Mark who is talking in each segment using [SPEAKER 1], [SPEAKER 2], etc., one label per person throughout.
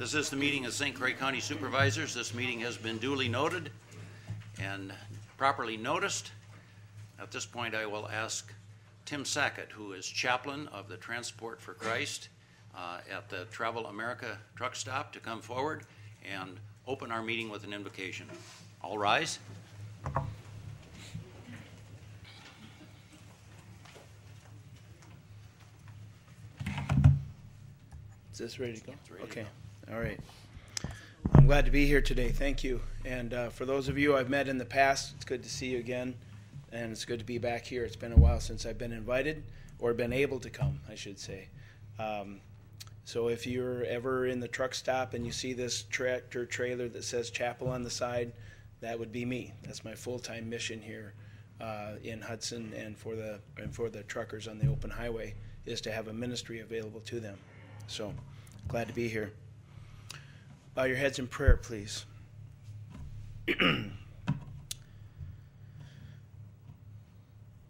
[SPEAKER 1] This is the meeting of St. Croix County Supervisors. This meeting has been duly noted and properly noticed. At this point, I will ask Tim Sackett, who is chaplain of the Transport for Christ at the Travel America truck stop, to come forward and open our meeting with an invocation. All rise.
[SPEAKER 2] Is this ready to go?
[SPEAKER 1] It's ready
[SPEAKER 2] okay.
[SPEAKER 1] to go.
[SPEAKER 2] All right. I'm glad to be here today. Thank you. And for those of you I've met in the past, it's good to see you again. And it's good to be back here. It's been a while since I've been invited, or been able to come, I should say. So if you're ever in the truck stop and you see this tractor trailer that says chapel on the side, that would be me. That's my full-time mission here in Hudson, and for the truckers on the open highway, is to have a ministry available to them. So glad to be here. Bow your heads in prayer, please.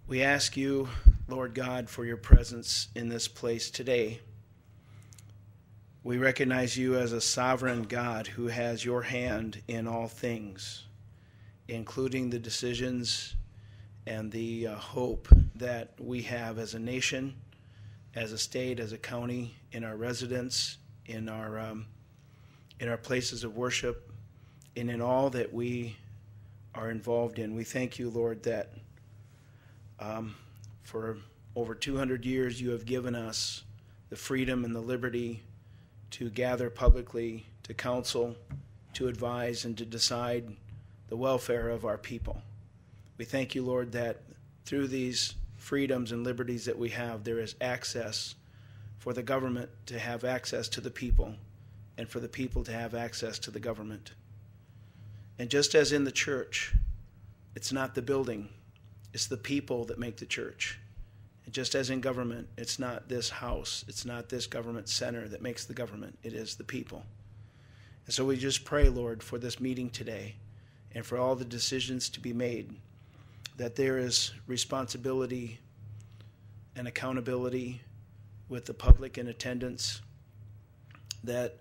[SPEAKER 2] We ask you, Lord God, for your presence in this place today. We recognize you as a sovereign God who has your hand in all things, including the decisions and the hope that we have as a nation, as a state, as a county, in our residence, in our places of worship, and in all that we are involved in. We thank you, Lord, that for over 200 years you have given us the freedom and the liberty to gather publicly, to counsel, to advise, and to decide the welfare of our people. We thank you, Lord, that through these freedoms and liberties that we have, there is access for the government to have access to the people, and for the people to have access to the government. And just as in the church, it's not the building, it's the people that make the church. And just as in government, it's not this house, it's not this government center that makes the government, it is the people. And so we just pray, Lord, for this meeting today, and for all the decisions to be made, that there is responsibility and accountability with the public in attendance, that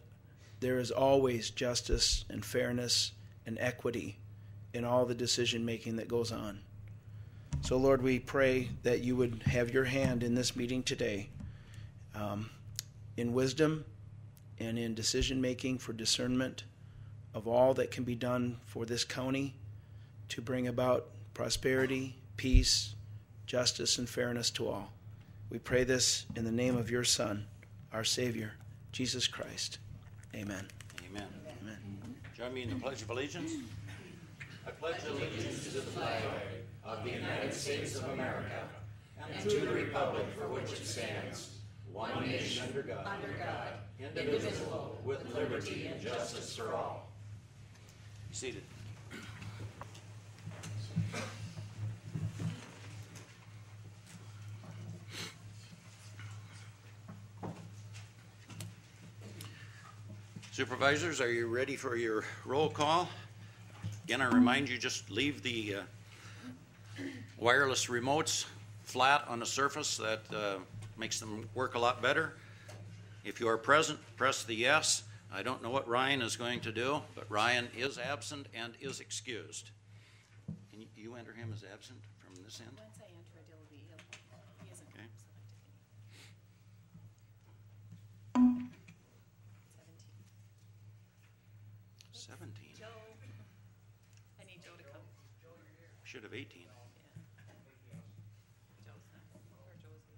[SPEAKER 2] there is always justice and fairness and equity in all the decision making that goes on. So, Lord, we pray that you would have your hand in this meeting today, in wisdom and in decision making for discernment of all that can be done for this county to bring about prosperity, peace, justice, and fairness to all. We pray this in the name of your Son, our Savior, Jesus Christ. Amen.
[SPEAKER 1] Amen.
[SPEAKER 2] Amen.
[SPEAKER 1] Join me in the Pledge of Allegiance. I pledge allegiance to the flag of the United States of America and to the republic for which it stands, one nation under God, indivisible, with liberty and justice for all. Be seated. Supervisors, are you ready for your roll call? Again, I remind you, just leave the wireless remotes flat on a surface. That makes them work a lot better. If you are present, press the yes. I don't know what Ryan is going to do, but Ryan is absent and is excused. Can you enter him as absent from this end?
[SPEAKER 3] Once I enter it, it'll be, he isn't
[SPEAKER 1] Okay.
[SPEAKER 3] selected.
[SPEAKER 1] 17.
[SPEAKER 3] Joe, I need Joe to come.
[SPEAKER 1] Should have 18.
[SPEAKER 3] Yeah. Joe's not, or Joe's here.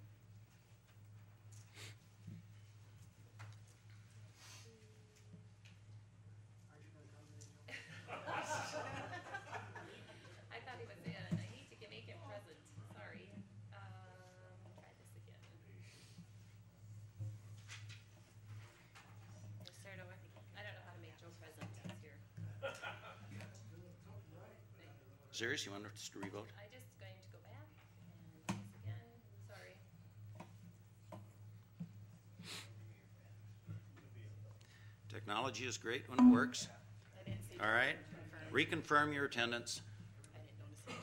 [SPEAKER 3] I thought he was in. I need to make him present. Sorry. Try this again. Just start over. I don't know how to make Joe present. He's here.
[SPEAKER 1] Serious? You want us to revote?
[SPEAKER 3] I just going to go back and do this again. Sorry.
[SPEAKER 1] Technology is great when it works.
[SPEAKER 3] I didn't see.
[SPEAKER 1] All right.
[SPEAKER 3] Confirm.
[SPEAKER 1] Reconfirm your attendance.
[SPEAKER 3] I didn't notice it.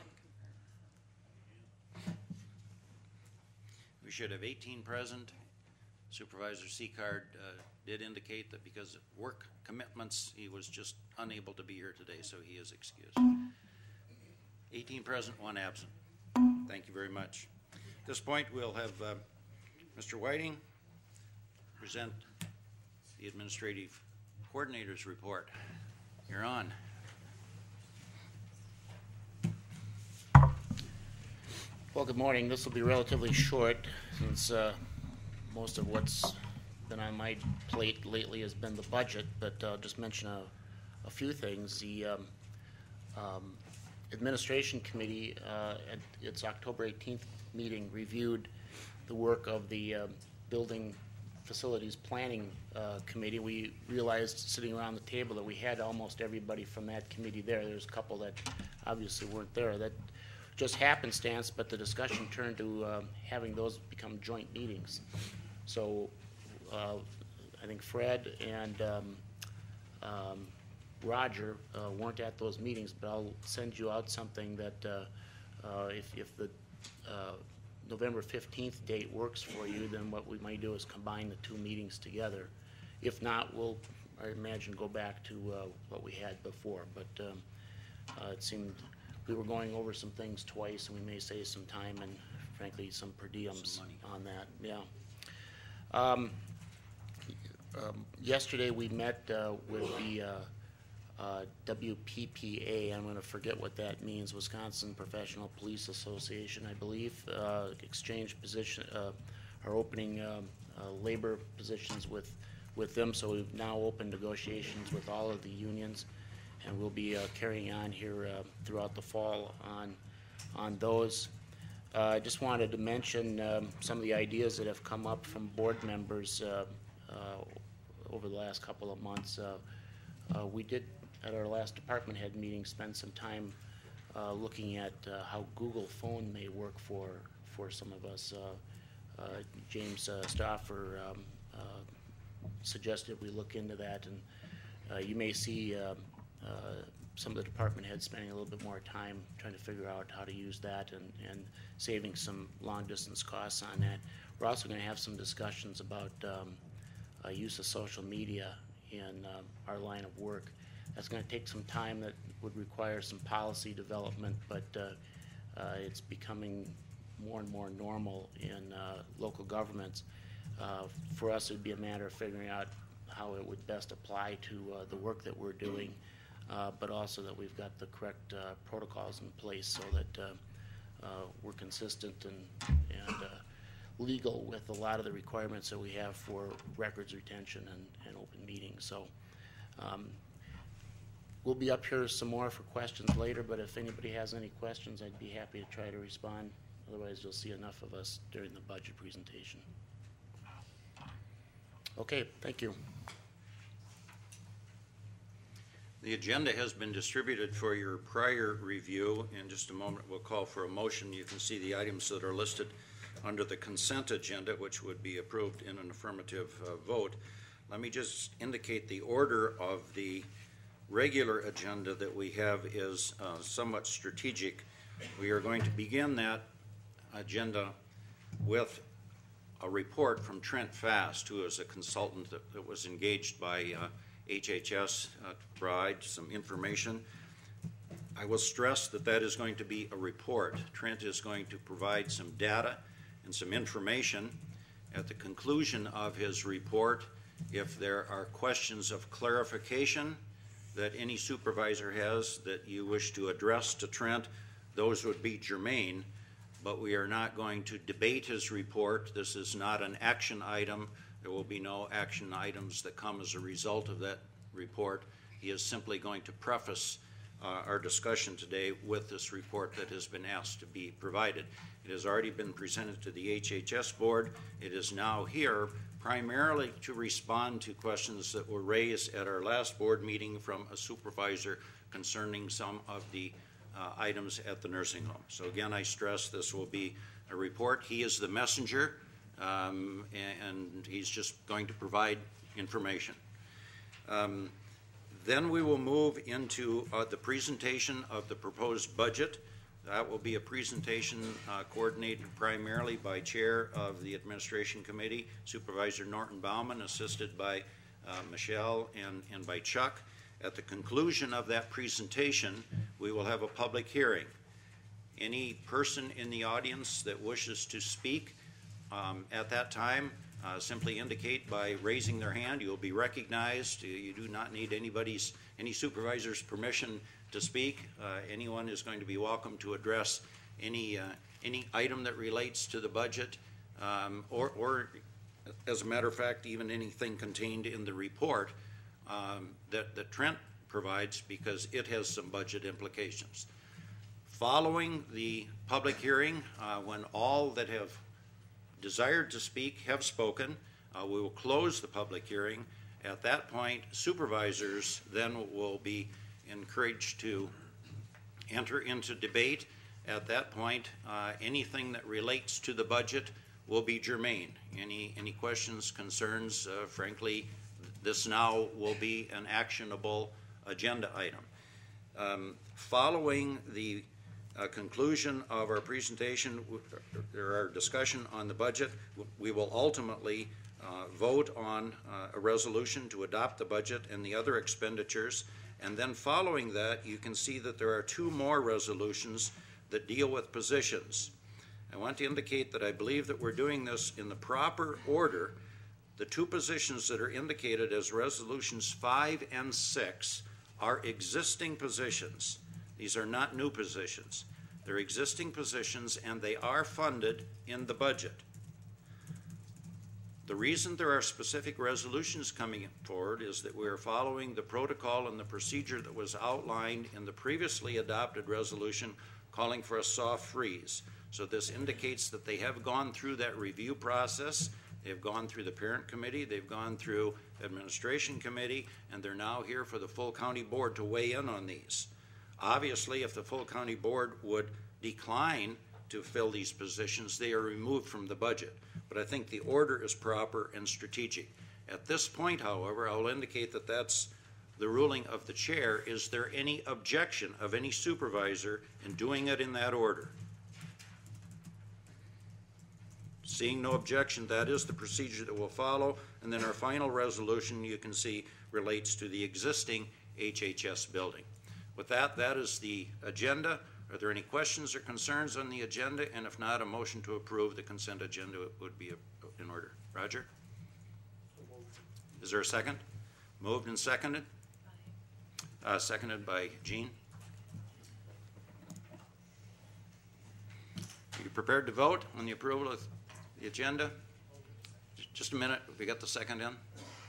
[SPEAKER 3] I'm confirmed.
[SPEAKER 1] We should have 18 present. Supervisor Seacard did indicate that because of work commitments, he was just unable to be here today, so he is excused. 18 present, 1 absent. Thank you very much. At this point, we'll have Mr. Whiting present the Administrative Coordinator's report. You're on.
[SPEAKER 4] Well, good morning. This will be relatively short since most of what's been on my plate lately has been the budget, but I'll just mention a few things. The Administration Committee at its October 18th meeting reviewed the work of the Building Facilities Planning Committee. We realized sitting around the table that we had almost everybody from that committee there. There's a couple that obviously weren't there. That just happenstance, but the discussion turned to having those become joint meetings. So I think Fred and Roger weren't at those meetings, but I'll send you out something that if the November 15th date works for you, then what we might do is combine the 2 meetings together. If not, we'll, I imagine, go back to what we had before. But it seemed we were going over some things twice, and we may save some time and, frankly, some per diems on that. Yeah. Yesterday we met with the WPPA. I'm going to forget what that means. Wisconsin Professional Police Association, I believe. Exchange position, are opening labor positions with them. So we've now opened negotiations with all of the unions, and we'll be carrying on here throughout the fall on those. I just wanted to mention some of the ideas that have come up from board members over the last couple of months. We did, at our last department head meeting, spend some time looking at how Google Phone may work for some of us. James Stauffer suggested we look into that, and you may see some of the department heads spending a little bit more time trying to figure out how to use that and saving some long distance costs on that. We're also going to have some discussions about use of social media in our line of work. That's going to take some time. That would require some policy development, but it's becoming more and more normal in local governments. For us, it would be a matter of figuring out how it would best apply to the work that we're doing, but also that we've got the correct protocols in place so that we're consistent and legal with a lot of the requirements that we have for records retention and open meetings. So we'll be up here some more for questions later, but if anybody has any questions, I'd be happy to try to respond. Otherwise, you'll see enough of us during the budget presentation. Okay, thank you.
[SPEAKER 1] The agenda has been distributed for your prior review. In just a moment, we'll call for a motion. You can see the items that are listed under the consent agenda, which would be approved in an affirmative vote. Let me just indicate the order of the regular agenda that we have is somewhat strategic. We are going to begin that agenda with a report from Trent Fast, who is a consultant that was engaged by HHS to provide some information. I will stress that that is going to be a report. Trent is going to provide some data and some information. At the conclusion of his report, if there are questions of clarification that any supervisor has that you wish to address to Trent, those would be germane, but we are not going to debate his report. This is not an action item. There will be no action items that come as a result of that report. He is simply going to preface our discussion today with this report that has been asked to be provided. It has already been presented to the HHS board. It is now here primarily to respond to questions that were raised at our last board meeting from a supervisor concerning some of the items at the nursing home. So again, I stress this will be a report. He is the messenger, and he's just going to provide information. Then we will move into the presentation of the proposed budget. That will be a presentation coordinated primarily by Chair of the Administration Committee, Supervisor Norton Bauman, assisted by Michelle and by Chuck. At the conclusion of that presentation, we will have a public hearing. Any person in the audience that wishes to speak at that time, simply indicate by raising their hand. You'll be recognized. You do not need any supervisor's permission to speak. Anyone is going to be welcome to address any item that relates to the budget, or as a matter of fact, even anything contained in the report that Trent provides, because it has some budget implications. Following the public hearing, when all that have desired to speak have spoken, we will close the public hearing. At that point, supervisors then will be encouraged to enter into debate. At that point, anything that relates to the budget will be germane. Any questions, concerns, frankly, this now will be an actionable agenda item. Following the conclusion of our presentation, our discussion on the budget, we will ultimately vote on a resolution to adopt the budget and the other expenditures. And then following that, you can see that there are two more resolutions that deal with positions. I want to indicate that I believe that we're doing this in the proper order. The two positions that are indicated as resolutions 5 and 6 are existing positions. These are not new positions. They're existing positions, and they are funded in the budget. The reason there are specific resolutions coming forward is that we are following the protocol and the procedure that was outlined in the previously adopted resolution calling for a soft freeze. So this indicates that they have gone through that review process. They've gone through the parent committee, they've gone through administration committee, and they're now here for the full county board to weigh in on these. Obviously, if the full county board would decline to fill these positions, they are removed from the budget. But I think the order is proper and strategic. At this point, however, I'll indicate that that's the ruling of the chair. Is there any objection of any supervisor in doing it in that order? Seeing no objection, that is the procedure that will follow. And then our final resolution, you can see, relates to the existing HHS building. With that, that is the agenda. Are there any questions or concerns on the agenda? And if not, a motion to approve the consent agenda would be in order. Roger? Is there a second? Moved and seconded? Seconded by Jean. Are you prepared to vote on the approval of the agenda? Just a minute. We got the second in.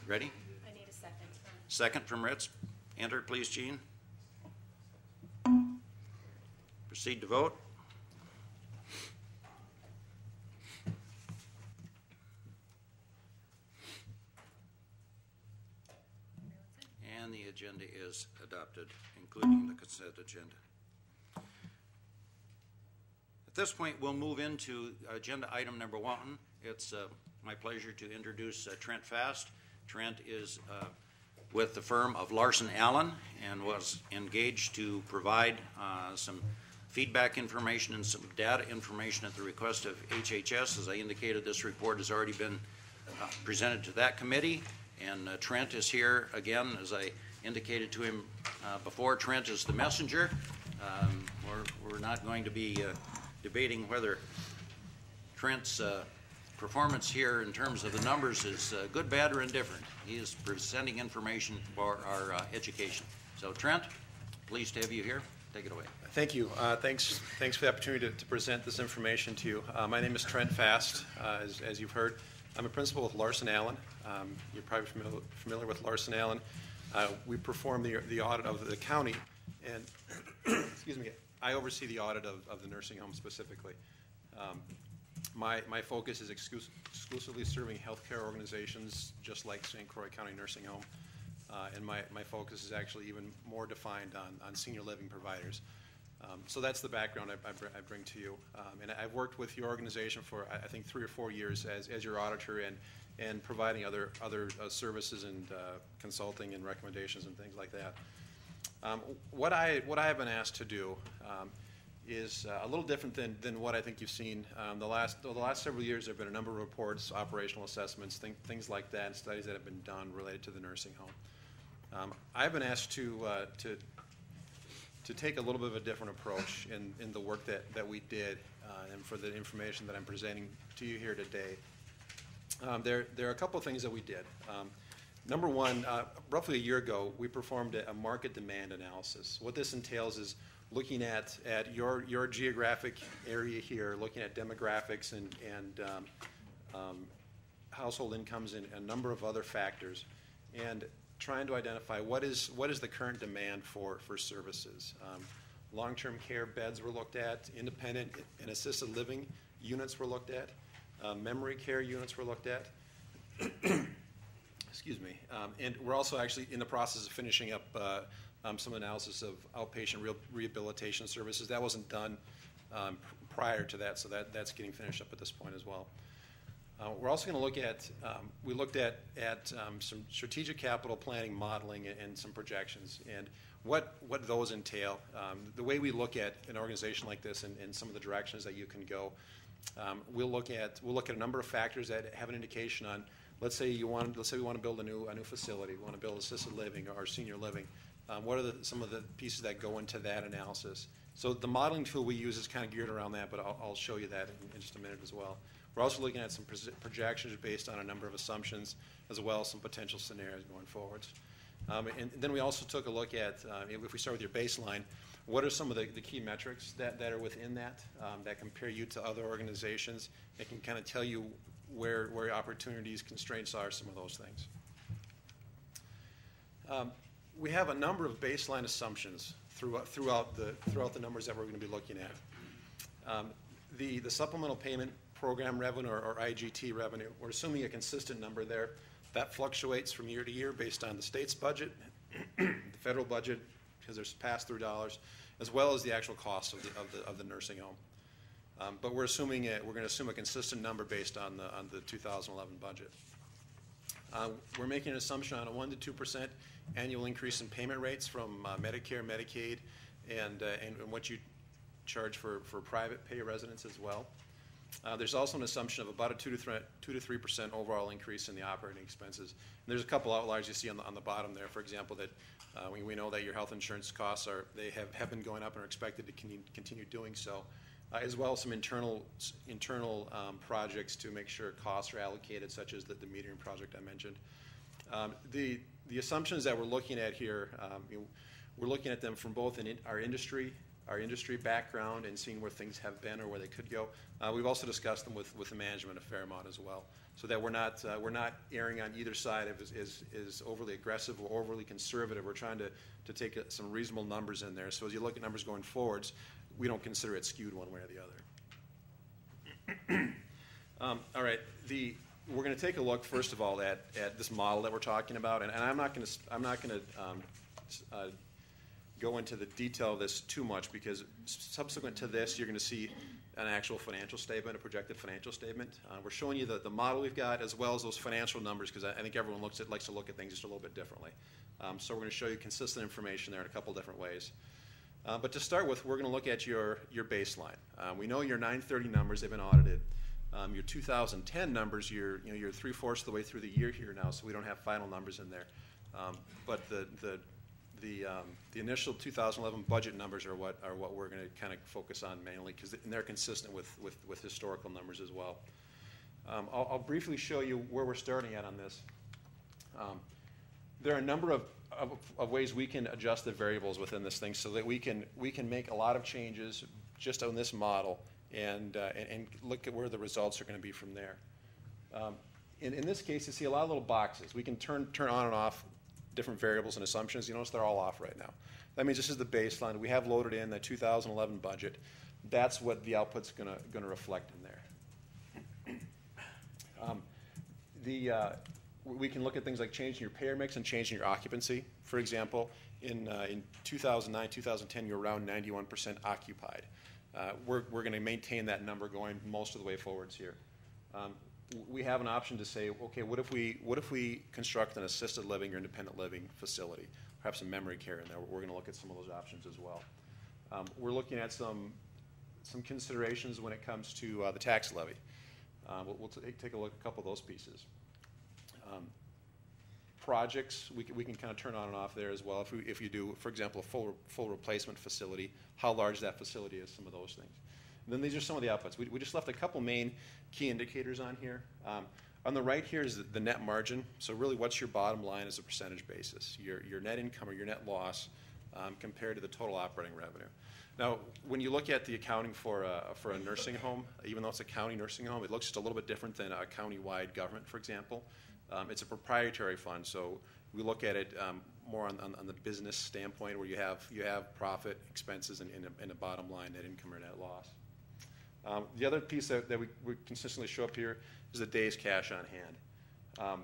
[SPEAKER 1] Ready?
[SPEAKER 3] I need a second.
[SPEAKER 1] Second from Ritz. Enter, please, Jean. Proceed to vote. And the agenda is adopted, including the consent agenda. At this point, we'll move into agenda item number 1. It's my pleasure to introduce Trent Fast. Trent is with the firm of Larson Allen and was engaged to provide some feedback information and some data information at the request of HHS. As I indicated, this report has already been presented to that committee, and Trent is here again. As I indicated to him before, Trent is the messenger. We're not going to be debating whether Trent's performance here in terms of the numbers is good, bad, or indifferent. He is presenting information for our education. So Trent, pleased to have you here. Take it away.
[SPEAKER 5] Thank you. Thanks for the opportunity to present this information to you. My name is Trent Fast, as you've heard. I'm a principal with Larson Allen. You're probably familiar with Larson Allen. We perform the audit of the county, and excuse me, I oversee the audit of the nursing home specifically. My focus is exclusively serving healthcare organizations, just like St. Croix County Nursing Home. And my focus is actually even more defined on senior living providers. So that's the background I bring to you. And I've worked with your organization for, I think, 3 or 4 years as your auditor and providing other services and consulting and recommendations and things like that. What I have been asked to do is a little different than what I think you've seen. The last several years, there have been a number of reports, operational assessments, things like that, and studies that have been done related to the nursing home. I've been asked to take a little bit of a different approach in the work that we did, and for the information that I'm presenting to you here today. There are a couple of things that we did. Number one, roughly a year ago, we performed a market demand analysis. What this entails is looking at your geographic area here, looking at demographics and household incomes and a number of other factors, and trying to identify what is the current demand for services. Long-term care beds were looked at, independent and assisted living units were looked at, memory care units were looked at. Excuse me. And we're also actually in the process of finishing up some analysis of outpatient rehabilitation services. That wasn't done prior to that, so that's getting finished up at this point as well. We're also going to look at, we looked at some strategic capital planning modeling and some projections, and what those entail. The way we look at an organization like this and some of the directions that you can go, we'll look at a number of factors that have an indication on, let's say we want to build a new facility, we want to build assisted living or senior living. What are some of the pieces that go into that analysis? So the modeling tool we use is kind of geared around that, but I'll show you that in just a minute as well. We're also looking at some projections based on a number of assumptions, as well as some potential scenarios going forwards. And then we also took a look at, if we start with your baseline, what are some of the key metrics that are within that compare you to other organizations? It can kind of tell you where opportunities, constraints are, some of those things. We have a number of baseline assumptions throughout the numbers that we're going to be looking at. The supplemental payment program revenue, or IGT revenue, we're assuming a consistent number there. That fluctuates from year to year based on the state's budget, the federal budget, because there's pass-through dollars, as well as the actual cost of the nursing home. But we're going to assume a consistent number based on the 2011 budget. We're making an assumption on a 1% to 2% annual increase in payment rates from Medicare, Medicaid, and what you charge for private pay residents as well. There's also an assumption of about a 2 to 3% overall increase in the operating expenses. And there's a couple outliers you see on the bottom there. For example, that we know that your health insurance costs have been going up and are expected to continue doing so, as well as some internal projects to make sure costs are allocated, such as the metering project I mentioned. The assumptions that we're looking at here, we're looking at them from both our industry background and seeing where things have been or where they could go. We've also discussed them with the management a fair amount as well, so that we're not erring on either side of is overly aggressive or overly conservative. We're trying to take some reasonable numbers in there. So as you look at numbers going forwards, we don't consider it skewed one way or the other. All right, we're going to take a look first of all at this model that we're talking about, and I'm not going to go into the detail of this too much, because subsequent to this, you're going to see an actual financial statement, a projected financial statement. We're showing you the model we've got, as well as those financial numbers, because I think everyone likes to look at things just a little bit differently. So we're going to show you consistent information there in a couple different ways. But to start with, we're going to look at your baseline. We know your 9/30 numbers, they've been audited. Your 2010 numbers, you're 3/4 of the way through the year here now, so we don't have final numbers in there. But the initial 2011 budget numbers are what we're going to kind of focus on mainly, and they're consistent with historical numbers as well. I'll briefly show you where we're starting at on this. There are a number of ways we can adjust the variables within this thing, so that we can make a lot of changes just on this model and look at where the results are going to be from there. In this case, you see a lot of little boxes. We can turn on and off different variables and assumptions. You notice they're all off right now. That means this is the baseline. We have loaded in the 2011 budget. That's what the output's going to reflect in there. We can look at things like changing your payer mix and changing your occupancy. For example, in 2009, 2010, you're around 91% occupied. We're going to maintain that number going most of the way forwards here. We have an option to say, okay, what if we construct an assisted living or independent living facility, perhaps some memory care in there? We're going to look at some of those options as well. We're looking at some some considerations when it comes to the tax levy. We'll take a look at a couple of those pieces. Projects, we can kind of turn on and off there as well. If you do, for example, a full replacement facility, how large that facility is, some of those things. And then these are some of the outputs. We just left a couple main key indicators on here. On the right here is the net margin. So really, what's your bottom line as a percentage basis? Your net income or your net loss compared to the total operating revenue. Now, when you look at the accounting for a nursing home, even though it's a county nursing home, it looks just a little bit different than a county-wide government, for example. It's a proprietary fund, so we look at it more on the business standpoint, where you have profit, expenses, and a bottom line, net income or net loss. The other piece that we consistently show up here is the days cash on hand.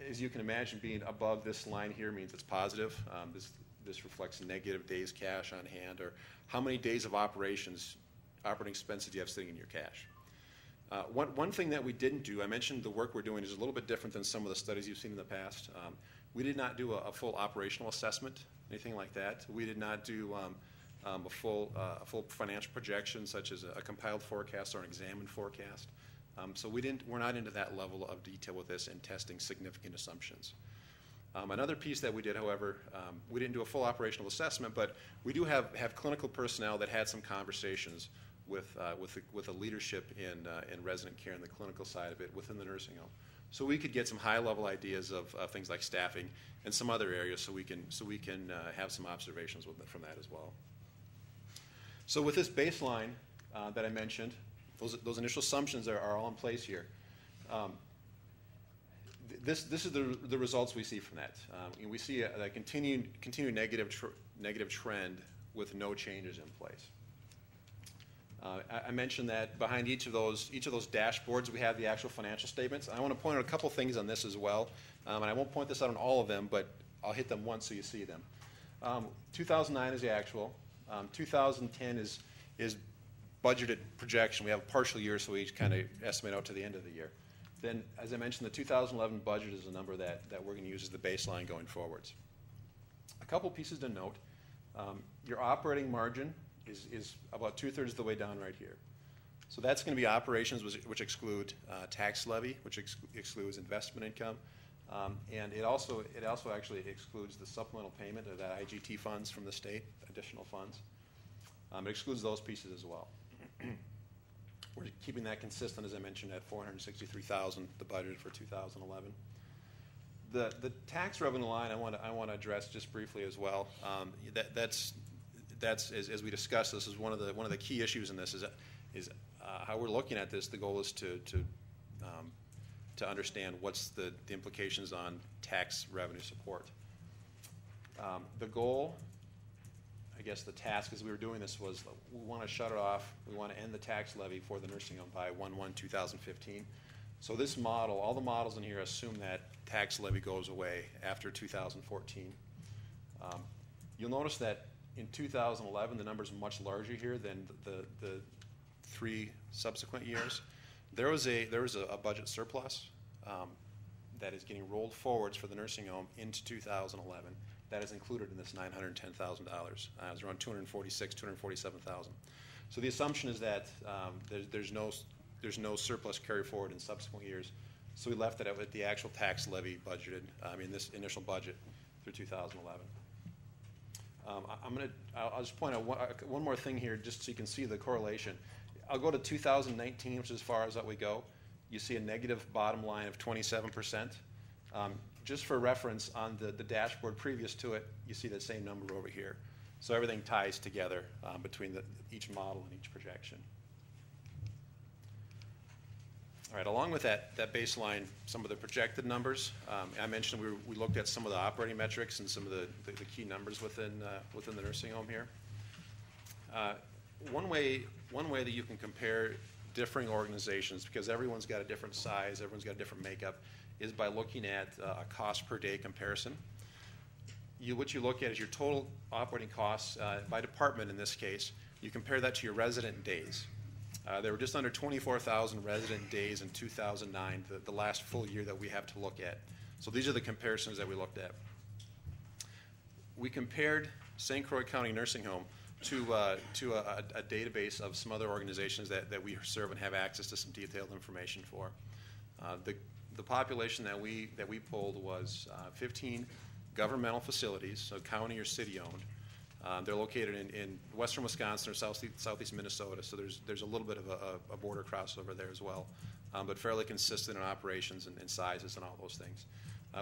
[SPEAKER 5] As you can imagine, being above this line here means it's positive. This reflects negative days cash on hand, or how many days of operating expenses you have sitting in your cash. One thing that we didn't do, I mentioned the work we're doing is a little bit different than some of the studies you've seen in the past. We did not do a full operational assessment, anything like that. We did not do a full financial projection, such as a compiled forecast or an examined forecast. So we're not into that level of detail with this and testing significant assumptions. Another piece that we did, however, we didn't do a full operational assessment, but we do have clinical personnel that had some conversations with the leadership in resident care and the clinical side of it within the nursing home. So we could get some high-level ideas of things like staffing and some other areas, so we can have some observations from that as well. So with this baseline that I mentioned, those initial assumptions are all in place here. This is the results we see from that. We see a continued negative trend with no changes in place. I mentioned that behind each of those dashboards, we have the actual financial statements. I want to point out a couple things on this as well, and I won't point this out on all of them, but I'll hit them once so you see them. 2009 is the actual. 2010 is budgeted projection. We have a partial year, so we kind of estimate out to the end of the year. Then, as I mentioned, the 2011 budget is a number that we're going to use as the baseline going forwards. A couple pieces to note. Your operating margin is about 2/3 of the way down right here. So that's going to be operations which exclude tax levy, which excludes investment income, and it also actually excludes the supplemental payment of that IGT funds from the state, additional funds. It excludes those pieces as well. We're keeping that consistent, as I mentioned, at $463,000, the budget for 2011. The tax revenue line I want to address just briefly as well. That's as we discussed, this is one of the key issues in this is how we're looking at this. The goal is to understand what's the implications on tax revenue support. The goal, I guess the task as we were doing this was we want to shut it off. We want to end the tax levy for the nursing home by 1/1/2015. So this model, all the models in here assume that tax levy goes away after 2014. You'll notice that in 2011 the numbers are much larger here than the 3 subsequent years. There was a budget surplus that is getting rolled forwards for the nursing home into 2011. That is included in this $910,000. It was around $247,000. So the assumption is that there's no surplus carry forward in subsequent years. So we left it at the actual tax levy budgeted in this initial budget through 2011. I'll just point out one more thing here, just so you can see the correlation. I'll go to 2019, which is as far as that we go. You see a negative bottom line of 27%. Just for reference, on the dashboard previous to it, you see that same number over here. So everything ties together between each model and each projection. All right, along with that baseline, some of the projected numbers. I mentioned we looked at some of the operating metrics and some of the key numbers within the nursing home here. One way that you can compare differing organizations, because everyone's got a different size, everyone's got a different makeup, is by looking at a cost per day comparison. What you look at is your total operating costs by department in this case. You compare that to your resident days. There were just under 24,000 resident days in 2009, the last full year that we have to look at. So these are the comparisons that we looked at. We compared St. Croix County Nursing Home to a database of some other organizations that we serve and have access to some detailed information for. The population that we polled was 15 governmental facilities, so county or city owned. They're located in western Wisconsin or southeast Minnesota, so there's a little bit of a border crossover there as well, but fairly consistent in operations and sizes and all those things.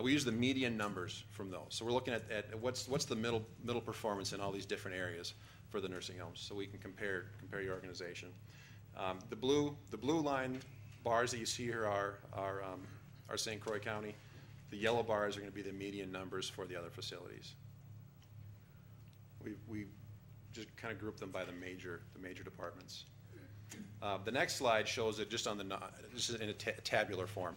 [SPEAKER 5] We use the median numbers from those, so we're looking at what's the middle performance in all these different areas for the nursing homes, so we can compare your organization. The blue line bars that you see here are St. Croix County. The yellow bars are going to be the median numbers for the other facilities. We just kind of group them by the major departments. The next slide shows it just in a tabular form.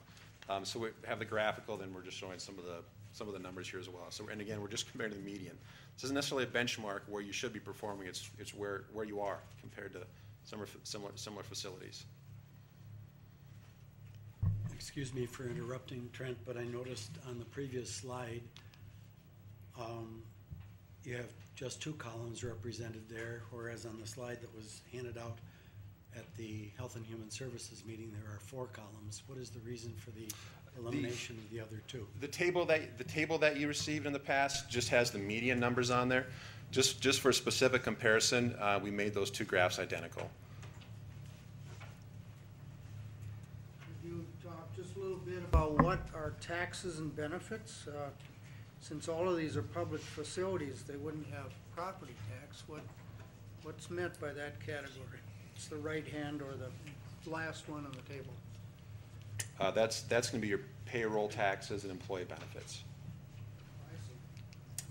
[SPEAKER 5] So we have the graphical, then we're just showing some of the numbers here as well. So, and again, we're just comparing to the median. This isn't necessarily a benchmark where you should be performing. It's where you are compared to similar facilities.
[SPEAKER 6] Excuse me for interrupting, Trent, but I noticed on the previous slide, you have just 2 columns represented there, whereas on the slide that was handed out at the Health and Human Services meeting, there are 4 columns. What is the reason for the elimination of the other 2?
[SPEAKER 5] The table that you received in the past just has the median numbers on there. Just for specific comparison, we made those 2 graphs identical.
[SPEAKER 7] Could you talk just a little bit about what are taxes and benefits? Since all of these are public facilities, they wouldn't have property tax. What's meant by that category? It's the right hand or the last one on the table.
[SPEAKER 5] That's going to be your payroll taxes and employee benefits.
[SPEAKER 7] I see.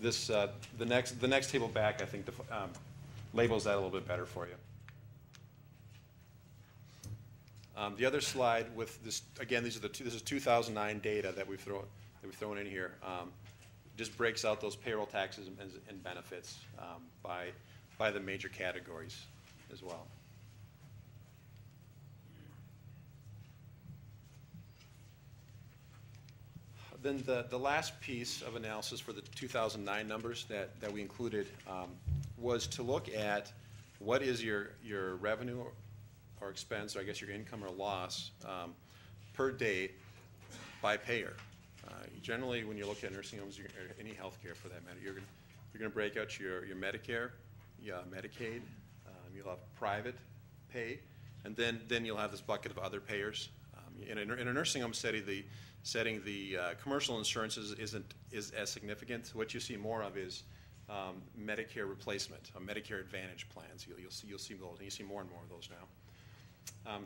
[SPEAKER 5] This the next table back, I think, labels that a little bit better for you. The other slide with this, again, this is 2009 data that we've thrown in here. Just breaks out those payroll taxes and benefits by the major categories as well. Then the last piece of analysis for the 2009 numbers that we included was to look at what is your revenue or expense, or I guess your income or loss per day by payer. Generally, when you look at nursing homes or any health care for that matter, you're going to break out your Medicare, Medicaid, you'll have private pay, and then you'll have this bucket of other payers. In a nursing home setting, the commercial insurance is as significant. What you see more of is Medicare replacement, Medicare Advantage plans. You'll see those, and you see more and more of those now.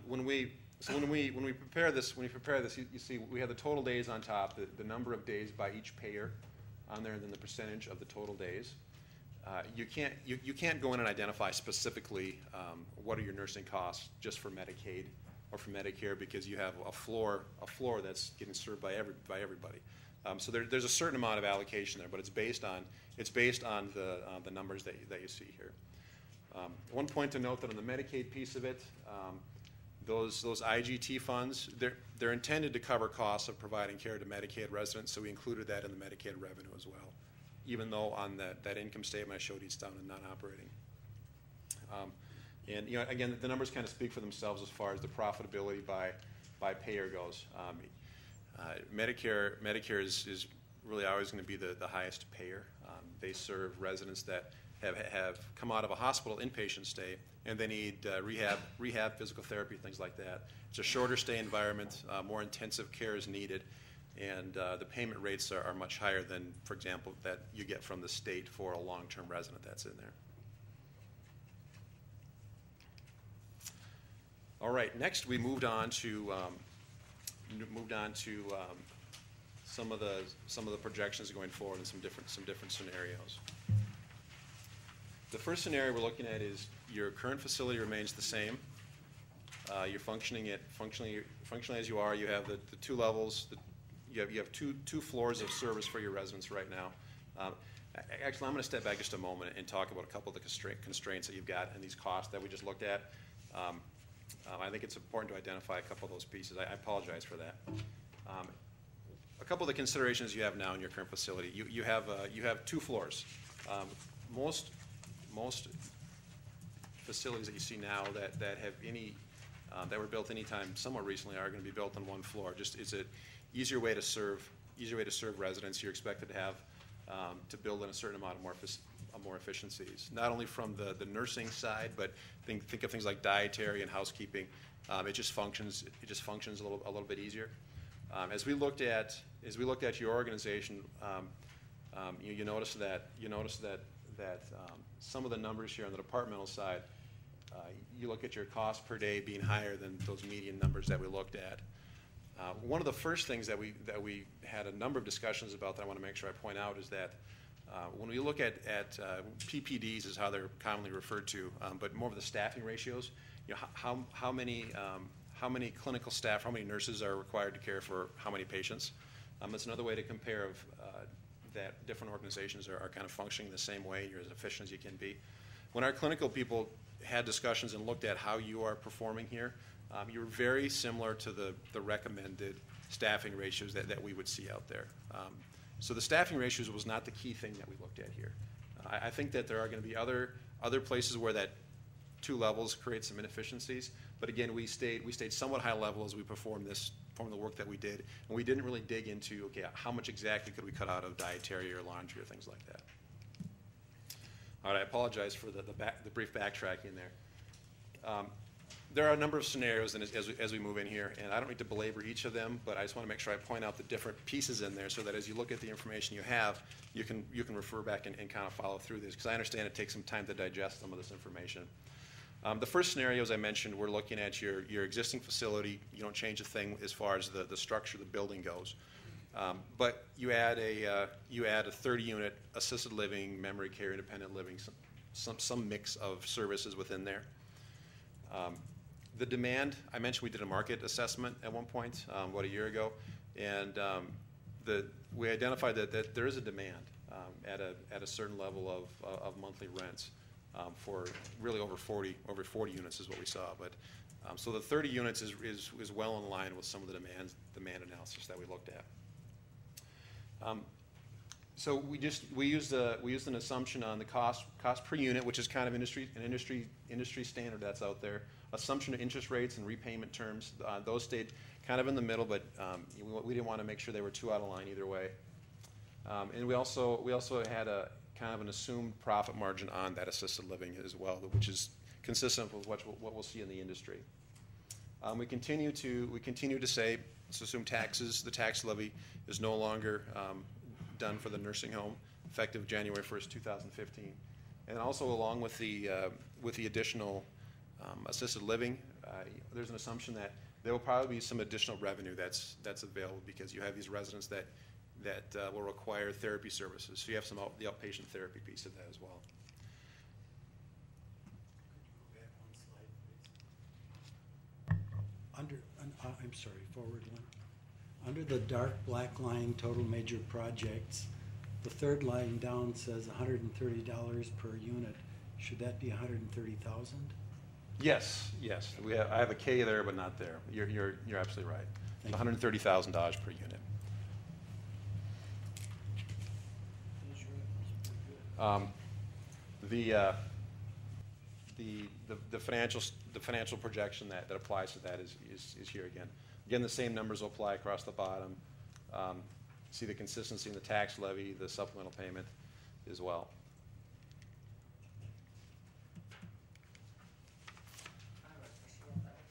[SPEAKER 5] When we prepare this, you see we have the total days on top, the number of days by each payer on there, and then the percentage of the total days. You can't go in and identify specifically what are your nursing costs just for Medicaid or for Medicare, because you have a floor that's getting served by everybody. So there's a certain amount of allocation there, but it's based on the numbers that you see here. One point to note that on the Medicaid piece of it, those IGT funds, they're intended to cover costs of providing care to Medicaid residents, so we included that in the Medicaid revenue as well, even though on that income statement I showed it's down in non-operating. And again, the numbers kind of speak for themselves as far as the profitability by payer goes. Medicare is really always going to be the highest payer. They serve residents that have come out of a hospital inpatient stay, and they need rehab, physical therapy, things like that. It's a shorter stay environment, more intensive care is needed, and the payment rates are much higher than, for example, that you get from the state for a long-term resident that's in there. All right, next we moved on to some of the projections going forward in some different scenarios. The first scenario we're looking at is your current facility remains the same. You're functioning as you are. You have the 2 levels. You have two floors of service for your residents right now. Actually, I'm going to step back just a moment and talk about a couple of the constraints that you've got and these costs that we just looked at. I think it's important to identify a couple of those pieces. I apologize for that. A couple of the considerations you have now in your current facility. You have 2 floors. Most facilities that you see now that have any, that were built anytime somewhat recently are going to be built on one floor. Just it's an easier way to serve residents. You're expected to have to build in a certain amount of more efficiencies, not only from the nursing side, but think of things like dietary and housekeeping. It just functions a little bit easier. As we looked at your organization, you notice that some of the numbers here on the departmental side, you look at your cost per day being higher than those median numbers that we looked at. One of the first things that we had a number of discussions about that I want to make sure I point out is that when we look at PPDs is how they're commonly referred to, but more of the staffing ratios, you know, how many clinical staff, how many nurses are required to care for how many patients. That's another way to compare that different organizations are kind of functioning the same way. You're as efficient as you can be. When our clinical people had discussions and looked at how you are performing here, you're very similar to the recommended staffing ratios that we would see out there. So the staffing ratios was not the key thing that we looked at here. I think that there are going to be other places where that 2 levels create some inefficiencies, but again, we stayed somewhat high level as we performed the work that we did, and we didn't really dig into, okay, how much exactly could we cut out of dietary or laundry or things like that. All right, I apologize for the brief backtracking there. There are a number of scenarios as we move in here, and I don't need to belabor each of them, but I just want to make sure I point out the different pieces in there so that as you look at the information you have, you can refer back and kind of follow through this, because I understand it takes some time to digest some of this information. The first scenario, as I mentioned, we're looking at your existing facility. You don't change a thing as far as the structure of the building goes. But you add a 30-unit assisted living, memory care, independent living, some mix of services within there. The demand, I mentioned we did a market assessment at one point, about a year ago, and we identified that there is a demand at a certain level of monthly rents for really over 40 units is what we saw. But so the 30 units is well in line with some of the demand analysis that we looked at. So we used an assumption on the cost per unit, which is kind of an industry standard that's out there. Assumption of interest rates and repayment terms, those stayed kind of in the middle, but we didn't want to make sure they were too out of line either way. And we also had a kind of an assumed profit margin on that assisted living as well, which is consistent with what we'll see in the industry. We continue to say, let's assume the tax levy is no longer done for the nursing home, effective January 1st, 2015. And also along with the additional assisted living, there's an assumption that there will probably be some additional revenue that's available because you have these residents that will require therapy services. So you have the outpatient therapy piece of that as well.
[SPEAKER 6] I'm sorry, forward one. Under the dark black line, total major projects, the third line down says $130 per unit. Should that be $130,000?
[SPEAKER 5] Yes. I have a K there, but not there. You're absolutely right. $130,000 per unit. The financial projection that applies to that is here again. Again, the same numbers will apply across the bottom. See the consistency in the tax levy, the supplemental payment as well.
[SPEAKER 8] I have a question about that.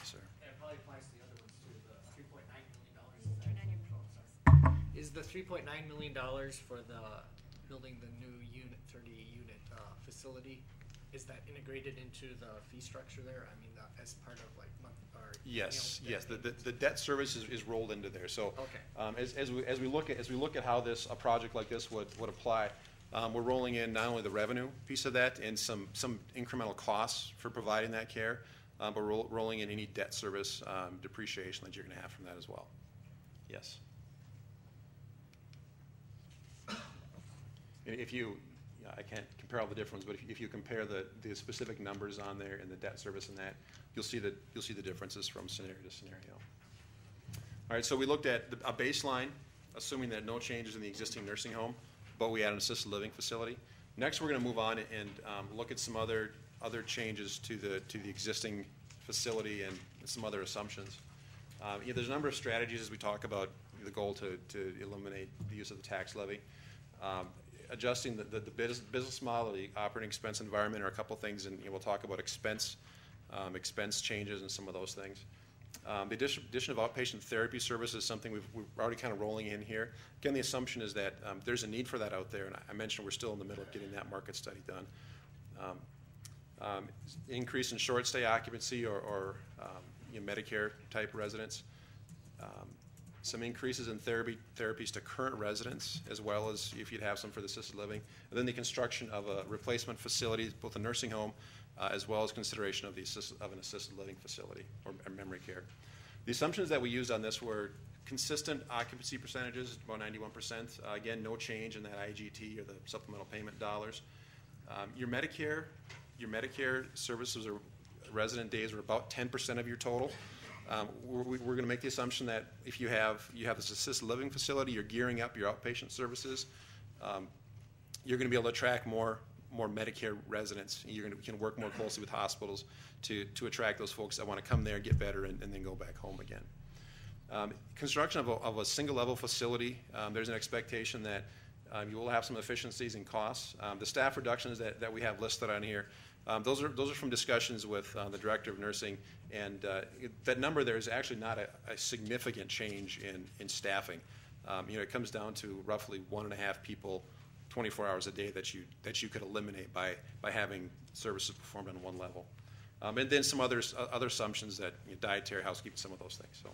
[SPEAKER 5] Sir.
[SPEAKER 8] And it probably applies to the other ones too. The $3.9 million. Is the $3.9 million for the building the new 30-unit facility? Is that integrated into the fee structure there? I mean, as part of like month or
[SPEAKER 5] yes. The debt service is rolled into there. So
[SPEAKER 8] okay.
[SPEAKER 5] As we look at how a project like this would apply, we're rolling in not only the revenue piece of that and some incremental costs for providing that care, but rolling in any debt service depreciation that you're going to have from that as well. Yes. I can't compare all the different ones, but if you compare the specific numbers on there and the debt service and that, you'll see the differences from scenario to scenario. All right, so we looked at a baseline, assuming that no changes in the existing nursing home, but we add an assisted living facility. Next, we're going to move on and look at some other changes to the existing facility and some other assumptions. There's a number of strategies as we talk about the goal to eliminate the use of the tax levy. Adjusting the business model, the operating expense environment are a couple things, and we'll talk about expense changes and some of those things. The addition of outpatient therapy services is something we're already kind of rolling in here. Again, the assumption is that there's a need for that out there, and I mentioned we're still in the middle of getting that market study done. Increase in short stay occupancy or Medicare type residents. Some increases in therapies to current residents, as well as if you'd have some for the assisted living. And then the construction of a replacement facility, both a nursing home as well as consideration of an assisted living facility or memory care. The assumptions that we used on this were consistent occupancy percentages, about 91%. Again, no change in that IGT or the supplemental payment dollars. Your Medicare services or resident days are about 10% of your total. We're going to make the assumption that if you have this assisted living facility, you're gearing up your outpatient services, you're going to be able to attract more Medicare residents. You can work more closely with hospitals to attract those folks that want to come there, get better, and then go back home again. Construction of a single level facility, there's an expectation that you will have some efficiencies and costs. The staff reductions that we have listed on here, those are from discussions with the director of nursing, and that number there is actually not a significant change in staffing. It comes down to roughly 1.5 people 24 hours a day that you could eliminate by having services performed on one level. And then some other assumptions that dietary, housekeeping, some of those things. So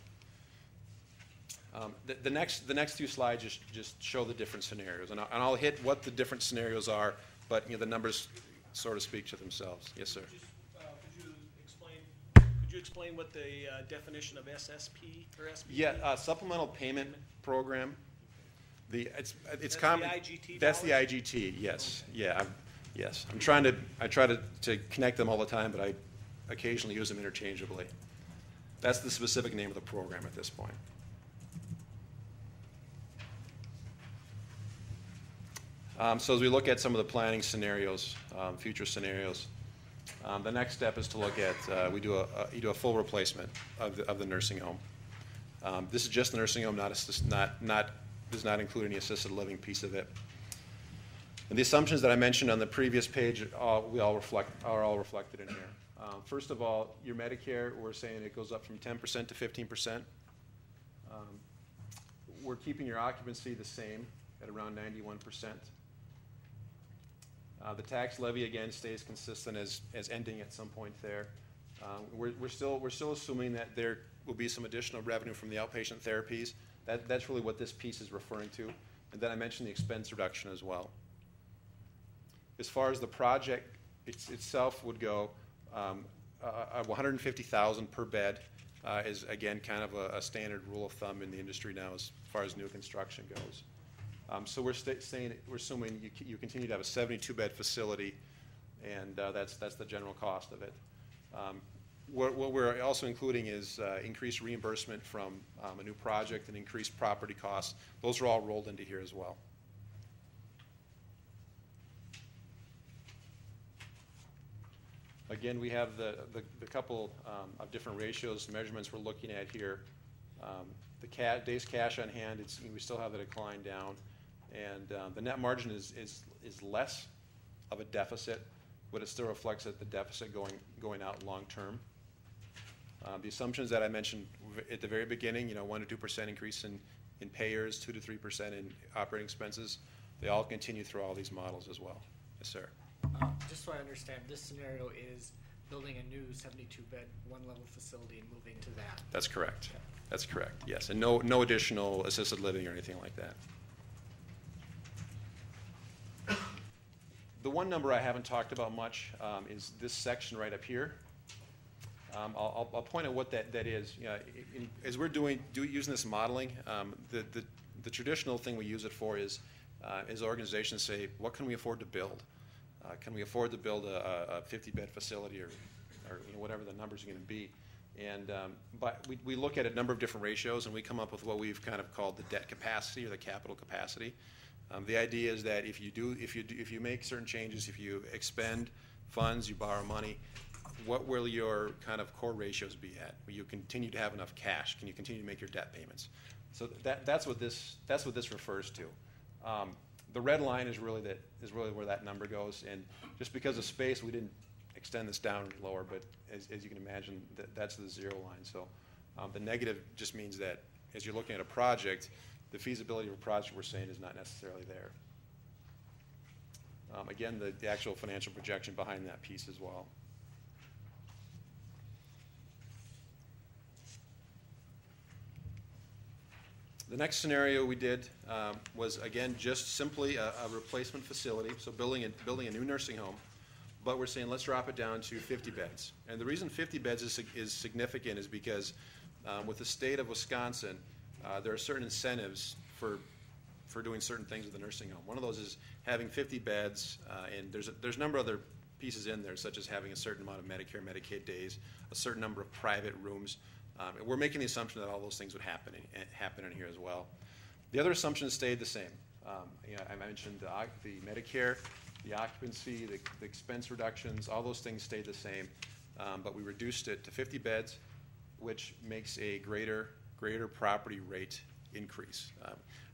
[SPEAKER 5] the next few slides just show the different scenarios, and I'll hit what the different scenarios are, but the numbers sort of speak to themselves. Yes, sir.
[SPEAKER 9] Could you explain what the definition of SSP or SPP?
[SPEAKER 5] Yeah, supplemental payment program. It's
[SPEAKER 9] That's
[SPEAKER 5] common.
[SPEAKER 9] the IGT
[SPEAKER 5] That's the
[SPEAKER 9] dollars?
[SPEAKER 5] IGT. Yes. Yeah. Yes. I try to connect them all the time, but I occasionally use them interchangeably. That's the specific name of the program at this point. So as we look at some of the planning scenarios, future scenarios, the next step is to look at you do a full replacement of the nursing home. This is just the nursing home, does not include any assisted living piece of it. And the assumptions that I mentioned on the previous page are all reflected in here. First of all, your Medicare, we're saying it goes up from 10% to 15%. We're keeping your occupancy the same at around 91%. The tax levy again stays consistent as ending at some point there. We're still assuming that there will be some additional revenue from the outpatient therapies. That's really what this piece is referring to. And then I mentioned the expense reduction as well. As far as the project itself would go, $150,000 per bed is again kind of a standard rule of thumb in the industry now as far as new construction goes. So we're assuming you continue to have a 72-bed facility, and that's the general cost of it. What we're also including is increased reimbursement from a new project and increased property costs. Those are all rolled into here as well. Again, we have the couple of different ratios, measurements we're looking at here. The days cash on hand, we still have the decline down. And the net margin is less of a deficit, but it still reflects that the deficit going out long term. The assumptions that I mentioned at the very beginning, 1 to 2% increase in payers, 2 to 3% in operating expenses, they all continue through all these models as well. Yes, sir.
[SPEAKER 8] Just so I understand, this scenario is building a new 72-bed one-level facility and moving to that.
[SPEAKER 5] That's correct. That's correct. Yes, and no additional assisted living or anything like that. The one number I haven't talked about much is this section right up here. I'll point out what that is. As we're using this modeling, the traditional thing we use it for is organizations say, what can we afford to build? Can we afford to build a 50-bed facility or whatever the numbers are going to be? And but we look at a number of different ratios, and we come up with what we've kind of called the debt capacity or the capital capacity. The idea is that if you make certain changes, if you expend funds, you borrow money, what will your kind of core ratios be at? Will you continue to have enough cash? Can you continue to make your debt payments? So that's what this refers to. The red line is really where that number goes. And just because of space, we didn't extend this down any lower. But as you can imagine, that's the 0 line. So the negative just means that as you're looking at a project, the feasibility of a project we're saying is not necessarily there. Again, the actual financial projection behind that piece as well. The next scenario we did was, again, just simply a replacement facility, so building a new nursing home, but we're saying let's drop it down to 50 beds. And the reason 50 beds is significant is because with the state of Wisconsin, there are certain incentives for doing certain things with the nursing home. One of those is having 50 beds, and there's a number of other pieces in there, such as having a certain amount of Medicare, Medicaid days, a certain number of private rooms. We're making the assumption that all those things would happen in here as well. The other assumptions stayed the same. I mentioned the Medicare, the occupancy, the expense reductions, all those things stayed the same, but we reduced it to 50 beds, which makes a greater property rate increase.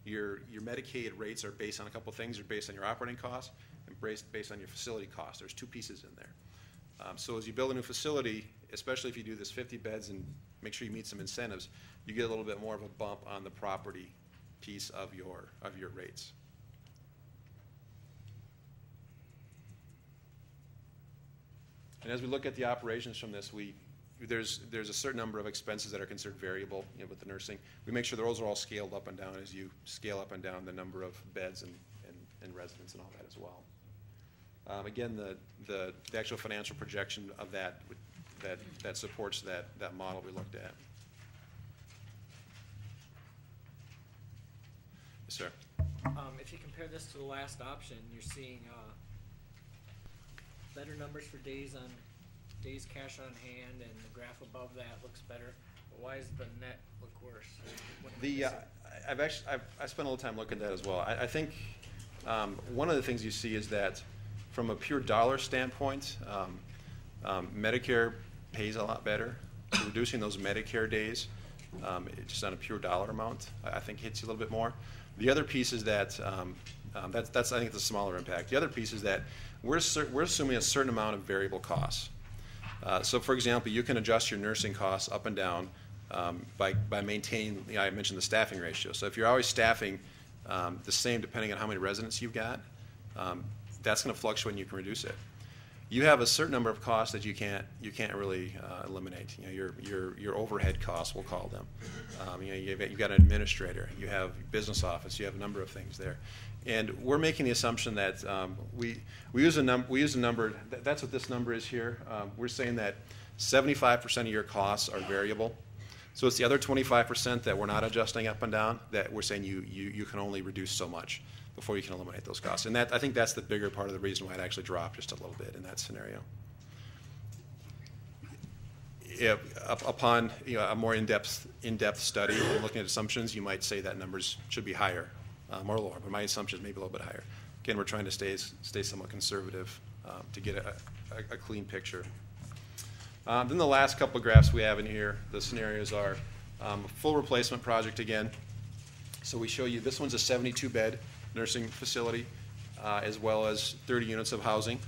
[SPEAKER 5] Your Medicaid rates are based on a couple things. They're based on your operating costs and based on your facility costs. There's 2 pieces in there. So as you build a new facility, especially if you do this 50 beds and make sure you meet some incentives, you get a little bit more of a bump on the property piece of your rates. And as we look at the operations from this, there's a certain number of expenses that are considered variable with the nursing. We make sure those are all scaled up and down as you scale up and down the number of beds and residents and all that as well. Again, the actual financial projection of that supports that model we looked at. Yes, sir.
[SPEAKER 8] If you compare this to the last option, you're seeing better numbers for days cash on hand, and the graph above that looks better. But why does the net look worse?
[SPEAKER 5] I spent a little time looking at that as well. I think one of the things you see is that from a pure dollar standpoint, Medicare pays a lot better. So reducing those Medicare days, just on a pure dollar amount, I think hits you a little bit more. The other piece is that that's I think the smaller impact. The other piece is that we're assuming a certain amount of variable costs. So, for example, you can adjust your nursing costs up and down by maintaining. I mentioned the staffing ratio. So if you're always staffing the same depending on how many residents you've got, that's going to fluctuate and you can reduce it. You have a certain number of costs that you can't really eliminate. Your overhead costs, we'll call them. You've got an administrator, you have business office, you have a number of things there, and we're making the assumption that we use a number. That's what this number is here. We're saying that 75% of your costs are variable. So it's the other 25% that we're not adjusting up and down that we're saying you can only reduce so much before you can eliminate those costs. And I think that's the bigger part of the reason why it actually dropped just a little bit in that scenario. Upon a more in-depth study and looking at assumptions, you might say that numbers should be higher, or lower, but my assumption is maybe a little bit higher. Again, we're trying to stay somewhat conservative to get a clean picture. Then the last couple of graphs we have in here, the scenarios are a full replacement project again. So we show you, this one's a 72-bed nursing facility, as well as 30 units of housing.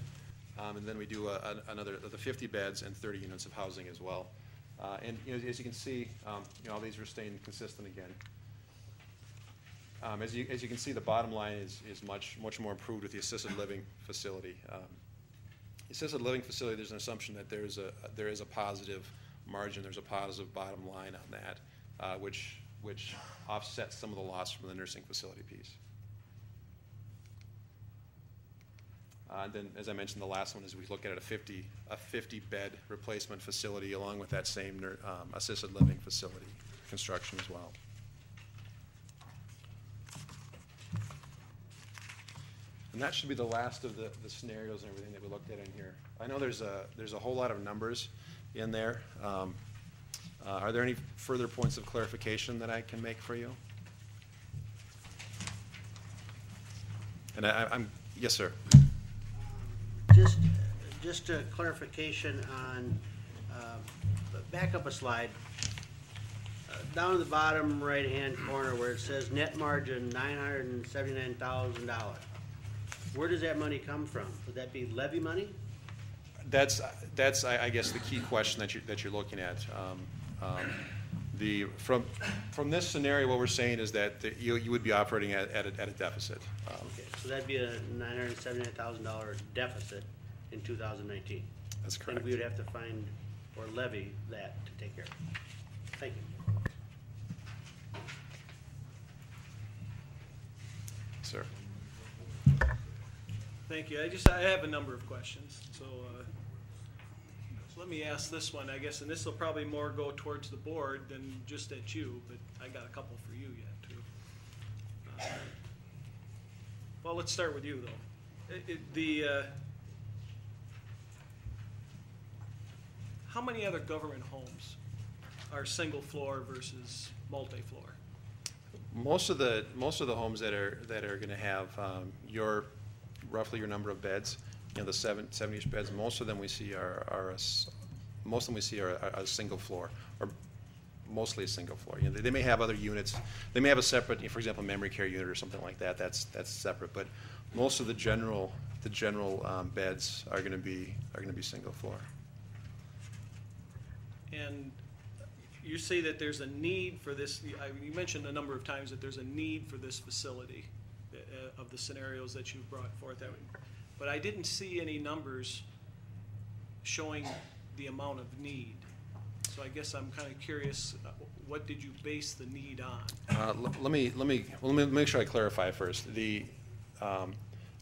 [SPEAKER 5] And then we do another 50 beds and 30 units of housing as well. And as you can see, all these are staying consistent again. As you can see, the bottom line is much more improved with the assisted living facility. Assisted living facility, there's an assumption that there is a positive margin, there's a positive bottom line on that, which offsets some of the loss from the nursing facility piece. And then, as I mentioned, the last one is we look at a 50-bed replacement facility along with that same assisted living facility construction as well. And that should be the last of the scenarios and everything that we looked at in here. I know there's a whole lot of numbers in there. Are there any further points of clarification that I can make for you? And I'm, yes, sir.
[SPEAKER 10] Just a clarification on, back up a slide. Down at the bottom right-hand corner where it says net margin $979,000. Where does that money come from? Would that be levy money?
[SPEAKER 5] That's I guess the key question that you're looking at. From this scenario, what we're saying is that you would be operating at a deficit.
[SPEAKER 10] Okay, so that'd be a $979,000 deficit in 2019.
[SPEAKER 5] That's correct.
[SPEAKER 10] And we would have to find or levy that to take care of it. Thank you.
[SPEAKER 5] Sir.
[SPEAKER 9] Thank you. I have a number of questions. So let me ask this one, I guess, and this will probably more go towards the board than just at you, but I got a couple for you yet, too. Well, let's start with you, though. How many other government homes are single floor versus multi-floor?
[SPEAKER 5] Most of the homes that are going to have roughly your number of beds, the 70-ish beds, most of them we see are a single floor, or mostly a single floor. They may have other units. They may have a separate, for example, memory care unit or something like that. That's separate. But most of the general beds are going to be single floor.
[SPEAKER 9] And you say that there's a need for this. You mentioned a number of times that there's a need for this facility of the scenarios that you've brought forth. But I didn't see any numbers showing the amount of need. So I guess I'm kind of curious, what did you base the need on?
[SPEAKER 5] Let me make sure I clarify first. Are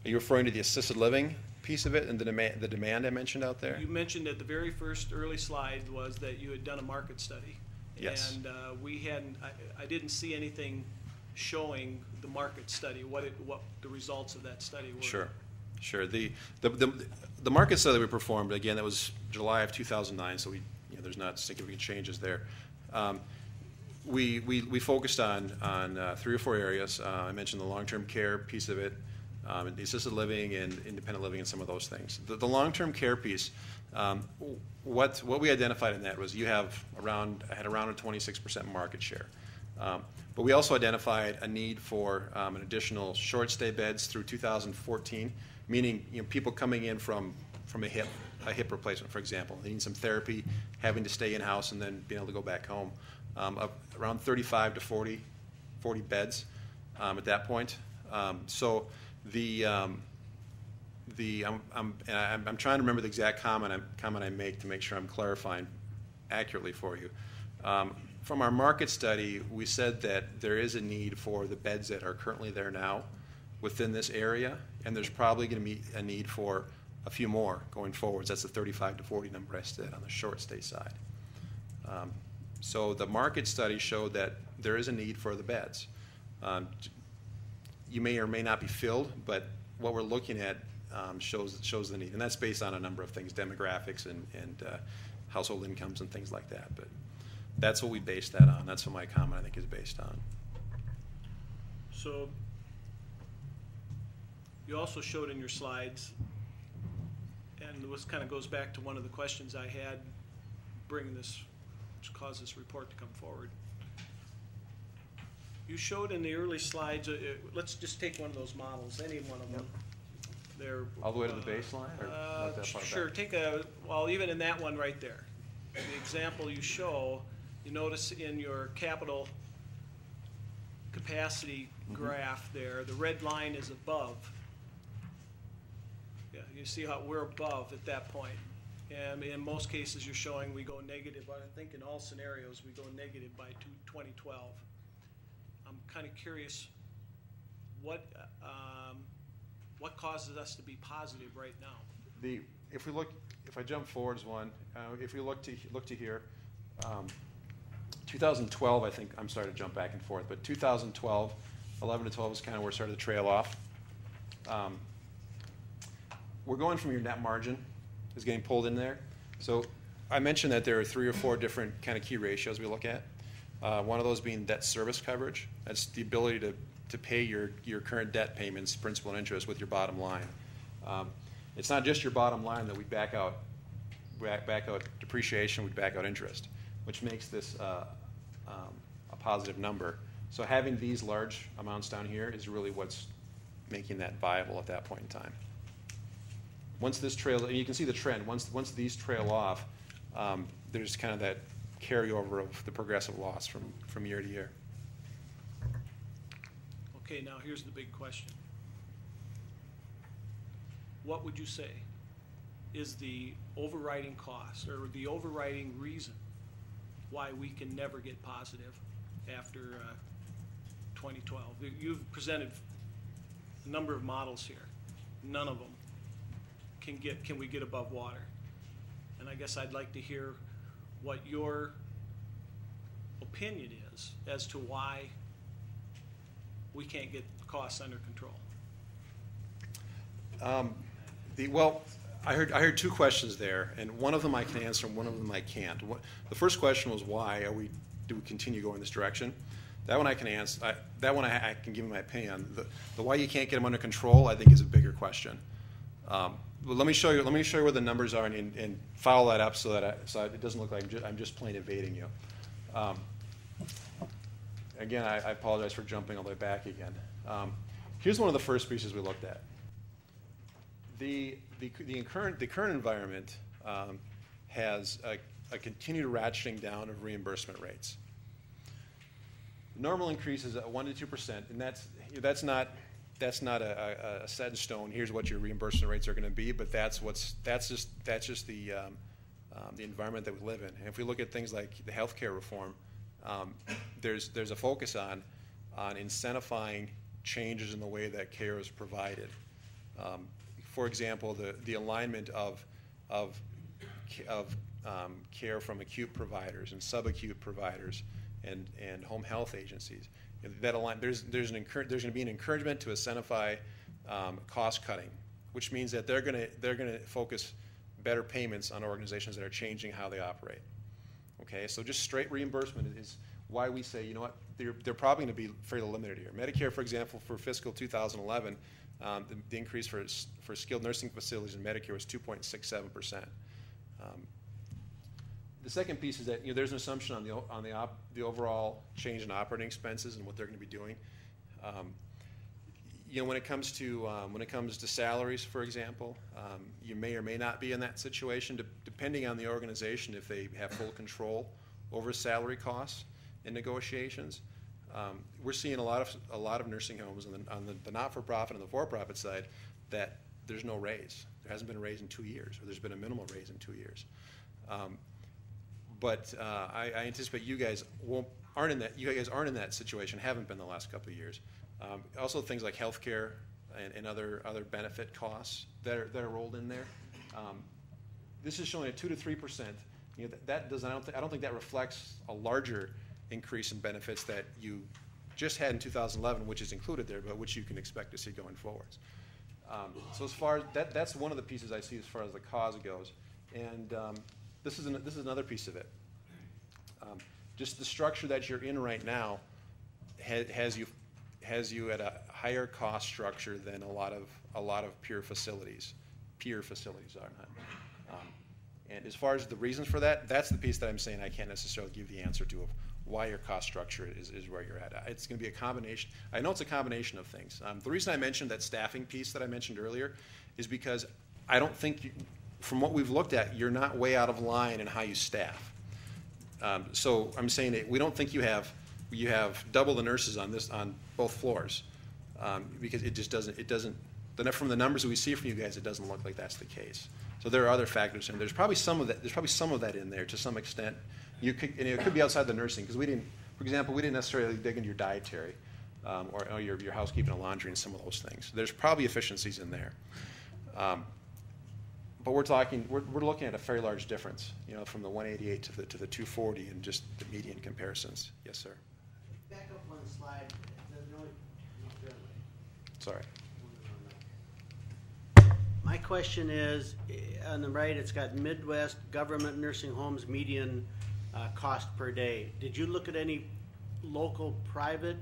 [SPEAKER 5] you referring to the assisted living piece of it and the demand I mentioned out there?
[SPEAKER 9] You mentioned at the very first early slide was that you had done a market study.
[SPEAKER 5] Yes.
[SPEAKER 9] And I didn't see anything showing the market study, what the results of that study were.
[SPEAKER 5] Sure. The market study we performed, again, that was July of 2009, so there's not significant changes there. We focused on 3 or 4 areas. I mentioned the long-term care piece of it, the assisted living and independent living and some of those things. The long-term care piece, what we identified in that was I had around a 26% market share. But we also identified a need for an additional short stay beds through 2014, meaning people coming in from a hip replacement, for example. They need some therapy, having to stay in-house and then being able to go back home. Around 35 to 40 beds at that point. I'm trying to remember the exact comment I make to make sure I'm clarifying accurately for you. From our market study, we said that there is a need for the beds that are currently there now within this area, and there's probably going to be a need for a few more going forwards. That's the 35 to 40 number I said on the short stay side. So the market study showed that there is a need for the beds. You may or may not be filled, but what we're looking at shows the need, and that's based on a number of things, demographics and household incomes and things like that. But that's what we based that on. That's what my comment, I think, is based on.
[SPEAKER 9] So you also showed in your slides, and this kind of goes back to one of the questions I had bringing this, which caused this report to come forward. You showed in the early slides, let's just take one of those models, any one of them. They're,
[SPEAKER 5] all the way to the baseline? Or not that far
[SPEAKER 9] sure,
[SPEAKER 5] back?
[SPEAKER 9] Even in that one right there. The example you show, you notice in your capital capacity graph there, the red line is above. Yeah, you see how we're above at that point. And in most cases, you're showing we go negative. I think in all scenarios, we go negative by 2012. I'm kind of curious what causes us to be positive right now.
[SPEAKER 5] If I jump forwards one, if we look to here, 2012, I think, I'm sorry to jump back and forth, but 2012, 11 to 12 is kind of where it started to trail off. We're going from your net margin is getting pulled in there. So I mentioned that there are 3 or 4 different kind of key ratios we look at. One of those being debt service coverage. That's the ability to pay your current debt payments, principal and interest, with your bottom line. It's not just your bottom line that we back out depreciation, we back out interest, which makes this a positive number. So having these large amounts down here is really what's making that viable at that point in time. Once this trail, and you can see the trend, once these trail off, there's kind of that carryover of the progressive loss from year to year.
[SPEAKER 9] Okay, now here's the big question. What would you say is the overriding cost or the overriding reason why we can never get positive after 2012? You've presented a number of models here. None of them can we get above water? And I guess I'd like to hear what your opinion is as to why we can't get costs under control.
[SPEAKER 5] Well, I heard two questions there, and one of them I can answer and one of them I can't. The first question was why do we continue going this direction? That one I can answer. That one I can give you my opinion on. The why you can't get them under control, I think, is a bigger question. But let me show you where the numbers are and follow that up so it doesn't look like I'm just plain evading you. Again, I apologize for jumping all the way back again. Here's one of the first pieces we looked at. The current environment has a continued ratcheting down of reimbursement rates. Normal increase is at 1% to 2%, and that's not a set in stone. Here's what your reimbursement rates are going to be, but that's just the environment that we live in. And if we look at things like the healthcare reform, there's a focus on incentivizing changes in the way that care is provided. For example, the alignment of care from acute providers and subacute providers and home health agencies. That there's going to be an encouragement to incentivize cost cutting, which means that they're going to focus better payments on organizations that are changing how they operate. Okay, so just straight reimbursement is why we say, you know what, they're probably going to be fairly limited here. Medicare, for example, for fiscal 2011, the increase for skilled nursing facilities in Medicare was 2.67%. The second piece is that there's an assumption on the overall change in operating expenses and what they're going to be doing. When it comes to salaries, for example, you may or may not be in that situation, depending on the organization, if they have full control over salary costs in negotiations. We're seeing a lot of nursing homes on the not-for-profit and the for-profit side that there's no raise. There hasn't been a raise in 2 years, or there's been a minimal raise in 2 years. But I anticipate you guys aren't in that. You guys aren't in that situation. Haven't been the last couple of years. Also, things like healthcare and other benefit costs that are rolled in there. This is showing a 2 to 3%. I don't think that reflects a larger increase in benefits that you just had in 2011, which is included there, but which you can expect to see going forwards. So as far as that's one of the pieces I see as far as the cause goes, and this is another piece of it. Just the structure that you're in right now has you at a higher cost structure than a lot of peer facilities are not. And as far as the reasons for that, that's the piece that I'm saying I can't necessarily give the answer to of why your cost structure is where you're at. It's going to be a combination. I know it's a combination of things. The reason I mentioned that staffing piece that I mentioned earlier is because I don't think, from what we've looked at, you're not way out of line in how you staff. So I'm saying that we don't think you have double the nurses on both floors, because it just doesn't. From the numbers that we see from you guys, it doesn't look like that's the case. So there are other factors, and there's probably some of that in there to some extent. It could be outside the nursing, because we didn't necessarily dig into your dietary or your housekeeping and laundry and some of those things. There's probably efficiencies in there. But we're looking at a very large difference, from the 188 to the 240 and just the median comparisons. Yes, sir.
[SPEAKER 10] Back up one slide.
[SPEAKER 5] Sorry.
[SPEAKER 10] My question is, on the right, it's got Midwest government nursing homes median cost per day. Did you look at any local private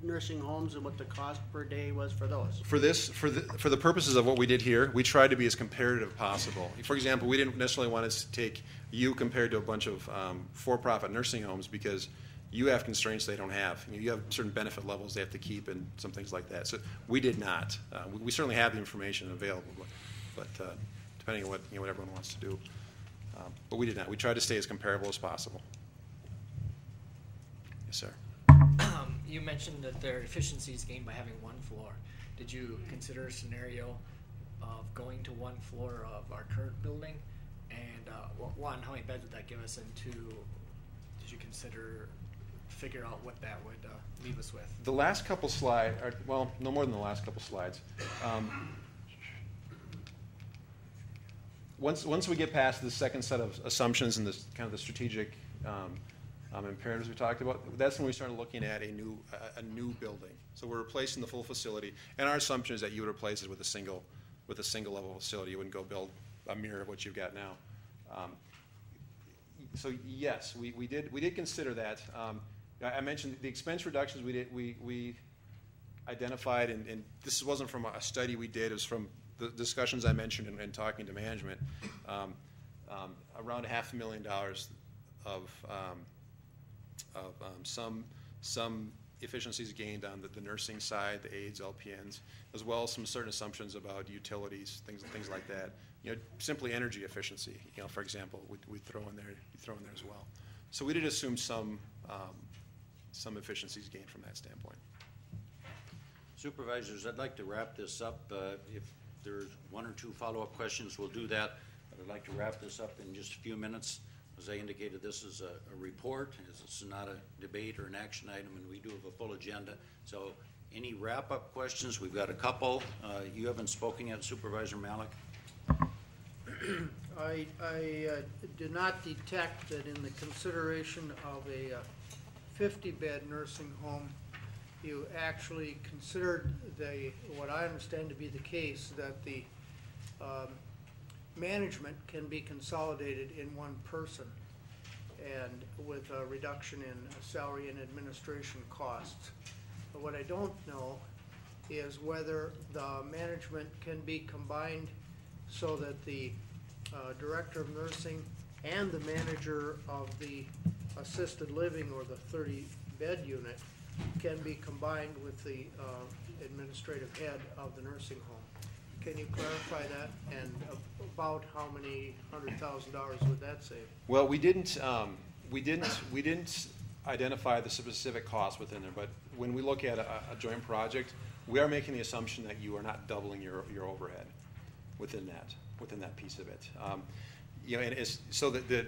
[SPEAKER 10] nursing homes and what the cost per day was for those?
[SPEAKER 5] For the purposes of what we did here, we tried to be as comparative as possible. For example, we didn't necessarily want to take you compared to a bunch of for-profit nursing homes because you have constraints they don't have. You have certain benefit levels they have to keep and some things like that. So we did not. We certainly have the information available, but depending on what everyone wants to do. But we did not. We tried to stay as comparable as possible. Yes, sir.
[SPEAKER 8] You mentioned that there are efficiencies gained by having one floor. Did you consider a scenario of going to one floor of our current building? And one, how many beds would that give us? And two, did you figure out what that would leave us with?
[SPEAKER 5] The last couple slides, well, no more than the last couple slides. Once we get past the second set of assumptions and this kind of the strategic imperatives we talked about, that's when we started looking at a new building. So we're replacing the full facility, and our assumption is that you would replace it with a single level facility. You wouldn't go build a mirror of what you've got now. So yes, we did consider that. I mentioned the expense reductions we identified, and this wasn't from a study we did. It was from the discussions I mentioned and talking to management. Around $500,000 of some efficiencies gained on the nursing side, the aides, LPNs, as well as some certain assumptions about utilities, things like that. Simply energy efficiency. For example, we throw in there as well. So we did assume some efficiencies gained from that standpoint.
[SPEAKER 1] Supervisors, I'd like to wrap this up. If there's one or two follow-up questions, we'll do that. But I'd like to wrap this up in just a few minutes. As I indicated, this is a report. This is not a debate or an action item, and we do have a full agenda. So any wrap-up questions? We've got a couple. You haven't spoken yet, Supervisor Malik.
[SPEAKER 7] I did not detect that in the consideration of a 50-bed nursing home, you actually considered what I understand to be the case, that the management can be consolidated in one person, and with a reduction in salary and administration costs. But what I don't know is whether the management can be combined so that the director of nursing and the manager of the assisted living or the 30-bed unit can be combined with the administrative head of the nursing home. Can you clarify that, and about how many $100,000 would that save?
[SPEAKER 5] Well, we didn't identify the specific cost within there, but when we look at a joint project, we are making the assumption that you are not doubling your overhead within that piece of it. And it's so that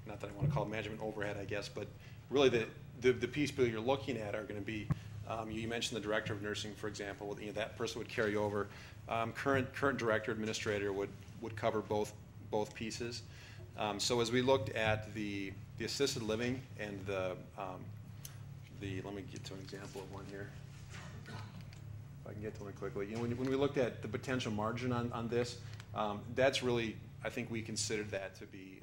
[SPEAKER 5] not that I want to call it management overhead, I guess, but really the piece bill you're looking at are going to be. You mentioned the director of nursing, for example. That person would carry over. Current director administrator would cover both pieces. So as we looked at the assisted living and the let me get to an example of one here. If I can get to one quickly. When we looked at the potential margin on this, that's really, I think we considered that to be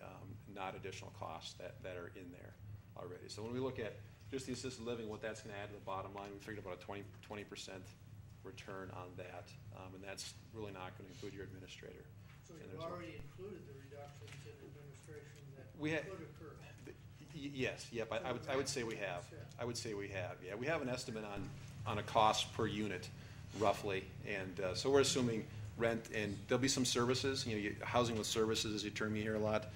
[SPEAKER 5] not additional costs that are in there already. So when we look at just the assisted living, what that's going to add to the bottom line, we figured about a 20% return on that, and that's really not going to include your administrator.
[SPEAKER 7] So you've already included the reductions in administration that could occur?
[SPEAKER 5] Yes, yep, I would say we have. I would say we have, yeah. We have an estimate on a cost per unit, roughly, and so we're assuming rent, and there'll be some services, housing with services is a term you hear a lot,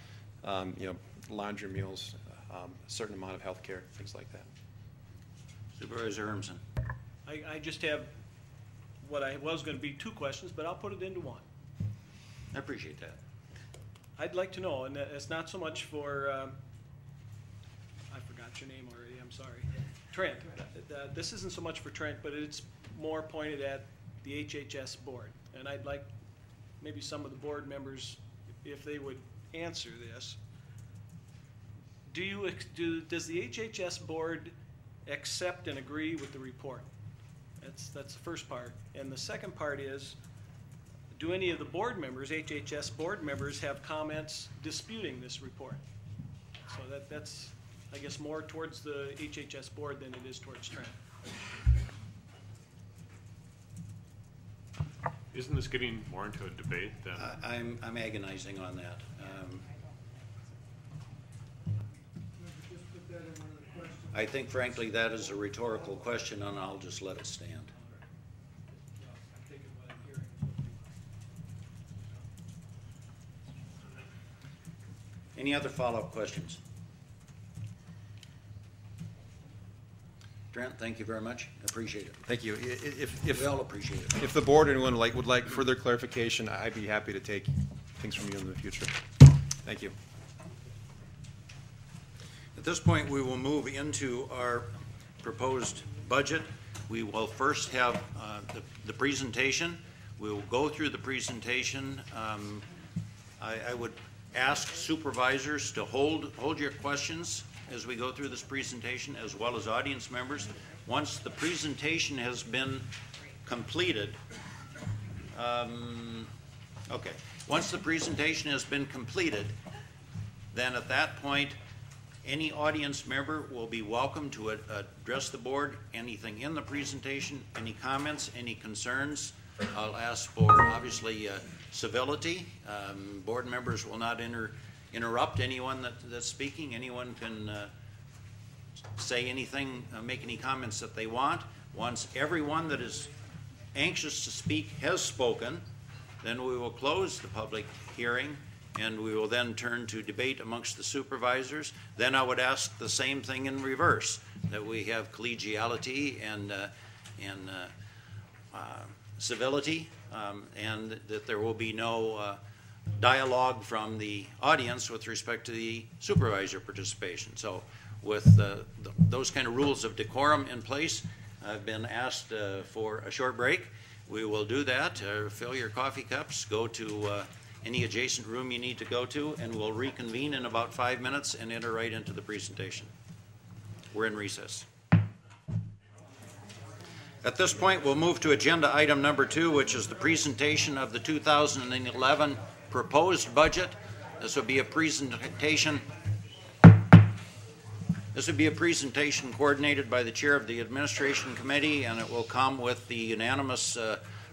[SPEAKER 5] laundry, meals, a certain amount of health care, things like that.
[SPEAKER 1] Supervisor Hermsen.
[SPEAKER 9] I just have what I was going to be two questions, but I'll put it into one.
[SPEAKER 1] I appreciate that.
[SPEAKER 9] I'd like to know, and it's not so much for, I forgot your name already, I'm sorry. Trent. This isn't so much for Trent, but it's more pointed at the HHS board. And I'd like maybe some of the board members, if they would answer this. Does the HHS board accept and agree with the report? That's the first part. And the second part is, do any of the board members, HHS board members, have comments disputing this report? So that's I guess, more towards the HHS board than it is towards Trent.
[SPEAKER 11] Isn't this getting more into a debate than?
[SPEAKER 1] I'm agonizing on that.
[SPEAKER 7] Just put that in one of the questions.
[SPEAKER 1] I think frankly that is a rhetorical question, and I'll just let it stand.
[SPEAKER 9] I'm thinking what I'm hearing is what we
[SPEAKER 1] Any other follow-up questions? Trent, thank you very much. Appreciate it.
[SPEAKER 5] Thank you.
[SPEAKER 1] We all appreciate it.
[SPEAKER 5] If the board or anyone would like further clarification, I'd be happy to take things from you in the future. Thank you.
[SPEAKER 1] At this point, we will move into our proposed budget. We will first have the presentation. We will go through the presentation. I would ask supervisors to hold your questions as we go through this presentation, as well as audience members. Once the presentation has been completed, once the presentation has been completed, then at that point, any audience member will be welcome to address the board. Anything in the presentation, any comments, any concerns, I'll ask for, obviously, civility. Board members will not interrupt anyone that's speaking. Anyone can say anything, make any comments that they want. Once everyone that is anxious to speak has spoken, then we will close the public hearing, and we will then turn to debate amongst the supervisors. Then I would ask the same thing in reverse, that we have collegiality and civility, and that there will be no dialogue from the audience with respect to the supervisor participation. So with those kind of rules of decorum in place, I've been asked for a short break. We will do that. Fill your coffee cups, go to any adjacent room you need to go to, and we'll reconvene in about 5 minutes and enter right into the presentation. We're in recess. At this point, we'll move to agenda item number 2, which is the presentation of the 2011 proposed budget. This will be a presentation coordinated by the chair of the administration committee, and it will come with the unanimous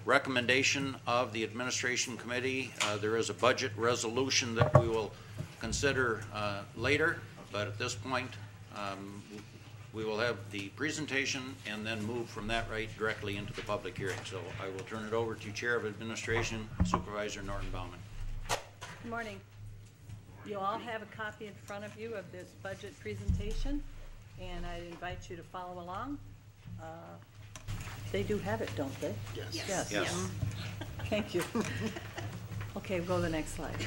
[SPEAKER 1] recommendation of the administration committee. There is a budget resolution that we will consider later, but at this point we will have the presentation and then move from that right directly into the public hearing. So I will turn it over to Chair of Administration, Supervisor Norton Baumann.
[SPEAKER 12] Good morning. You all have a copy in front of you of this budget presentation, and I invite you to follow along. They do have it, don't they?
[SPEAKER 4] Yes.
[SPEAKER 1] Yes.
[SPEAKER 12] Thank you. Okay, we'll go to the next slide.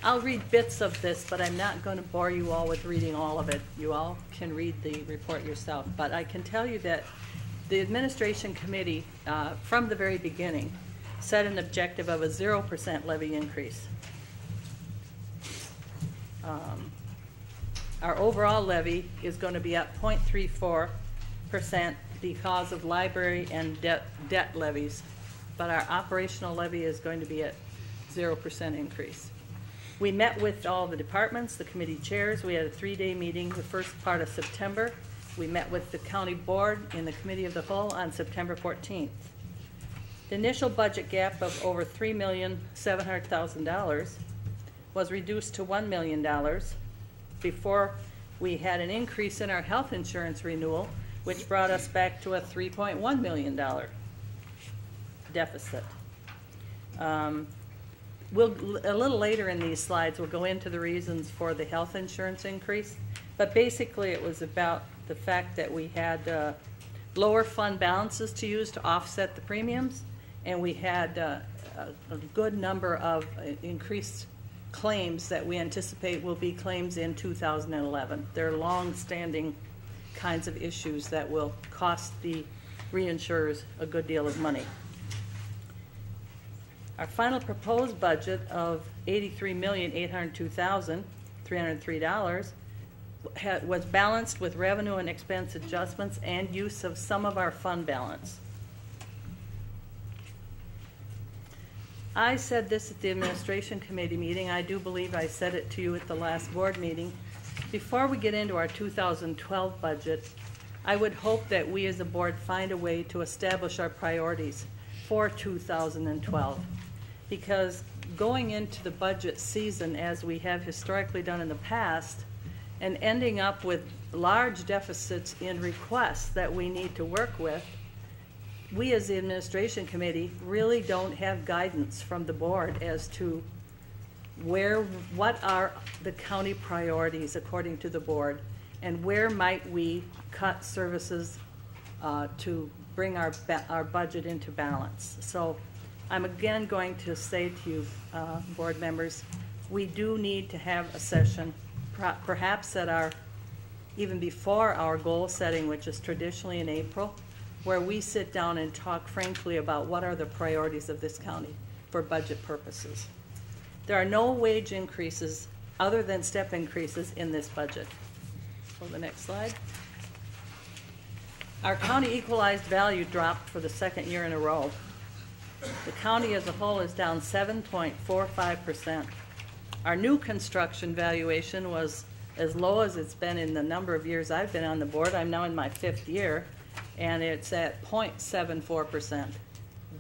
[SPEAKER 12] I'll read bits of this, but I'm not going to bore you all with reading all of it. You all can read the report yourself. But I can tell you that the administration committee, from the very beginning, set an objective of a 0% levy increase. Our overall levy is going to be up 0.34% because of library and debt levies, but our operational levy is going to be at 0% increase. We met with all the departments, the committee chairs. We had a 3-day meeting the first part of September. We met with the county board in the committee of the whole on September 14th. The initial budget gap of over $3,700,000 was reduced to $1 million before we had an increase in our health insurance renewal, which brought us back to a $3.1 million deficit. A little later in these slides, we'll go into the reasons for the health insurance increase, but basically it was about the fact that we had lower fund balances to use to offset the premiums, and we had a good number of increased claims that we anticipate will be claims in 2011. They're long-standing kinds of issues that will cost the reinsurers a good deal of money. Our final proposed budget of $83,802,303 was balanced with revenue and expense adjustments and use of some of our fund balance. I said this at the administration committee meeting. I do believe I said it to you at the last board meeting, before we get into our 2012 budget, I would hope that we as a board find a way to establish our priorities for 2012. Because going into the budget season, as we have historically done in the past, and ending up with large deficits in requests that we need to work with, we as the administration committee really don't have guidance from the board as to what are the county priorities according to the board, and where might we cut services to bring our budget into balance. So I'm again going to say to you, board members, we do need to have a session, perhaps even before our goal setting, which is traditionally in April, where we sit down and talk frankly about what are the priorities of this county for budget purposes. There are no wage increases other than step increases in this budget. Go to the next slide. Our county equalized value dropped for the second year in a row. The county as a whole is down 7.45%. Our new construction valuation was as low as it's been in the number of years I've been on the board. I'm now in my 5th year, and it's at 0.74%.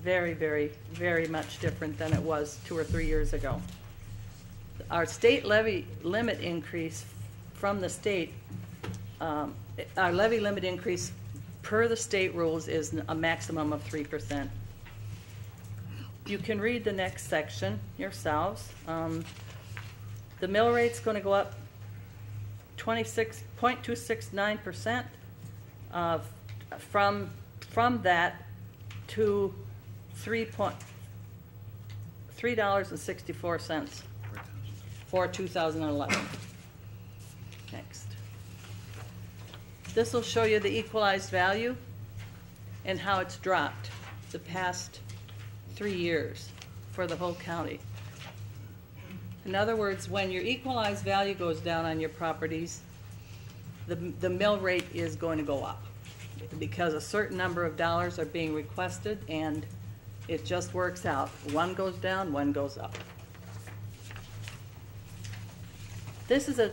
[SPEAKER 12] Very, very, very much different than it was 2 or 3 years ago. Our state levy limit increase from the state, our levy limit increase per the state rules is a maximum of 3%. You can read the next section yourselves. The mill rate's going to go up 26.269% from that to $3.64 for 2011. Next. This will show you the equalized value and how it's dropped the past 3 years for the whole county. In other words, when your equalized value goes down on your properties, the mill rate is going to go up because a certain number of dollars are being requested, and it just works out. One goes down, one goes up. This is a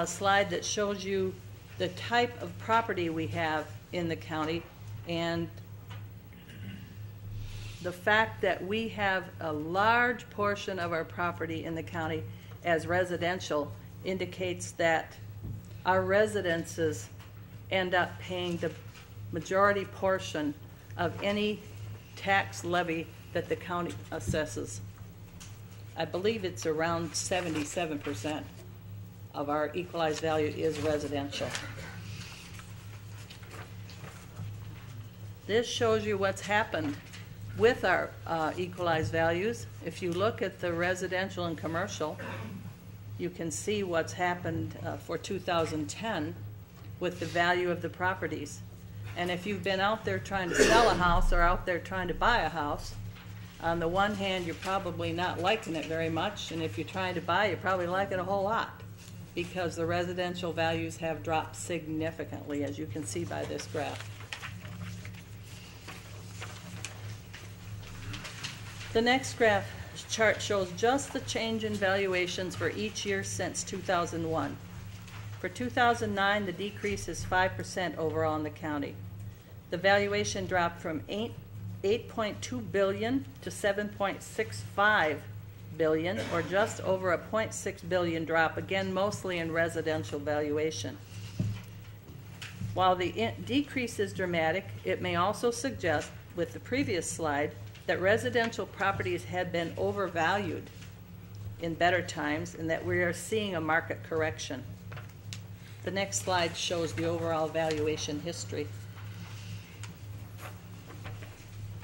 [SPEAKER 12] slide that shows you the type of property we have in the county, and the fact that we have a large portion of our property in the county as residential indicates that our residences end up paying the majority portion of any tax levy that the county assesses. I believe it's around 77% of our equalized value is residential. This shows you what's happened with our equalized values. If you look at the residential and commercial, you can see what's happened for 2010 with the value of the properties. And if you've been out there trying to sell a house or out there trying to buy a house, on the one hand, you're probably not liking it very much, and if you're trying to buy, you probably like it a whole lot, because the residential values have dropped significantly, as you can see by this graph. The next graph chart shows just the change in valuations for each year since 2001. For 2009, the decrease is 5% overall in the county. The valuation dropped from $8.2 billion to $7.65 billion, or just over a $0.6 billion drop, again mostly in residential valuation. While the decrease is dramatic, it may also suggest, with the previous slide, that residential properties had been overvalued in better times and that we are seeing a market correction. The next slide shows the overall valuation history.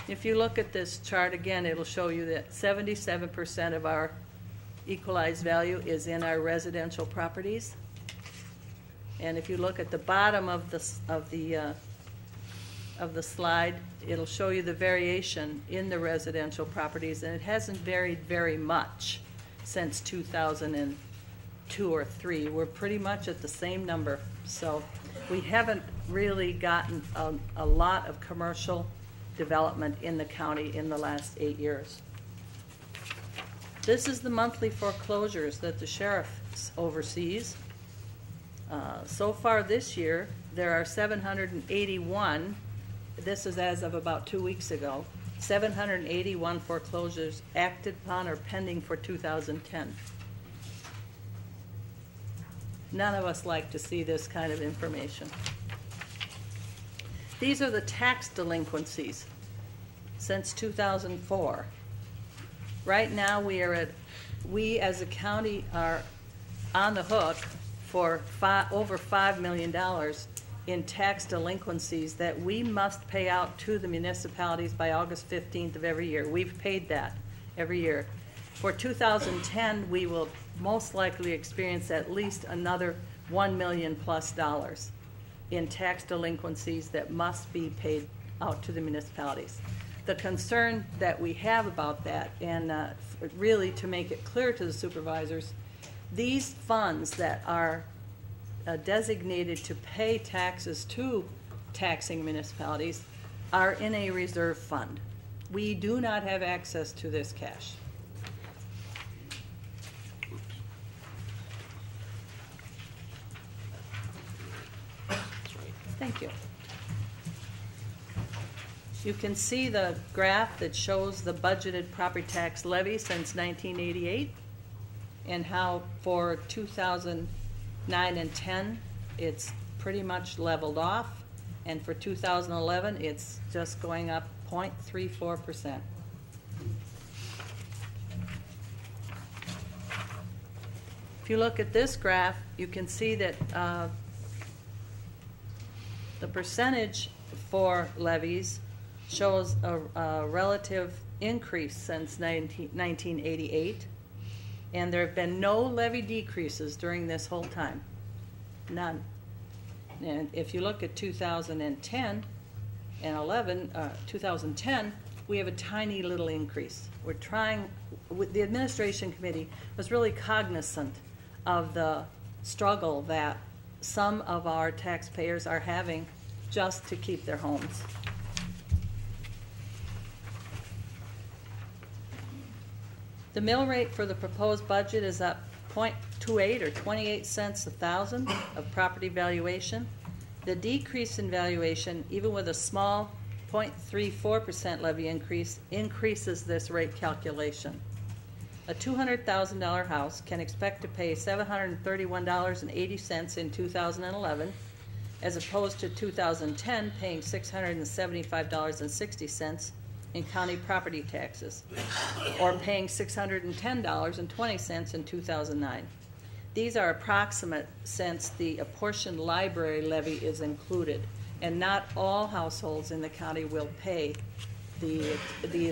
[SPEAKER 12] If you look at this chart again, it'll show you that 77% of our equalized value is in our residential properties. And if you look at the bottom of the slide, it'll show you the variation in the residential properties, and it hasn't varied very much since 2002 or 3. We're pretty much at the same number. So we haven't really gotten a lot of commercial development in the county in the last 8 years. This is the monthly foreclosures that the sheriff oversees. So far this year, there are 781, this is as of about 2 weeks ago, 781 foreclosures acted upon or pending for 2010. None of us like to see this kind of information. These are the tax delinquencies since 2004. Right now, we as a county are on the hook for over $5 million in tax delinquencies that we must pay out to the municipalities by August 15th of every year. We've paid that every year. For 2010, we will most likely experience at least another $1 million plus in tax delinquencies that must be paid out to the municipalities. The concern that we have about that, and really to make it clear to the supervisors, these funds that are designated to pay taxes to taxing municipalities are in a reserve fund. We do not have access to this cash. Thank you. You can see the graph that shows the budgeted property tax levy since 1988 and how for 2009 and 10 it's pretty much leveled off, and for 2011 it's just going up 0.34%. If you look at this graph, you can see that the percentage for levies shows a relative increase since 1988, and there have been no levy decreases during this whole time. None. And if you look at 2010 and 2010, we have a tiny little increase. We're trying, the administration committee was really cognizant of the struggle that some of our taxpayers are having just to keep their homes. The mill rate for the proposed budget is up 0.28 or 28 cents a thousand of property valuation. The decrease in valuation, even with a small 0.34% levy increase, increases this rate calculation. A $200,000 house can expect to pay $731.80 in 2011, as opposed to 2010 paying $675.60 in county property taxes, or paying $610.20 in 2009. These are approximate since the apportioned library levy is included, and not all households in the county will pay the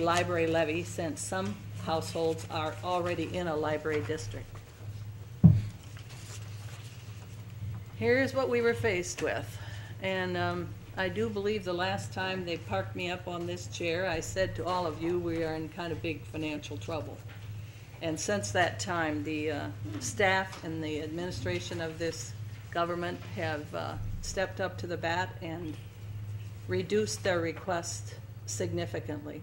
[SPEAKER 12] library levy, since some households are already in a library district. Here's what we were faced with, and I do believe the last time they parked me up on this chair, I said to all of you, we are in kind of big financial trouble. And since that time, the staff and the administration of this government have stepped up to the bat and reduced their request significantly.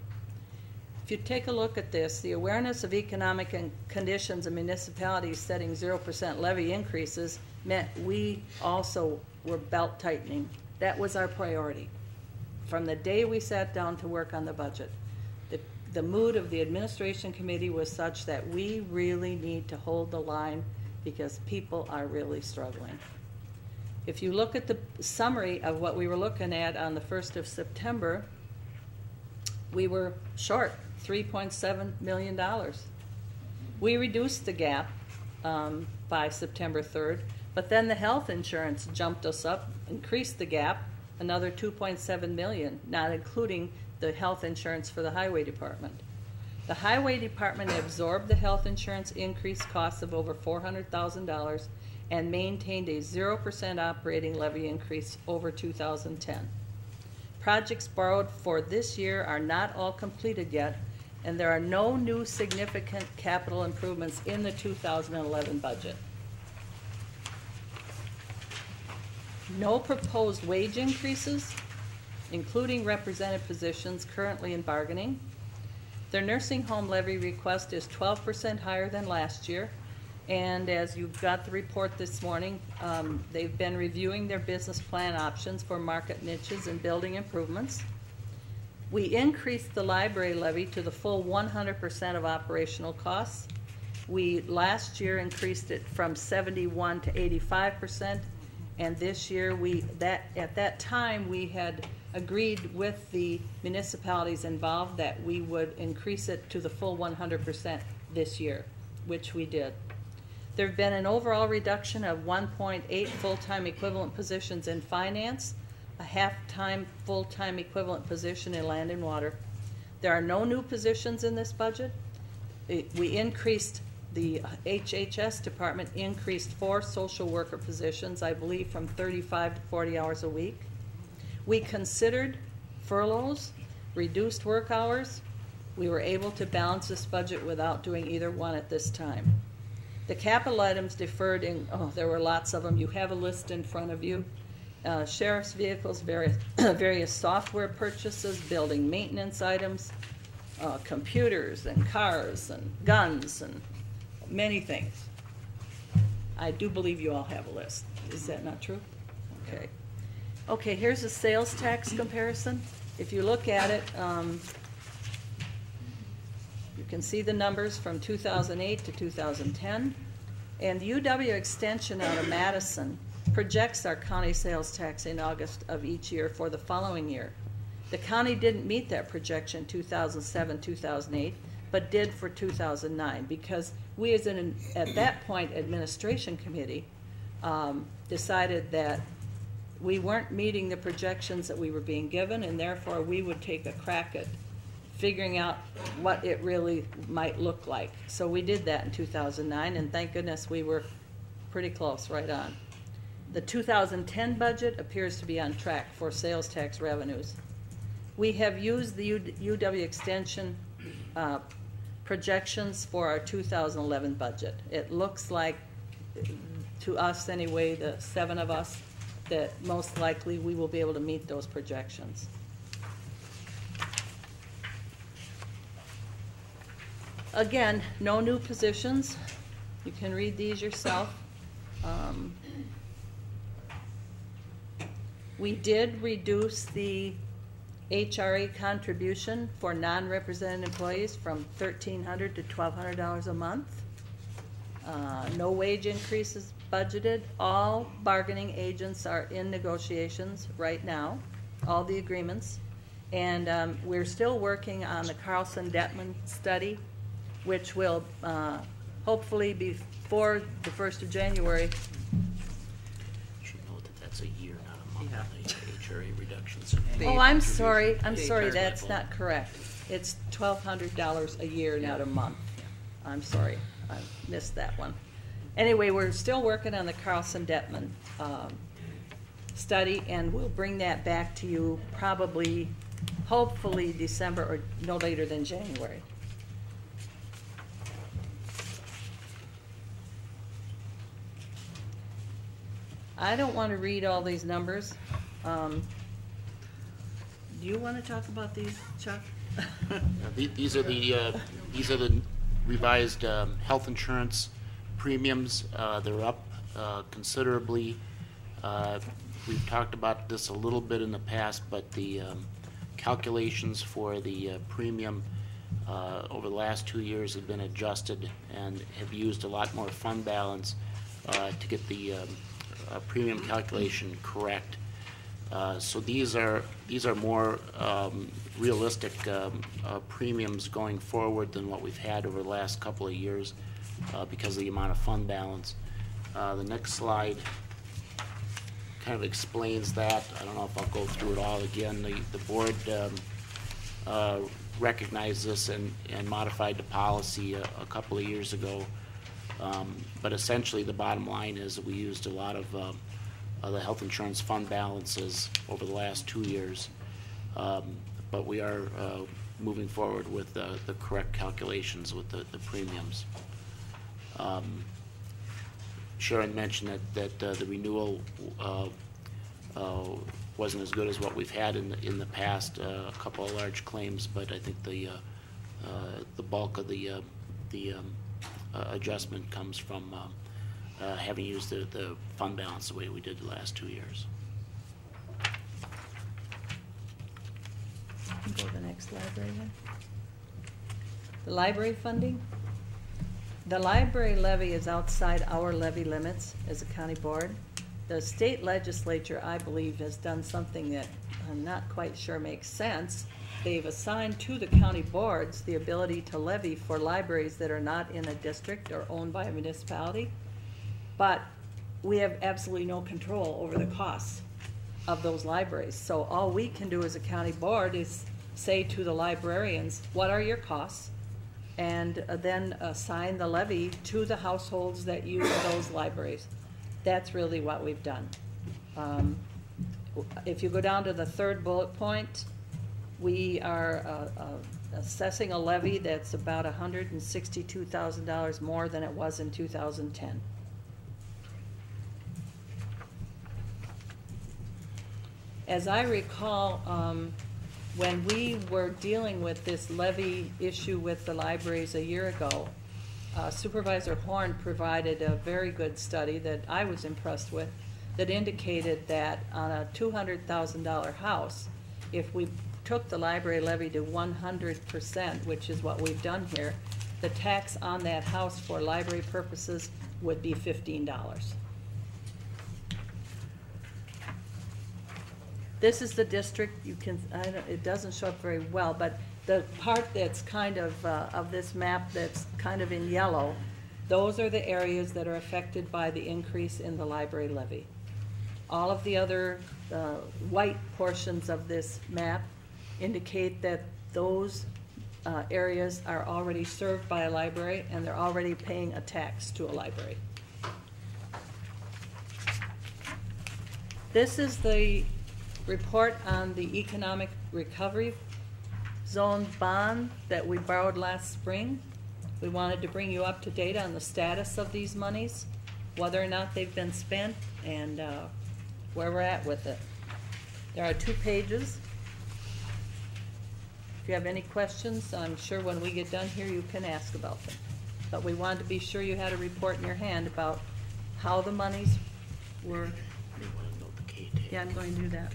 [SPEAKER 12] If you take a look at this, the awareness of economic conditions in municipalities setting 0% levy increases meant we also were belt tightening. That was our priority. From the day we sat down to work on the budget, the mood of the administration committee was such that we really need to hold the line because people are really struggling. If you look at the summary of what we were looking at on the 1st of September, we were short $3.7 million. We reduced the gap by September 3rd, but then the health insurance jumped us up, increased the gap, another $2.7 million, not including the health insurance for the highway department. The highway department absorbed the health insurance increase costs of over $400,000 and maintained a 0% operating levy increase over 2010. Projects borrowed for this year are not all completed yet, and there are no new significant capital improvements in the 2011 budget. No proposed wage increases, including represented positions currently in bargaining. Their nursing home levy request is 12% higher than last year, And as you've got the report this morning, they've been reviewing their business plan options for market niches and building improvements. We increased the library levy to the full 100% of operational costs. We last year increased it from 71 to 85%, and this year at that time we had agreed with the municipalities involved that we would increase it to the full 100% this year, which we did. There have been an overall reduction of 1.8 full-time equivalent positions in finance, a half-time full-time equivalent position in land and water. There are no new positions in this budget. We increased, the HHS department increased 4 social worker positions, I believe from 35 to 40 hours a week. We considered furloughs, reduced work hours. We were able to balance this budget without doing either one at this time. The capital items deferred there were lots of them. You have a list in front of you. Sheriff's vehicles, various software purchases, building maintenance items, computers and cars and guns and many things. I do believe you all have a list. Is that not true? Okay. Okay, here's a sales tax comparison. If you look at it, you can see the numbers from 2008 to 2010. And the UW extension out of Madison projects our county sales tax in August of each year for the following year. The county didn't meet that projection 2007, 2008, but did for 2009 because we as an, at that point, administration committee decided that we weren't meeting the projections that we were being given, and therefore we would take a crack at figuring out what it really might look like. So we did that in 2009, and thank goodness we were pretty close, right on. The 2010 budget appears to be on track for sales tax revenues. We have used the UW extension projections for our 2011 budget. It looks like, to us anyway, the 7 of us, that most likely we will be able to meet those projections. Again, no new positions. You can read these yourself. We did reduce the HRA contribution for non-represented employees from $1,300 to $1,200 a month. No wage increases budgeted. All bargaining agents are in negotiations right now, all the agreements. And we're still working on the Carlson-Detman study, which will hopefully before the 1st of January.
[SPEAKER 4] You should note that that's a year, not a month, the HRA reductions.
[SPEAKER 12] Oh, I'm sorry, that's not correct. It's $1,200 a year, not a month. I'm sorry, I missed that one. Anyway, we're still working on the Carlson-Detman study, and we'll bring that back to you probably, hopefully December or no later than January. I don't want to read all these numbers. Do you want to talk about these, Chuck?
[SPEAKER 4] These are the revised health insurance premiums. They're up considerably. We've talked about this a little bit in the past, but the calculations for the premium over the last 2 years have been adjusted and have used a lot more fund balance to get the premium calculation correct. So these are more realistic premiums going forward than what we've had over the last couple of years because of the amount of fund balance. The next slide kind of explains that. I don't know if I'll go through it all again. The board recognized this and modified the policy a couple of years ago. But essentially the bottom line is that we used a lot of the health insurance fund balances over the last 2 years. But we are moving forward with the correct calculations with the premiums. Sharon mentioned that the renewal wasn't as good as what we've had in the past, a couple of large claims, but I think the bulk of the adjustment comes from having used the fund balance the way we did the last 2 years.
[SPEAKER 12] Go to the next slide right here. The library funding. The library levy is outside our levy limits as a county board. The state legislature, I believe, has done something that I'm not quite sure makes sense. They've assigned to the county boards the ability to levy for libraries that are not in a district or owned by a municipality. But we have absolutely no control over the costs of those libraries. So all we can do as a county board is say to the librarians, what are your costs? And then assign the levy to the households that use those libraries. That's really what we've done. If you go down to the third bullet point, we are assessing a levy that's about $162,000 more than it was in 2010. As I recall, when we were dealing with this levy issue with the libraries a year ago, Supervisor Horn provided a very good study that I was impressed with that indicated that on a $200,000 house, if we took the library levy to 100%, which is what we've done here, the tax on that house for library purposes would be $15. This is the district. You can, it doesn't show up very well, but the part that's kind of this map that's kind of in yellow, those are the areas that are affected by the increase in the library levy. All of the other white portions of this map indicate that those areas are already served by a library and they're already paying a tax to a library. This is the report on the economic recovery zone bond that we borrowed last spring. We wanted to bring you up to date on the status of these monies, whether or not they've been spent, and where we're at with it. There are 2 pages. If you have any questions, I'm sure when we get done here you can ask about them. But we wanted to be sure you had a report in your hand about how the monies were. Yeah, I'm going to do that.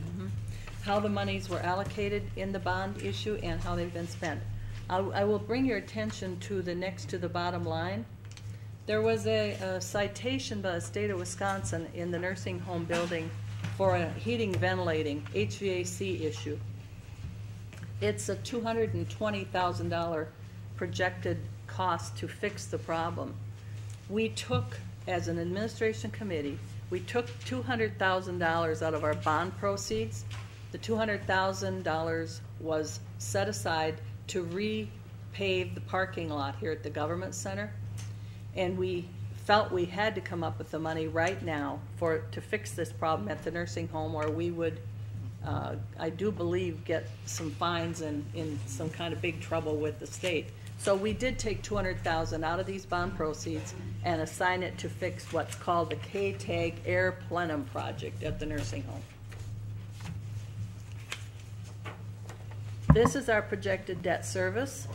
[SPEAKER 12] How the monies were allocated in the bond issue and how they've been spent. I will bring your attention to the next to the bottom line. There was a citation by the state of Wisconsin in the nursing home building for a heating, ventilating, HVAC issue. It's a $220,000 projected cost to fix the problem. We took, as an administration committee, we took $200,000 out of our bond proceeds. The $200,000 was set aside to repave the parking lot here at the government center. And we felt we had to come up with the money right now to fix this problem at the nursing home, or we would, I do believe, get some fines and in some kind of big trouble with the state. So we did take $200,000 out of these bond proceeds and assign it to fix what's called the K-TAG Air Plenum project at the nursing home. This is our projected debt service.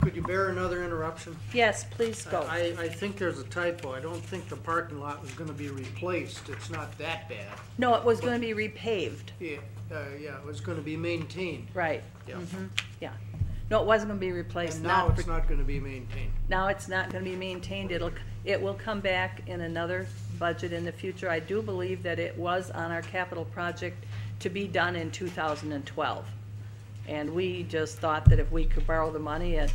[SPEAKER 7] Could you bear another interruption?
[SPEAKER 12] Yes, please go.
[SPEAKER 7] I think there's a typo. I don't think the parking lot was gonna be replaced. It's not that bad.
[SPEAKER 12] No, it was going to be repaved.
[SPEAKER 7] Yeah, yeah, it was gonna be maintained.
[SPEAKER 12] Right.
[SPEAKER 7] Yeah.
[SPEAKER 12] Yeah. No, it wasn't going to be replaced.
[SPEAKER 7] And now it's not gonna be maintained.
[SPEAKER 12] Now it's not going to be maintained. It will come back in another budget in the future. I do believe that it was on our capital project to be done in 2012. And we just thought that if we could borrow the money at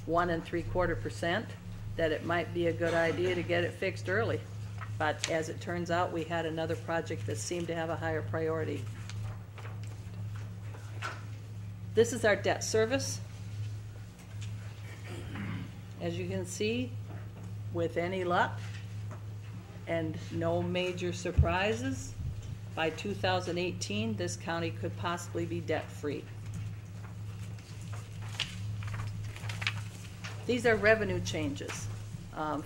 [SPEAKER 12] 1 3/4%, that it might be a good idea to get it fixed early. But as it turns out, we had another project that seemed to have a higher priority. This is our debt service. As you can see, with any luck and no major surprises, by 2018, this county could possibly be debt-free. These are revenue changes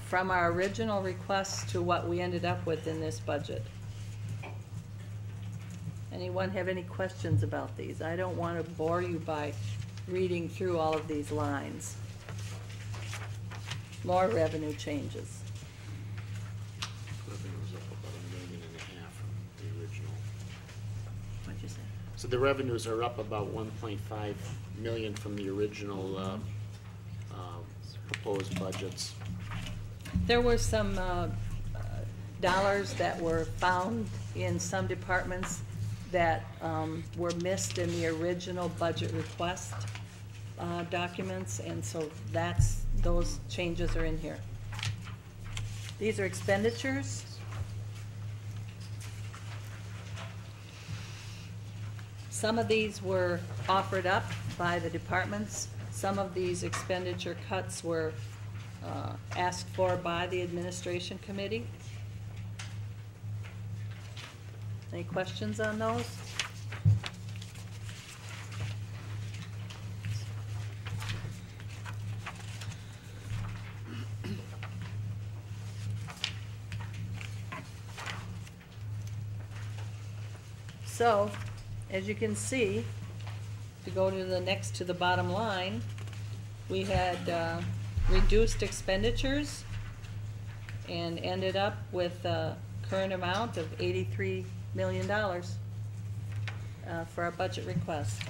[SPEAKER 12] from our original requests to what we ended up with in this budget. Anyone have any questions about these? I don't want to bore you by reading through all of these lines. more revenue changes.
[SPEAKER 4] Revenue's up about $1.5 million from the original.
[SPEAKER 12] What'd you say?
[SPEAKER 4] So the revenues are up about 1.5 million from the original proposed budgets.
[SPEAKER 12] There were some dollars that were found in some departments that were missed in the original budget request documents, and so those changes are in here. These are expenditures. Some of these were offered up by the departments. Some of these expenditure cuts were asked for by the administration committee. Any questions on those? So, as you can see, to go to the bottom line, we had reduced expenditures and ended up with a current amount of $83 million for our budget request.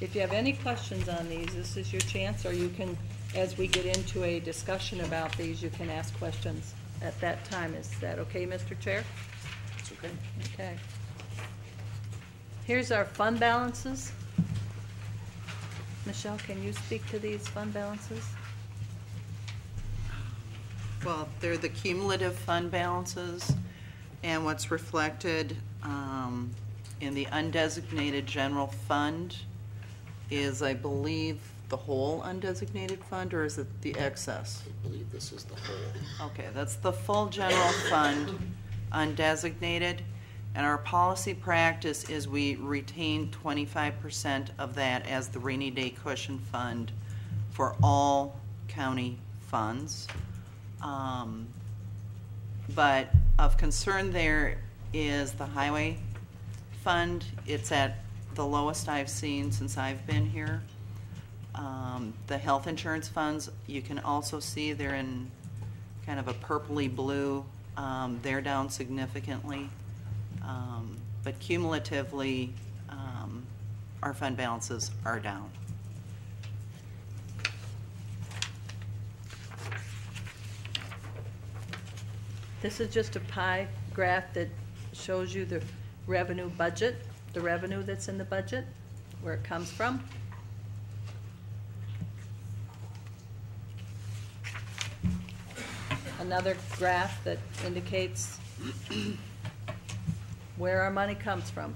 [SPEAKER 12] If you have any questions on these, this is your chance, or you can, as we get into a discussion about these, you can ask questions at that time. Is that okay, Mr. Chair?
[SPEAKER 4] It's okay.
[SPEAKER 12] Okay. Here's our fund balances. Michelle, can you speak to these fund balances?
[SPEAKER 13] Well, they're the cumulative fund balances, and what's reflected in the undesignated general fund is, I believe, the whole undesignated fund, or is it the excess?
[SPEAKER 4] I believe this is the whole.
[SPEAKER 13] Okay, that's the full general fund, undesignated, and our policy practice is we retain 25% of that as the rainy day cushion fund for all county funds. But of concern there is the highway fund. It's at the lowest I've seen since I've been here. The health insurance funds, you can also see they're in kind of a purpley blue. They're down significantly. But cumulatively, our fund balances are down.
[SPEAKER 12] This is just a pie graph that shows you the revenue budget, the revenue that's in the budget, where it comes from. Another graph that indicates where our money comes from.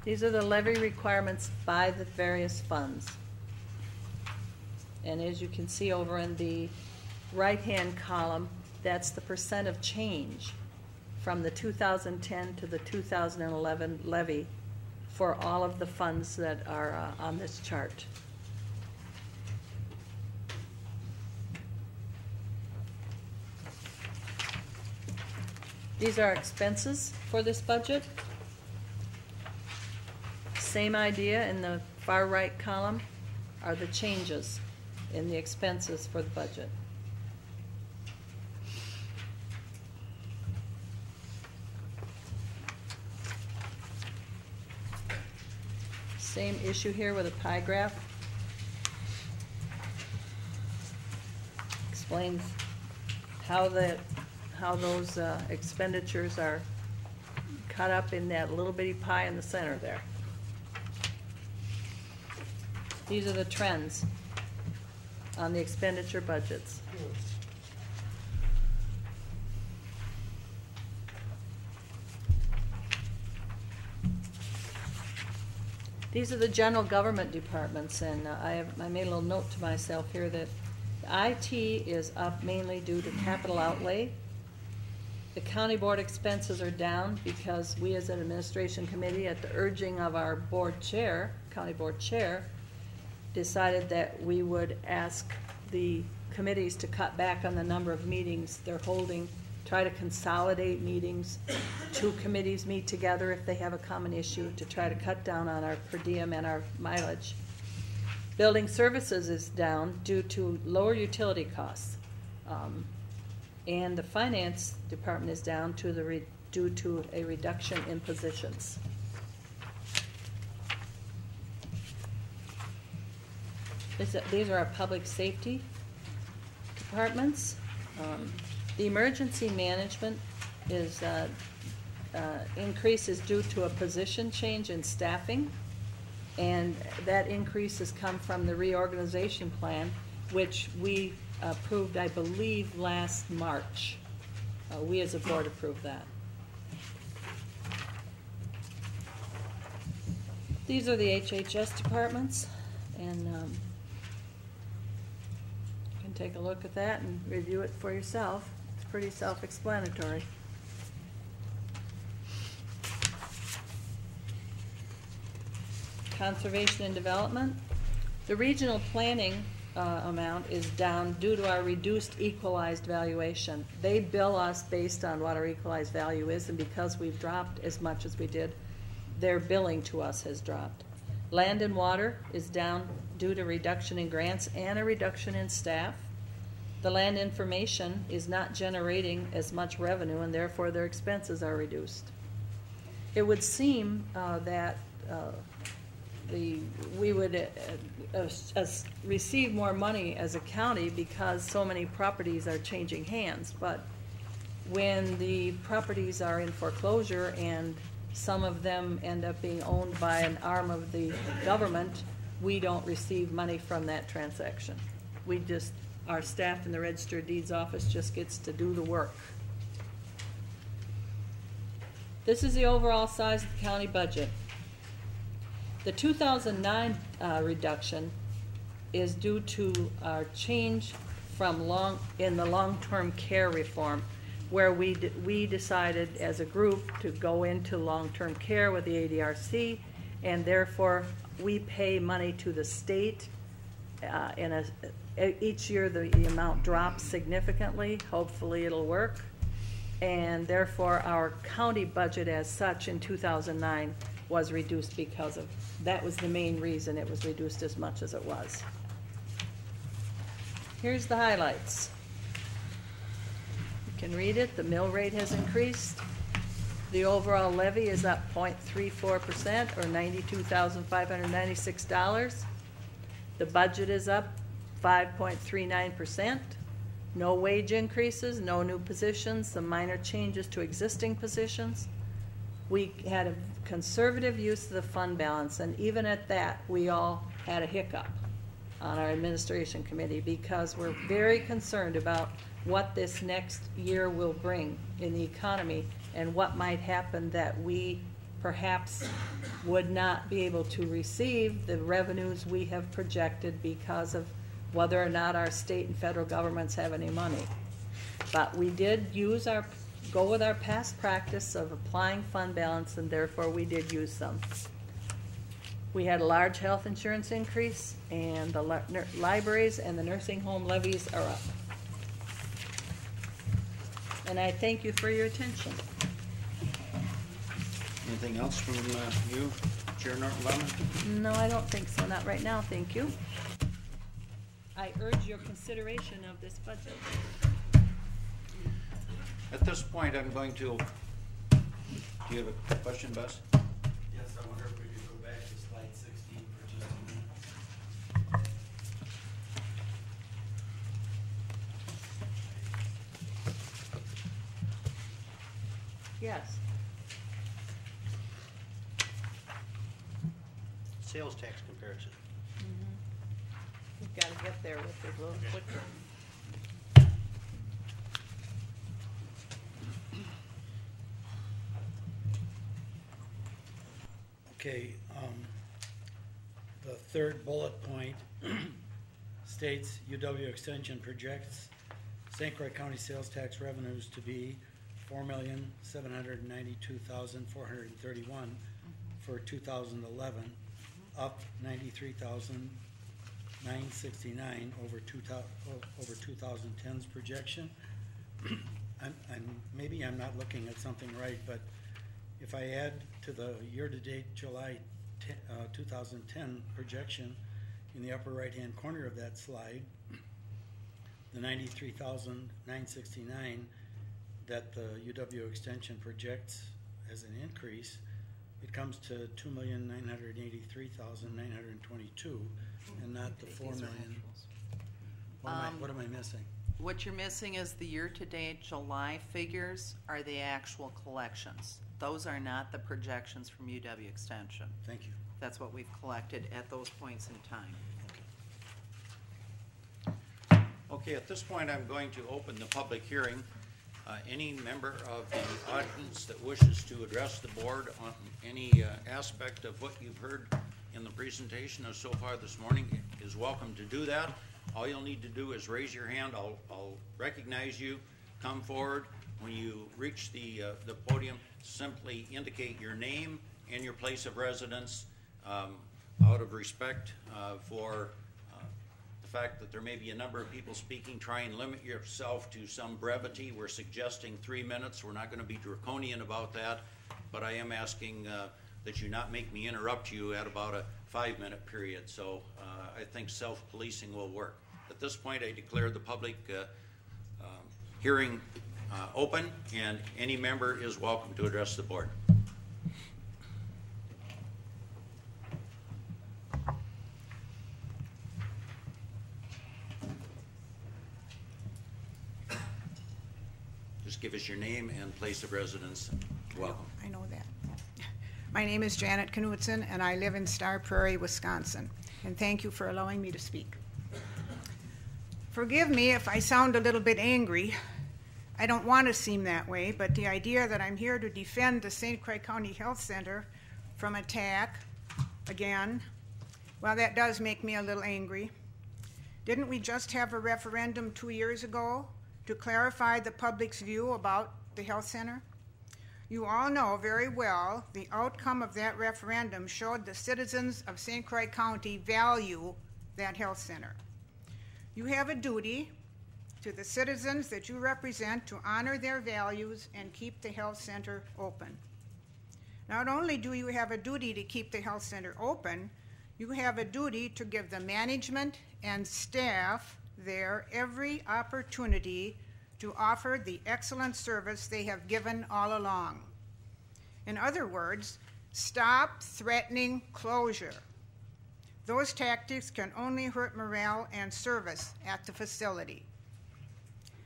[SPEAKER 12] These are the levy requirements by the various funds. And as you can see over in the right-hand column, that's the percent of change from the 2010 to the 2011 levy for all of the funds that are on this chart. These are expenses for this budget. Same idea in the far right column are the changes in the expenses for the budget. Same issue here with a pie graph. Explains how those expenditures are cut up in that little bitty pie in the center there. These are the trends on the expenditure budgets. These are the general government departments, and I made a little note to myself here that IT is up mainly due to capital outlay. The county board expenses are down because we as an administration committee, at the urging of our board chair, county board chair, decided that we would ask the committees to cut back on the number of meetings they're holding try to consolidate meetings. 2 committees meet together if they have a common issue to try to cut down on our per diem and our mileage. Building services is down due to lower utility costs. And the finance department is down due to a reduction in positions. These are our public safety departments. The emergency management is increase is due to a position change in staffing, and that increase has come from the reorganization plan, which we approved, I believe, last March. We as a board approved that. These are the HHS departments, and you can take a look at that and review it for yourself. It's pretty self-explanatory. Conservation and development. The regional planning amount is down due to our reduced equalized valuation. They bill us based on what our equalized value is, and because we've dropped as much as we did, their billing to us has dropped. Land and water is down due to reduction in grants and a reduction in staff. The land information is not generating as much revenue, and therefore their expenses are reduced. It would seem that we would receive more money as a county because so many properties are changing hands, but when the properties are in foreclosure and some of them end up being owned by an arm of the government, we don't receive money from that transaction. Our staff in the Register of Deeds office just gets to do the work. This is the overall size of the county budget. The 2009 reduction is due to our change from in the long-term care reform, where we decided as a group to go into long-term care with the ADRC, and therefore we pay money to the state. Each year the amount drops significantly. Hopefully it'll work. And therefore our county budget as such in 2009 was reduced because of, that was the main reason it was reduced as much as it was. Here's the highlights. You can read it. The mill rate has increased. The overall levy is up 0.34% or $92,596. The budget is up 5.39%. No wage increases, no new positions, some minor changes to existing positions. We had a conservative use of the fund balance, and even at that, we all had a hiccup on our administration committee because we're very concerned about what this next year will bring in the economy and what might happen that we perhaps would not be able to receive the revenues we have projected because of whether or not our state and federal governments have any money. But we did go with our past practice of applying fund balance, and therefore we did use some. We had a large health insurance increase, and the libraries and the nursing home levies are up. And I thank you for your attention.
[SPEAKER 1] Anything else from you, Chair Norton-Bowman?
[SPEAKER 12] No, I don't think so. Not right now, thank you. I urge your consideration of this budget.
[SPEAKER 1] At this point, I'm going to, do you have a question, Bess?
[SPEAKER 6] Yes, I wonder if we could go back to slide 16 for just a minute.
[SPEAKER 12] Yes.
[SPEAKER 10] Sales tax comparison.
[SPEAKER 12] You've got to get there with the little clicker.
[SPEAKER 6] Okay, the third bullet point states UW Extension projects St. Croix County sales tax revenues to be $4,792,431 for 2011, up 93,969 over 2010's projection. maybe I'm not looking at something right, but if I add to the year-to-date July 2010 projection in the upper right-hand corner of that slide, the 93,969 that the UW extension projects as an increase, it comes to 2,983,922, and not the 4 million. What am I missing?
[SPEAKER 13] What you're missing is the year-to-date July figures are the actual collections. Those are not the projections from UW Extension.
[SPEAKER 6] Thank you.
[SPEAKER 13] That's what we've collected at those points in time.
[SPEAKER 1] Okay, at this point, I'm going to open the public hearing. Any member of the audience that wishes to address the board on any aspect of what you've heard in the presentation so far this morning is welcome to do that. All you'll need to do is raise your hand. I'll recognize you. Come forward. When you reach the podium, simply indicate your name and your place of residence. Out of respect for the fact that there may be a number of people speaking, try and limit yourself to some brevity. We're suggesting 3 minutes. We're not going to be draconian about that, but I am asking that you not make me interrupt you at about a 5-minute period. So I think self-policing will work. At this point, I declare the public hearing open, and any member is welcome to address the board. Just give us your name and place of residence. Welcome.
[SPEAKER 14] I know that. My name is Janet Knudsen, and I live in Star Prairie, Wisconsin. And thank you for allowing me to speak. Forgive me if I sound a little bit angry. I don't want to seem that way, but the idea that I'm here to defend the St. Croix County Health Center from attack again, well, that does make me a little angry. Didn't we just have a referendum 2 years ago to clarify the public's view about the health center? You all know very well the outcome of that referendum showed the citizens of St. Croix County value that health center. You have a duty to the citizens that you represent to honor their values and keep the health center open. Not only do you have a duty to keep the health center open, you have a duty to give the management and staff there every opportunity to offer the excellent service they have given all along. In other words, stop threatening closure. Those tactics can only hurt morale and service at the facility.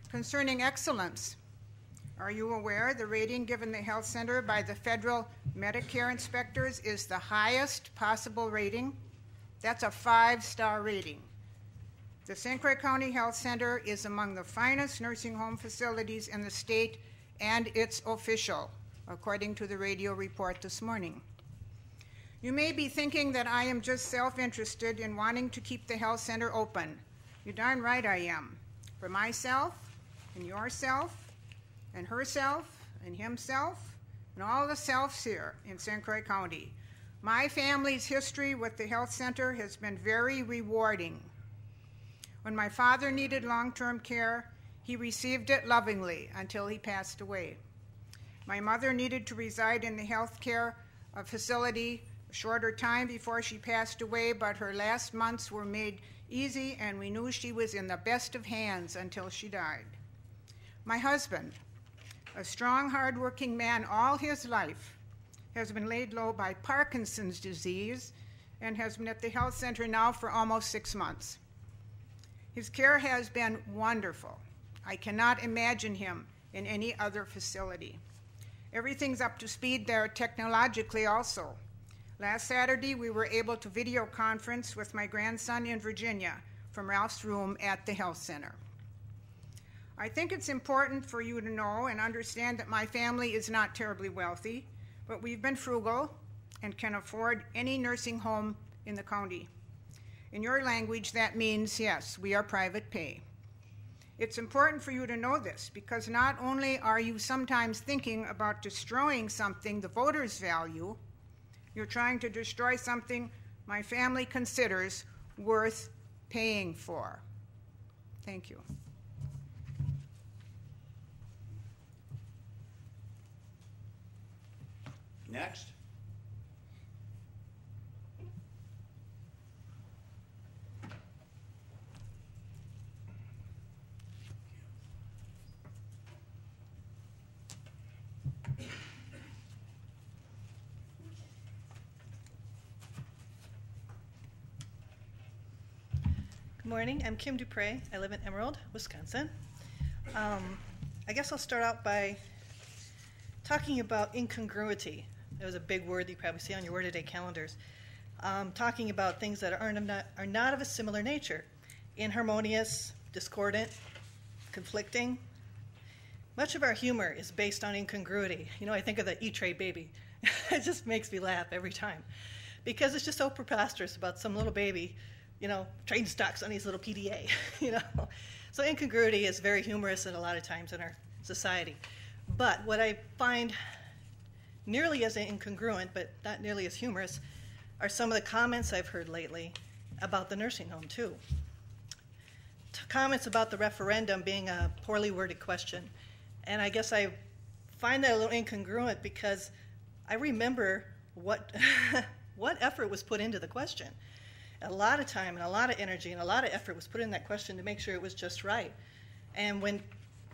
[SPEAKER 14] Concerning excellence, are you aware the rating given the health center by the federal Medicare inspectors is the highest possible rating? That's a 5-star rating. The St. Croix County Health Center is among the finest nursing home facilities in the state, and it's official, according to the radio report this morning. You may be thinking that I am just self-interested in wanting to keep the health center open. You're darn right I am. For myself, and yourself, and herself, and himself, and all the selves here in St. Croix County. My family's history with the health center has been very rewarding. When my father needed long-term care, he received it lovingly until he passed away. My mother needed to reside in the health care facility a shorter time before she passed away, but her last months were made easy, and we knew she was in the best of hands until she died. My husband, a strong, hard-working man all his life, has been laid low by Parkinson's disease and has been at the health center now for almost 6 months. His care has been wonderful. I cannot imagine him in any other facility. Everything's up to speed there technologically also. Last Saturday, we were able to video conference with my grandson in Virginia from Ralph's room at the health center. I think it's important for you to know and understand that my family is not terribly wealthy, but we've been frugal and can afford any nursing home in the county. In your language, that means, yes, we are private pay. It's important for you to know this because not only are you sometimes thinking about destroying something the voters value, you're trying to destroy something my family considers worth paying for. Thank you.
[SPEAKER 1] Next.
[SPEAKER 15] Good morning, I'm Kim Dupre. I live in Emerald, Wisconsin. I guess I'll start out by talking about incongruity. That was a big word that you probably see on your Word of Day calendars. Talking about things that are not of a similar nature. Inharmonious, discordant, conflicting. Much of our humor is based on incongruity. You know, I think of the E-Tray baby. It just makes me laugh every time. Because it's just so preposterous about some little baby, you know, trading stocks on his little PDA, you know. So incongruity is very humorous at a lot of times in our society. But what I find nearly as incongruent, but not nearly as humorous, are some of the comments I've heard lately about the nursing home, too. Comments about the referendum being a poorly worded question. And I guess I find that a little incongruent because I remember what, what effort was put into the question. A lot of time and a lot of energy and a lot of effort was put in that question to make sure it was just right. And when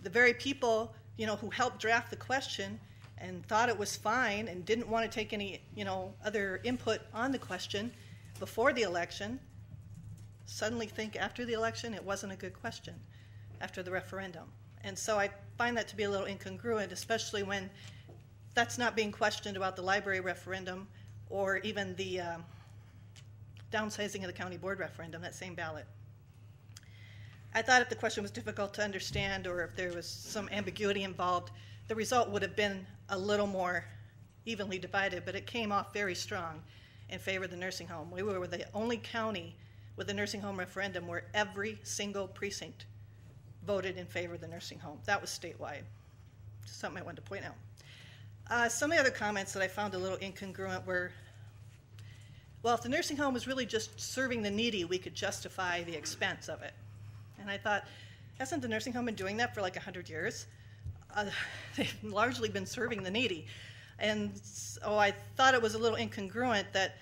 [SPEAKER 15] the very people, you know, who helped draft the question and thought it was fine and didn't want to take any, you know, other input on the question before the election, suddenly think after the election it wasn't a good question after the referendum. And so I find that to be a little incongruent, especially when that's not being questioned about the library referendum or even the downsizing of the county board referendum, that same ballot. I thought if the question was difficult to understand or if there was some ambiguity involved, the result would have been a little more evenly divided, but it came off very strong in favor of the nursing home. We were the only county with a nursing home referendum where every single precinct voted in favor of the nursing home. That was statewide. Something I wanted to point out. Some of the other comments that I found a little incongruent were, well, if the nursing home was really just serving the needy, we could justify the expense of it. And I thought, hasn't the nursing home been doing that for like 100 years? They've largely been serving the needy. And so I thought it was a little incongruent that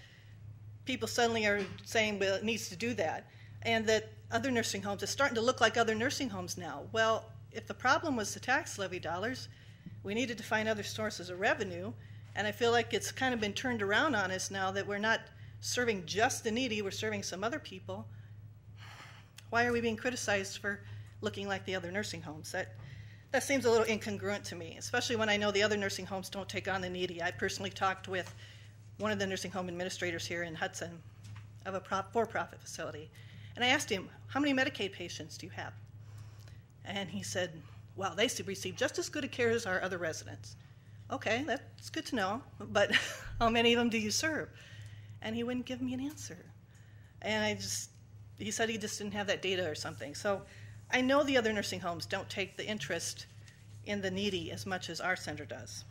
[SPEAKER 15] people suddenly are saying, well, it needs to do that. And that other nursing homes, it's starting to look like other nursing homes now. Well, if the problem was the tax levy dollars, we needed to find other sources of revenue. And I feel like it's kind of been turned around on us now that we're not serving just the needy, we're serving some other people. Why are we being criticized for looking like the other nursing homes? That seems a little incongruent to me, especially when I know the other nursing homes don't take on the needy. I personally talked with one of the nursing home administrators here in Hudson of a for-profit facility. And I asked him, how many Medicaid patients do you have? And he said, well, they receive just as good a care as our other residents. Okay, that's good to know, but how many of them do you serve? And he wouldn't give me an answer. And he said he just didn't have that data or something. So I know the other nursing homes don't take the interest in the needy as much as our center does.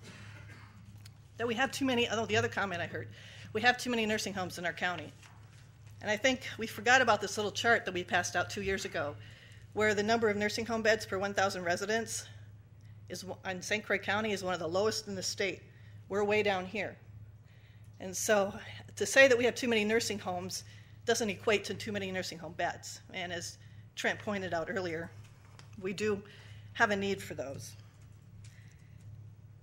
[SPEAKER 15] That we have too many, the other comment I heard, we have too many nursing homes in our county. And I think we forgot about this little chart that we passed out 2 years ago, where the number of nursing home beds per 1,000 residents in St. Croix County is one of the lowest in the state. We're way down here. And so to say that we have too many nursing homes doesn't equate to too many nursing home beds. And as Trent pointed out earlier, we do have a need for those.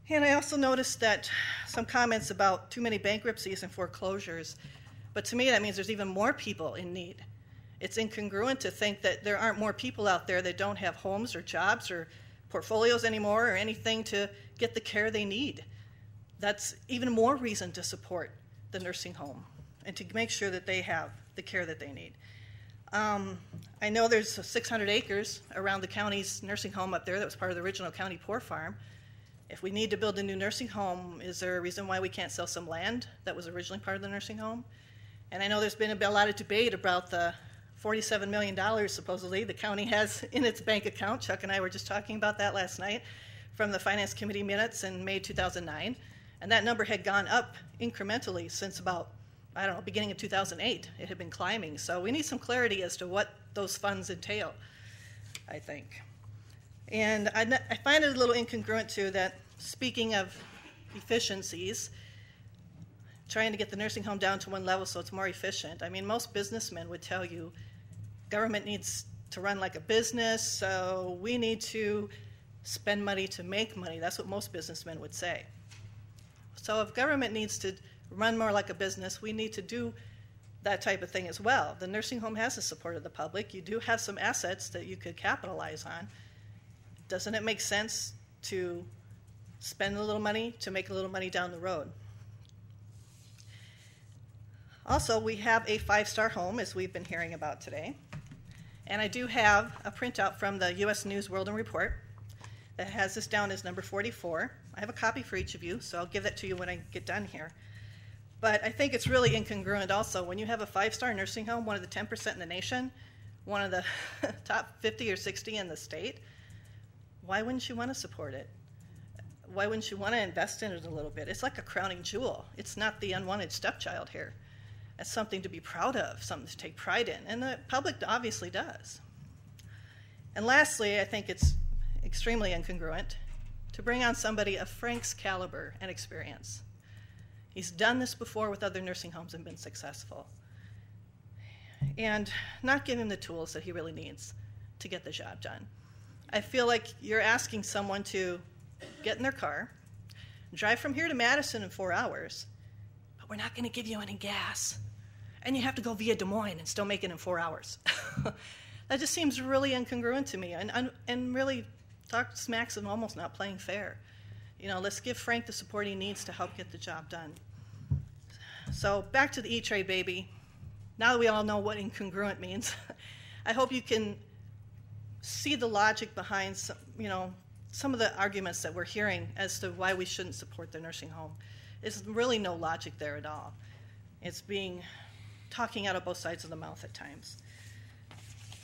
[SPEAKER 15] And I also noticed that some comments about too many bankruptcies and foreclosures, but to me that means there's even more people in need. It's incongruent to think that there aren't more people out there that don't have homes or jobs or portfolios anymore or anything to get the care they need. That's even more reason to support the nursing home and to make sure that they have the care that they need. I know there's 600 acres around the county's nursing home up there that was part of the original county poor farm. If we need to build a new nursing home, is there a reason why we can't sell some land that was originally part of the nursing home? And I know there's been a lot of debate about the $47 million supposedly the county has in its bank account. Chuck and I were just talking about that last night from the Finance Committee minutes in May 2009. And that number had gone up incrementally since about, I don't know, beginning of 2008. It had been climbing. So we need some clarity as to what those funds entail, I think. And I find it a little incongruent, too, that speaking of efficiencies, trying to get the nursing home down to one level so it's more efficient. I mean, most businessmen would tell you government needs to run like a business, so we need to spend money to make money. That's what most businessmen would say. So if government needs to run more like a business, we need to do that type of thing as well. The nursing home has the support of the public. You do have some assets that you could capitalize on. Doesn't it make sense to spend a little money to make a little money down the road? Also, we have a 5-star home, as we've been hearing about today. And I do have a printout from the U.S. News World and Report that has this down as number 44. I have a copy for each of you, so I'll give that to you when I get done here. But I think it's really incongruent also. When you have a 5-star nursing home, one of the 10% in the nation, one of the top 50 or 60 in the state, why wouldn't you want to support it? Why wouldn't you want to invest in it a little bit? It's like a crowning jewel. It's not the unwanted stepchild here. It's something to be proud of, something to take pride in, and the public obviously does. And lastly, I think it's extremely incongruent to bring on somebody of Frank's caliber and experience. He's done this before with other nursing homes and been successful. And not give him the tools that he really needs to get the job done. I feel like you're asking someone to get in their car, drive from here to Madison in 4 hours, but we're not going to give you any gas. And you have to go via Des Moines and still make it in 4 hours. That just seems really incongruent to me and really smacks of almost not playing fair. You know, let's give Frank the support he needs to help get the job done. So back to the E-Tray baby. Now that we all know what incongruent means, I hope you can see the logic behind some of the arguments that we're hearing as to why we shouldn't support the nursing home. There's really no logic there at all. It's talking out of both sides of the mouth at times.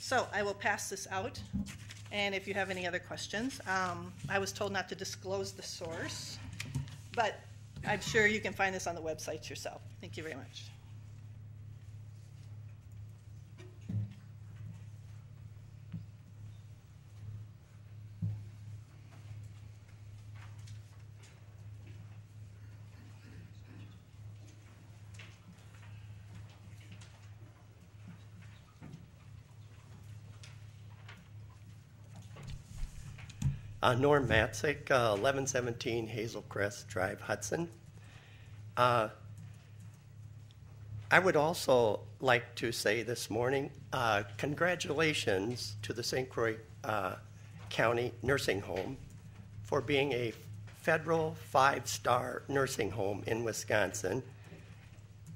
[SPEAKER 15] So I will pass this out, and if you have any other questions, I was told not to disclose the source, but I'm sure you can find this on the website yourself. Thank you very much.
[SPEAKER 16] Norm Matzik, 1117 Hazel Crest Drive, Hudson. I would also like to say this morning, congratulations to the St. Croix County Nursing Home for being a federal 5-star nursing home in Wisconsin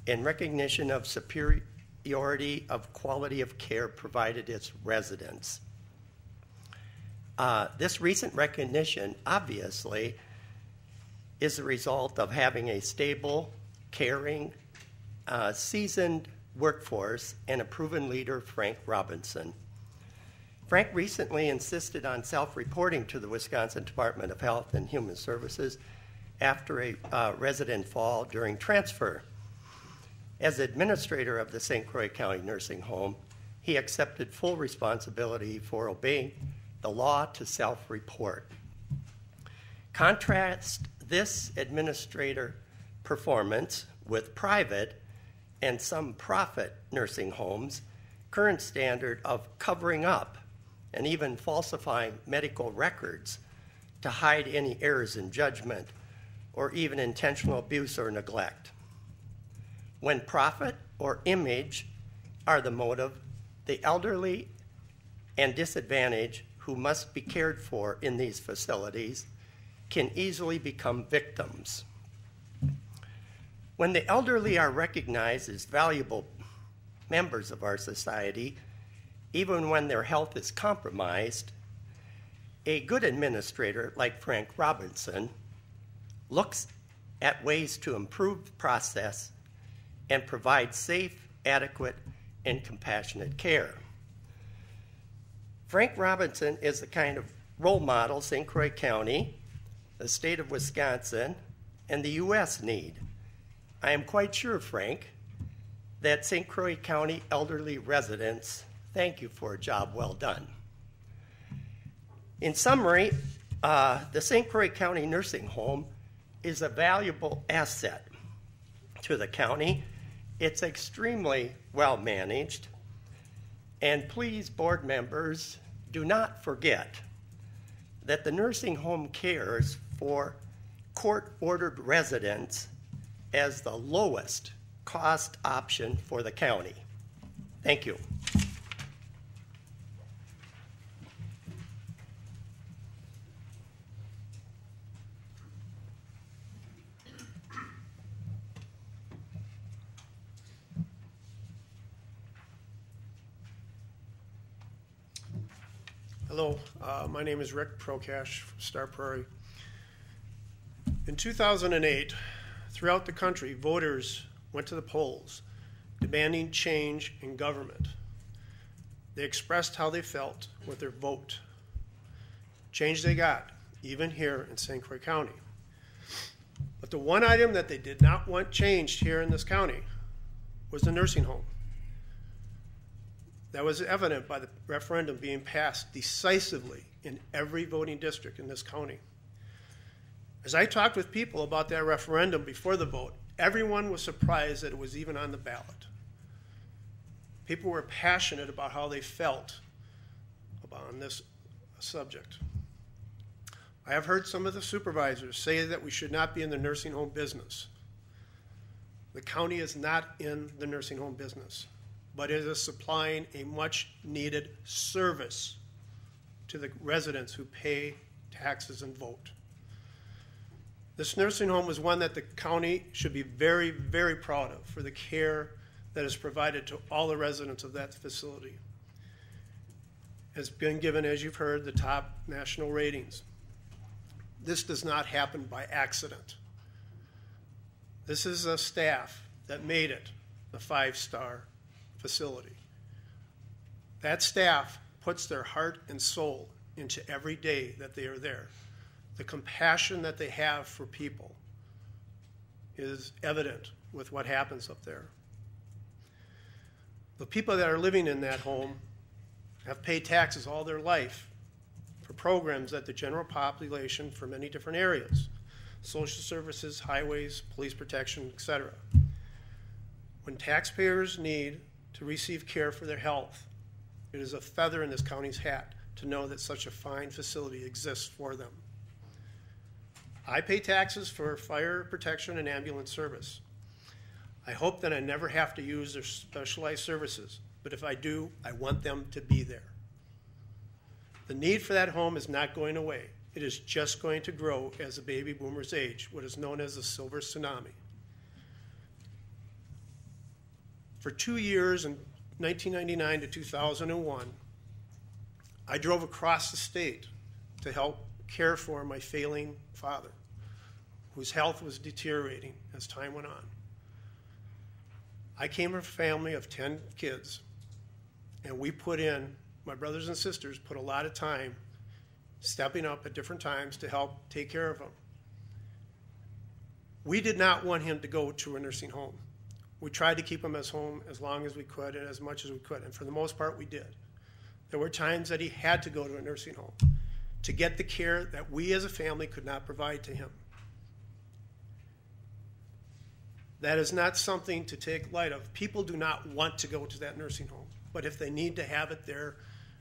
[SPEAKER 16] in recognition of superiority of quality of care provided its residents. This recent recognition, obviously, is the result of having a stable, caring, seasoned workforce and a proven leader, Frank Robinson. Frank recently insisted on self-reporting to the Wisconsin Department of Health and Human Services after a resident fall during transfer. As administrator of the St. Croix County Nursing Home, he accepted full responsibility for obeying the law to self-report. Contrast this administrator performance with private and some profit nursing homes' current standard of covering up and even falsifying medical records to hide any errors in judgment or even intentional abuse or neglect. When profit or image are the motive, the elderly and disadvantaged who must be cared for in these facilities can easily become victims. When the elderly are recognized as valuable members of our society, even when their health is compromised, a good administrator like Frank Robinson looks at ways to improve the process and provide safe, adequate, and compassionate care. Frank Robinson is the kind of role model St. Croix County, the state of Wisconsin, and the U.S. need. I am quite sure, Frank, that St. Croix County elderly residents thank you for a job well done. In summary, the St. Croix County Nursing Home is a valuable asset to the county. It's extremely well managed. And please, board members, do not forget that the nursing home cares for court-ordered residents as the lowest cost option for the county. Thank you.
[SPEAKER 17] Hello, my name is Rick Procash from Star Prairie. In 2008, throughout the country, voters went to the polls demanding change in government. They expressed how they felt with their vote. Change they got, even here in St. Croix County. But the one item that they did not want changed here in this county was the nursing home. That was evident by the referendum being passed decisively in every voting district in this county. As I talked with people about that referendum before the vote, everyone was surprised that it was even on the ballot. People were passionate about how they felt on this subject. I have heard some of the supervisors say that we should not be in the nursing home business. The county is not in the nursing home business, but it is supplying a much needed service to the residents who pay taxes and vote. This nursing home is one that the county should be very, very proud of for the care that is provided to all the residents of that facility. It's been given, as you've heard, the top national ratings. This does not happen by accident. This is a staff that made it a 5-star facility. That staff puts their heart and soul into every day that they are there. The compassion that they have for people is evident with what happens up there. The people that are living in that home have paid taxes all their life for programs that the general population for many different areas, social services, highways, police protection, etc. When taxpayers need to receive care for their health, it is a feather in this county's hat to know that such a fine facility exists for them. I pay taxes for fire protection and ambulance service. I hope that I never have to use their specialized services, but if I do, I want them to be there. The need for that home is not going away. It is just going to grow as the baby boomers age, what is known as the silver tsunami. For 2 years, in 1999 to 2001, I drove across the state to help care for my failing father, whose health was deteriorating as time went on. I came from a family of 10 kids, and my brothers and sisters put a lot of time stepping up at different times to help take care of him. We did not want him to go to a nursing home. We tried to keep him as home as long as we could and as much as we could, and for the most part we did. There were times that he had to go to a nursing home to get the care that we as a family could not provide to him. That is not something to take light of. People do not want to go to that nursing home, but if they need to have it there,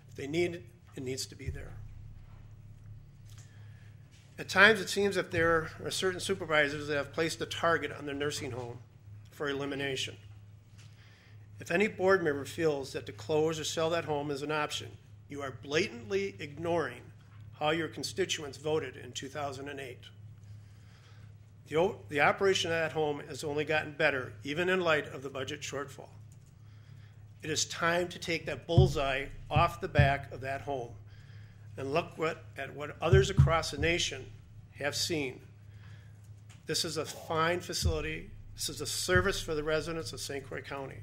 [SPEAKER 17] if they need it, it needs to be there. At times it seems that there are certain supervisors that have placed a target on their nursing home for elimination. If any board member feels that to close or sell that home is an option, you are blatantly ignoring how your constituents voted in 2008. The operation of that home has only gotten better, even in light of the budget shortfall. It is time to take that bullseye off the back of that home and look at what others across the nation have seen. This is a fine facility. This is a service for the residents of St. Croix County.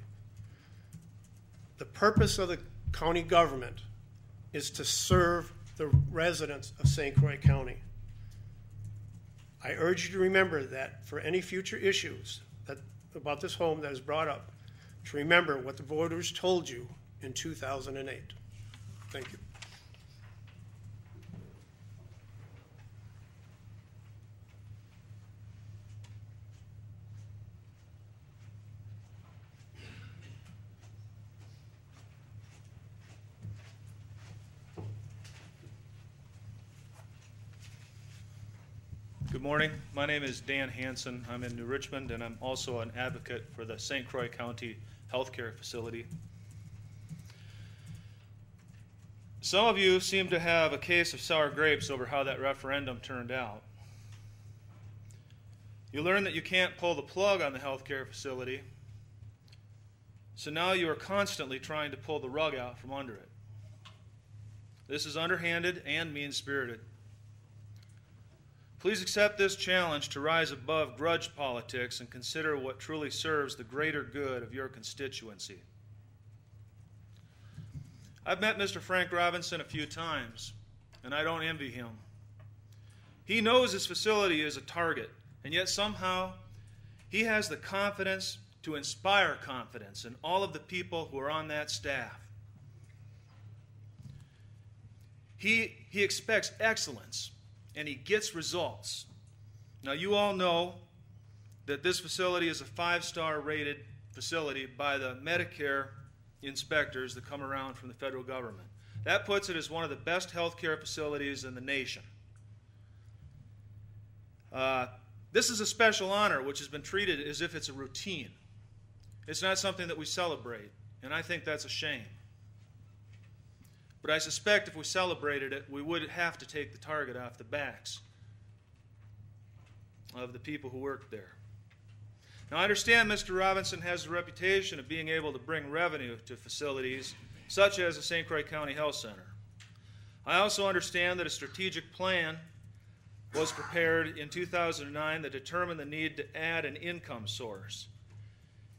[SPEAKER 17] The purpose of the county government is to serve the residents of St. Croix County. I urge you to remember that for any future issues about this home that is brought up, to remember what the voters told you in 2008. Thank you.
[SPEAKER 18] Good morning. My name is Dan Hansen. I'm in New Richmond, and I'm also an advocate for the St. Croix County Healthcare Facility. Some of you seem to have a case of sour grapes over how that referendum turned out. You learned that you can't pull the plug on the healthcare facility, so now you are constantly trying to pull the rug out from under it. This is underhanded and mean-spirited. Please accept this challenge to rise above grudge politics and consider what truly serves the greater good of your constituency. I've met Mr. Frank Robinson a few times, and I don't envy him. He knows his facility is a target, and yet somehow he has the confidence to inspire confidence in all of the people who are on that staff. He expects excellence, and he gets results. Now, you all know that this facility is a 5-star rated facility by the Medicare inspectors that come around from the federal government. That puts it as one of the best healthcare facilities in the nation. This is a special honor which has been treated as if it's a routine. It's not something that we celebrate, and I think that's a shame. But I suspect if we celebrated it, we would have to take the target off the backs of the people who work there. Now, I understand Mr. Robinson has a reputation of being able to bring revenue to facilities such as the St. Croix County Health Center. I also understand that a strategic plan was prepared in 2009 that determined the need to add an income source.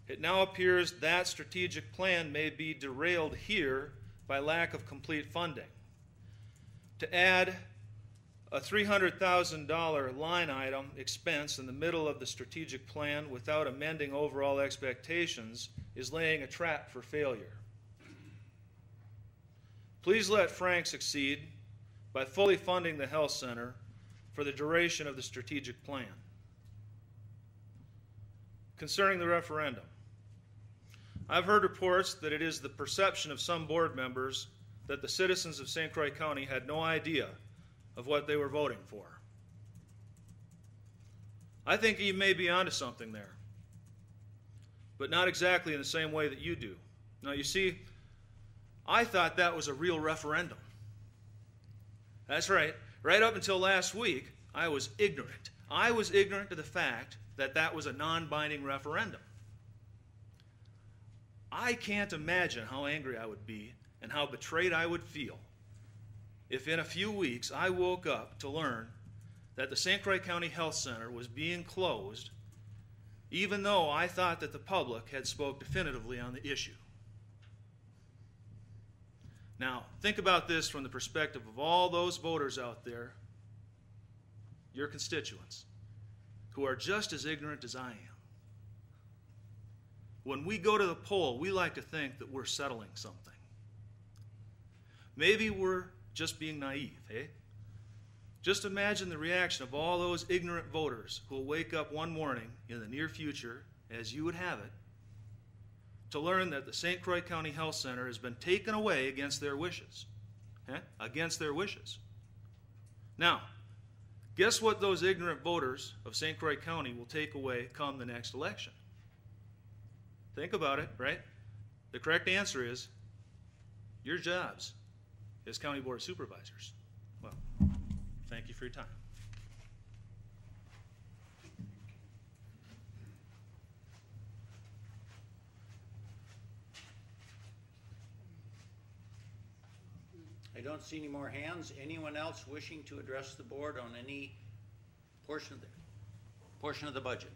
[SPEAKER 18] It now appears that strategic plan may be derailed here by lack of complete funding. To add a $300,000 line item expense in the middle of the strategic plan without amending overall expectations is laying a trap for failure. Please let Frank succeed by fully funding the health center for the duration of the strategic plan. Concerning the referendum, I've heard reports that it is the perception of some board members that the citizens of St. Croix County had no idea of what they were voting for. I think you may be onto something there, but not exactly in the same way that you do. Now, you see, I thought that was a real referendum. That's right. Right up until last week, I was ignorant. I was ignorant to the fact that that was a non-binding referendum. I can't imagine how angry I would be and how betrayed I would feel if in a few weeks I woke up to learn that the St. Croix County Health Center was being closed, even though I thought that the public had spoke definitively on the issue. Now, think about this from the perspective of all those voters out there, your constituents, who are just as ignorant as I am. When we go to the poll, we like to think that we're settling something. Maybe we're just being naive, eh? Just imagine the reaction of all those ignorant voters who will wake up one morning in the near future, as you would have it, to learn that the St. Croix County Health Center has been taken away against their wishes. Against their wishes. Now, guess what those ignorant voters of St. Croix County will take away come the next election? Think about it, right? The correct answer is your jobs as County Board of Supervisors. Well, thank you for your time.
[SPEAKER 1] I don't see any more hands. Anyone else wishing to address the board on any portion of the budget?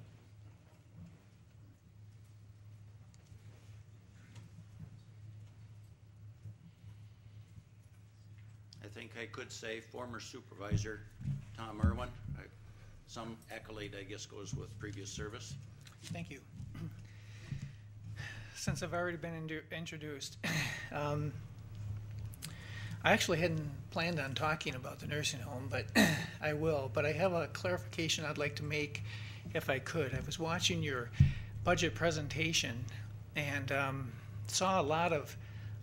[SPEAKER 1] I think I could say former supervisor Tom Irwin. Some accolade, I guess, goes with previous service.
[SPEAKER 19] Thank you. Since I've already been introduced, I actually hadn't planned on talking about the nursing home, but I will. But I have a clarification I'd like to make if I could. I was watching your budget presentation and saw a lot of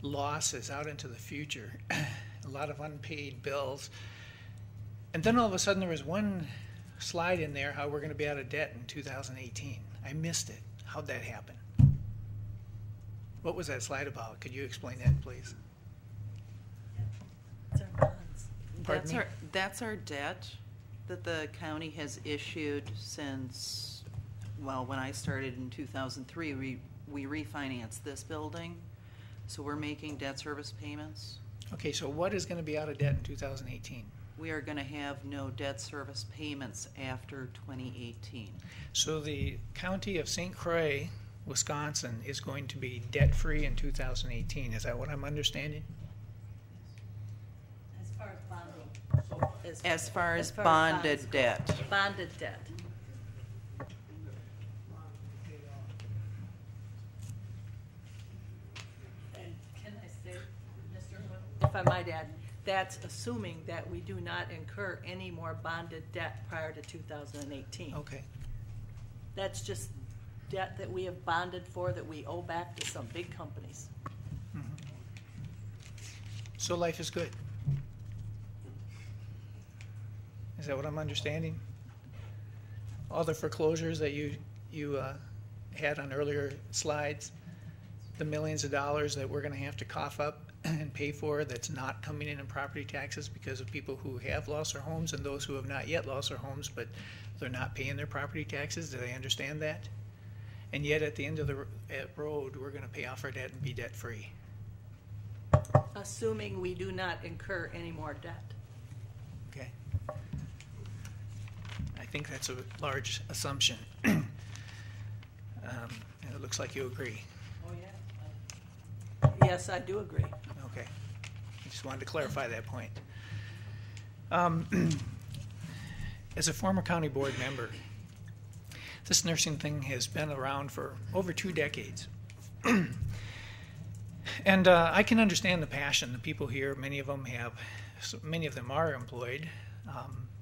[SPEAKER 19] losses out into the future, a lot of unpaid bills. And then all of a sudden there was one slide in there how we're going to be out of debt in 2018. I missed it. How'd that happen? What was that slide about? Could you explain that, please? Pardon me?
[SPEAKER 13] That's our debt that the county has issued since, well, when I started in 2003, we refinanced this building. So we're making debt service payments.
[SPEAKER 19] Okay, so what is going to be out of debt in 2018?
[SPEAKER 13] We are going to have no debt service payments after 2018.
[SPEAKER 19] So the county of St. Croix, Wisconsin, is going to be debt-free in 2018. Is that what I'm understanding?
[SPEAKER 12] As far as bonding.
[SPEAKER 13] As far as bonded debt.
[SPEAKER 12] Bonded debt. And can I say, Mr. Hood, if I might add, that's assuming that we do not incur any more bonded debt prior to 2018.
[SPEAKER 19] Okay.
[SPEAKER 12] That's just debt that we have bonded for that we owe back to some big companies.
[SPEAKER 19] Mm-hmm. So life is good. Is that what I'm understanding? All the foreclosures that you had on earlier slides, the millions of dollars that we're going to have to cough up and pay for that's not coming in property taxes because of people who have lost their homes and those who have not yet lost their homes, but they're not paying their property taxes. Do they understand that? And yet at the end of the road, we're going to pay off our debt and be debt-free.
[SPEAKER 12] Assuming we do not incur any more debt.
[SPEAKER 19] Okay. I think that's a large assumption. And it looks like you agree.
[SPEAKER 12] Oh, yeah. Yes, I do agree.
[SPEAKER 19] Okay. I just wanted to clarify that point. As a former county board member, this nursing thing has been around for over 2 decades. And I can understand the passion. The people here, many of them are employed.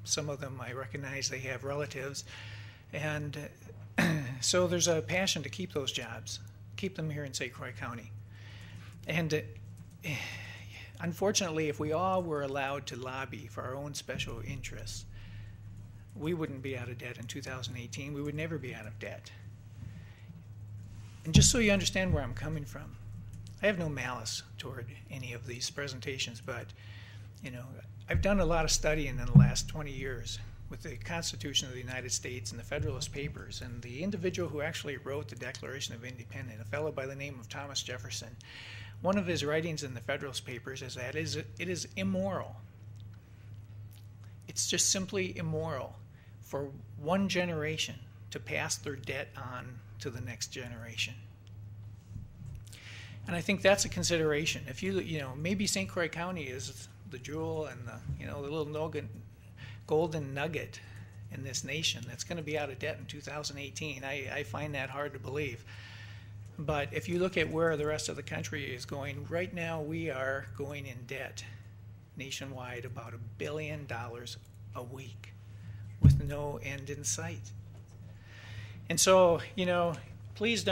[SPEAKER 19] Some of them I recognize they have relatives. And so there's a passion to keep those jobs, keep them here in St. Croix County. And unfortunately, if we all were allowed to lobby for our own special interests, we wouldn't be out of debt in 2018. We would never be out of debt. And just so you understand where I'm coming from, I have no malice toward any of these presentations, but I've done a lot of studying in the last 20 years with the Constitution of the United States and the Federalist Papers, and the individual who actually wrote the Declaration of Independence, a fellow by the name of Thomas Jefferson. One of his writings in the Federalist Papers is that it is immoral. It's just simply immoral for one generation to pass their debt on to the next generation. And I think that's a consideration. If maybe St. Croix County is the jewel and the little golden nugget in this nation that's going to be out of debt in 2018. I find that hard to believe. But if you look at where the rest of the country is going, right now we are going in debt nationwide about $1 billion a week with no end in sight. And so, please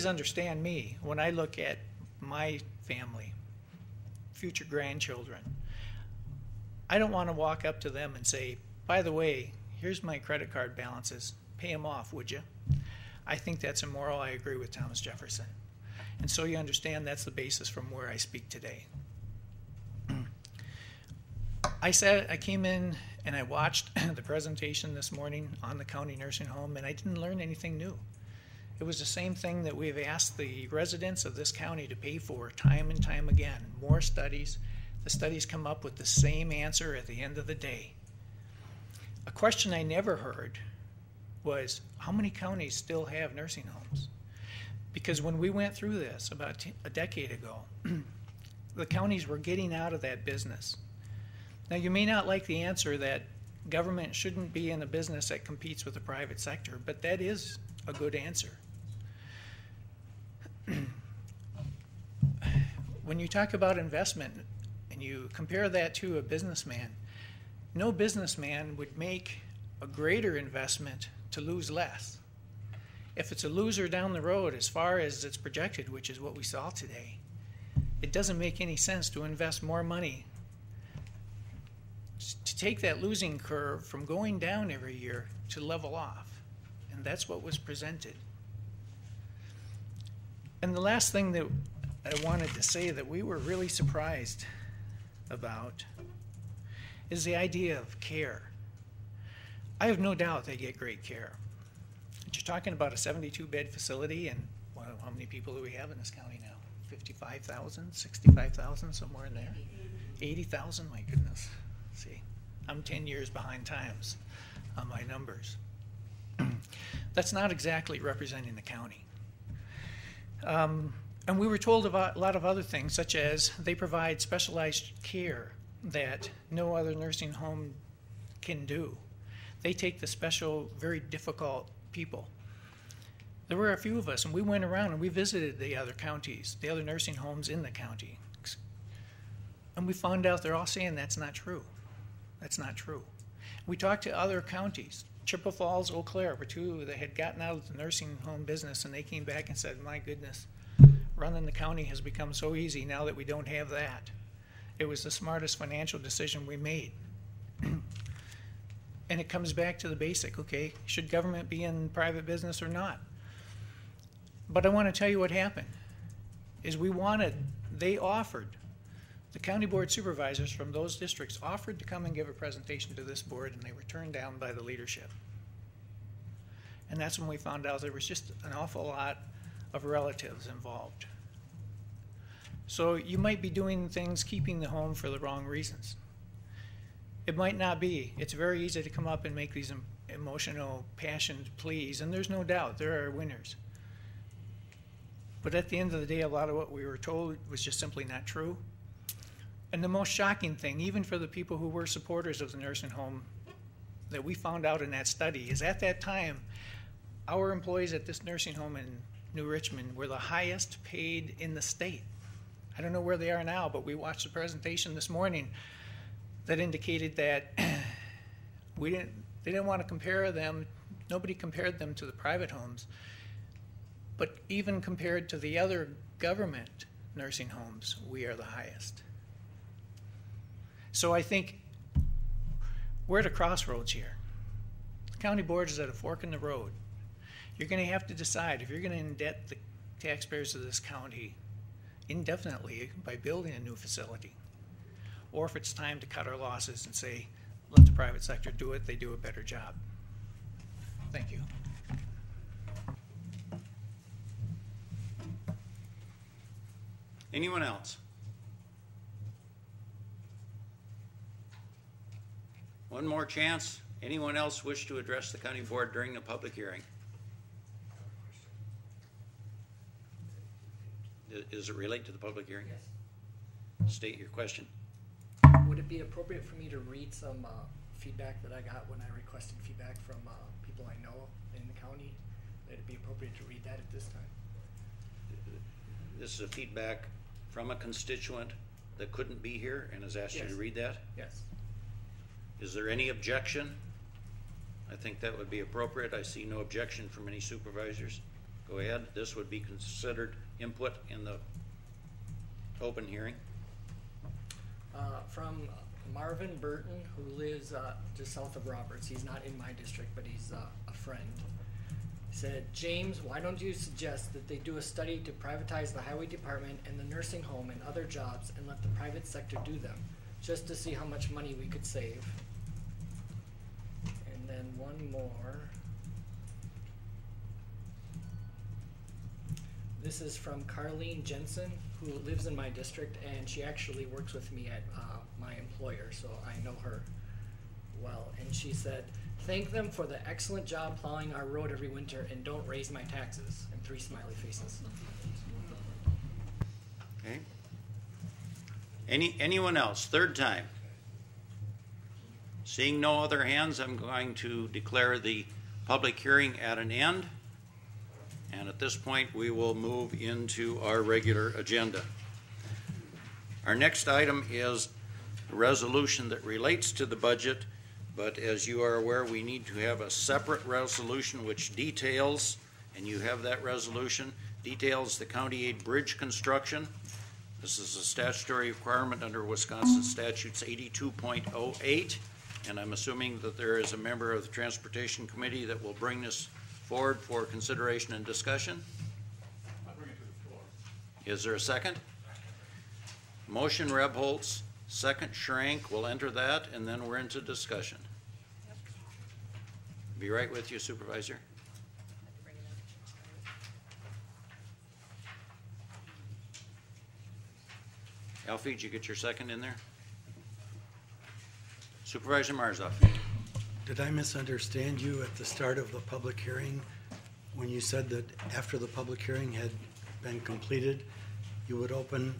[SPEAKER 19] understand me when I look at my family, future grandchildren. I don't want to walk up to them and say, by the way, here's my credit card balances. Pay them off, would you? I think that's immoral. I agree with Thomas Jefferson. And so you understand that's the basis from where I speak today. I came in and I watched the presentation this morning on the county nursing home, and I didn't learn anything new. It was the same thing that we've asked the residents of this county to pay for time and time again. More studies. The studies come up with the same answer at the end of the day. A question I never heard was, how many counties still have nursing homes? Because when we went through this about a decade ago, the counties were getting out of that business. Now, you may not like the answer that government shouldn't be in a business that competes with the private sector, but that is a good answer. When you talk about investment and you compare that to a businessman, no businessman would make a greater investment to lose less. If it's a loser down the road as far as it's projected, which is what we saw today, it doesn't make any sense to invest more money to take that losing curve from going down every year to level off. And that's what was presented. And the last thing that I wanted to say that we were really surprised about is the idea of care. I have no doubt they get great care. But you're talking about a 72-bed facility, and well, how many people do we have in this county now? 55,000, 65,000, somewhere in there? 80,000, my goodness. See, I'm 10 years behind times on my numbers. That's not exactly representing the county. And we were told about a lot of other things, such as they provide specialized care that no other nursing home can do. They take the special, very difficult people. There were a few of us, and we went around and we visited the other counties, the other nursing homes in the county. And we found out they're all saying that's not true. That's not true. We talked to other counties. Chippewa Falls, Eau Claire were two that had gotten out of the nursing home business, and they came back and said, my goodness, running the county has become so easy now that we don't have that. It was the smartest financial decision we made. And it comes back to the basic, okay, should government be in private business or not? But I want to tell you what happened, is they offered, the county board supervisors from those districts offered to come and give a presentation to this board, and they were turned down by the leadership. And that's when we found out there was just an awful lot of relatives involved. So you might be doing things, keeping the home for the wrong reasons. It might not be. It's very easy to come up and make these emotional, passionate pleas, and there's no doubt there are winners. But at the end of the day, a lot of what we were told was just simply not true. And the most shocking thing, even for the people who were supporters of the nursing home, that we found out in that study is at that time, our employees at this nursing home in New Richmond were the highest paid in the state. I don't know where they are now, but we watched a presentation this morning that indicated that they didn't want to compare them, nobody compared them to the private homes, but even compared to the other government nursing homes, we are the highest. So I think we're at a crossroads here. The county board is at a fork in the road. You're going to have to decide if you're going to indebt the taxpayers of this county indefinitely by building a new facility, or if it's time to cut our losses and say, let the private sector do it, they do a better job. Thank you.
[SPEAKER 1] Anyone else? One more chance. Anyone else wish to address the county board during the public hearing? Does it relate to the public hearing? Yes. State your question.
[SPEAKER 8] Would it be appropriate for me to read some feedback that I got when I requested feedback from people I know in the county? Would it be appropriate to read that at this time?
[SPEAKER 1] This is a feedback from a constituent that couldn't be here and has asked you to read that?
[SPEAKER 8] Yes.
[SPEAKER 1] Is there any objection? I think that would be appropriate. I see no objection from any supervisors. Go ahead. This would be considered input in the open hearing.
[SPEAKER 8] From Marvin Burton, who lives just south of Roberts. He's not in my district, but he's a friend. He said, James, why don't you suggest that they do a study to privatize the highway department and the nursing home and other jobs and let the private sector do them, just to see how much money we could save. And then one more. This is from Carlene Jensen, who lives in my district, and she actually works with me at my employer, so I know her well. And she said, thank them for the excellent job plowing our road every winter, and don't raise my taxes. And 3 smiley faces.
[SPEAKER 1] Okay. Anyone else? Third time. Seeing no other hands, I'm going to declare the public hearing at an end. And at this point, we will move into our regular agenda. Our next item is a resolution that relates to the budget, but as you are aware, we need to have a separate resolution which details, and you have that resolution, details the county aid bridge construction. This is a statutory requirement under Wisconsin Statutes 82.08, and I'm assuming that there is a member of the Transportation Committee that will bring this forward for consideration and discussion.
[SPEAKER 11] I'll bring it to the floor.
[SPEAKER 1] Is there a second? Motion Rebholz, second Schrank. We'll enter that, and then we're into discussion. Be right with you, Supervisor. Alfie, did you get your second in there? Supervisor Marzov.
[SPEAKER 6] Did I misunderstand you at the start of the public hearing when you said that after the public hearing had been completed, you would open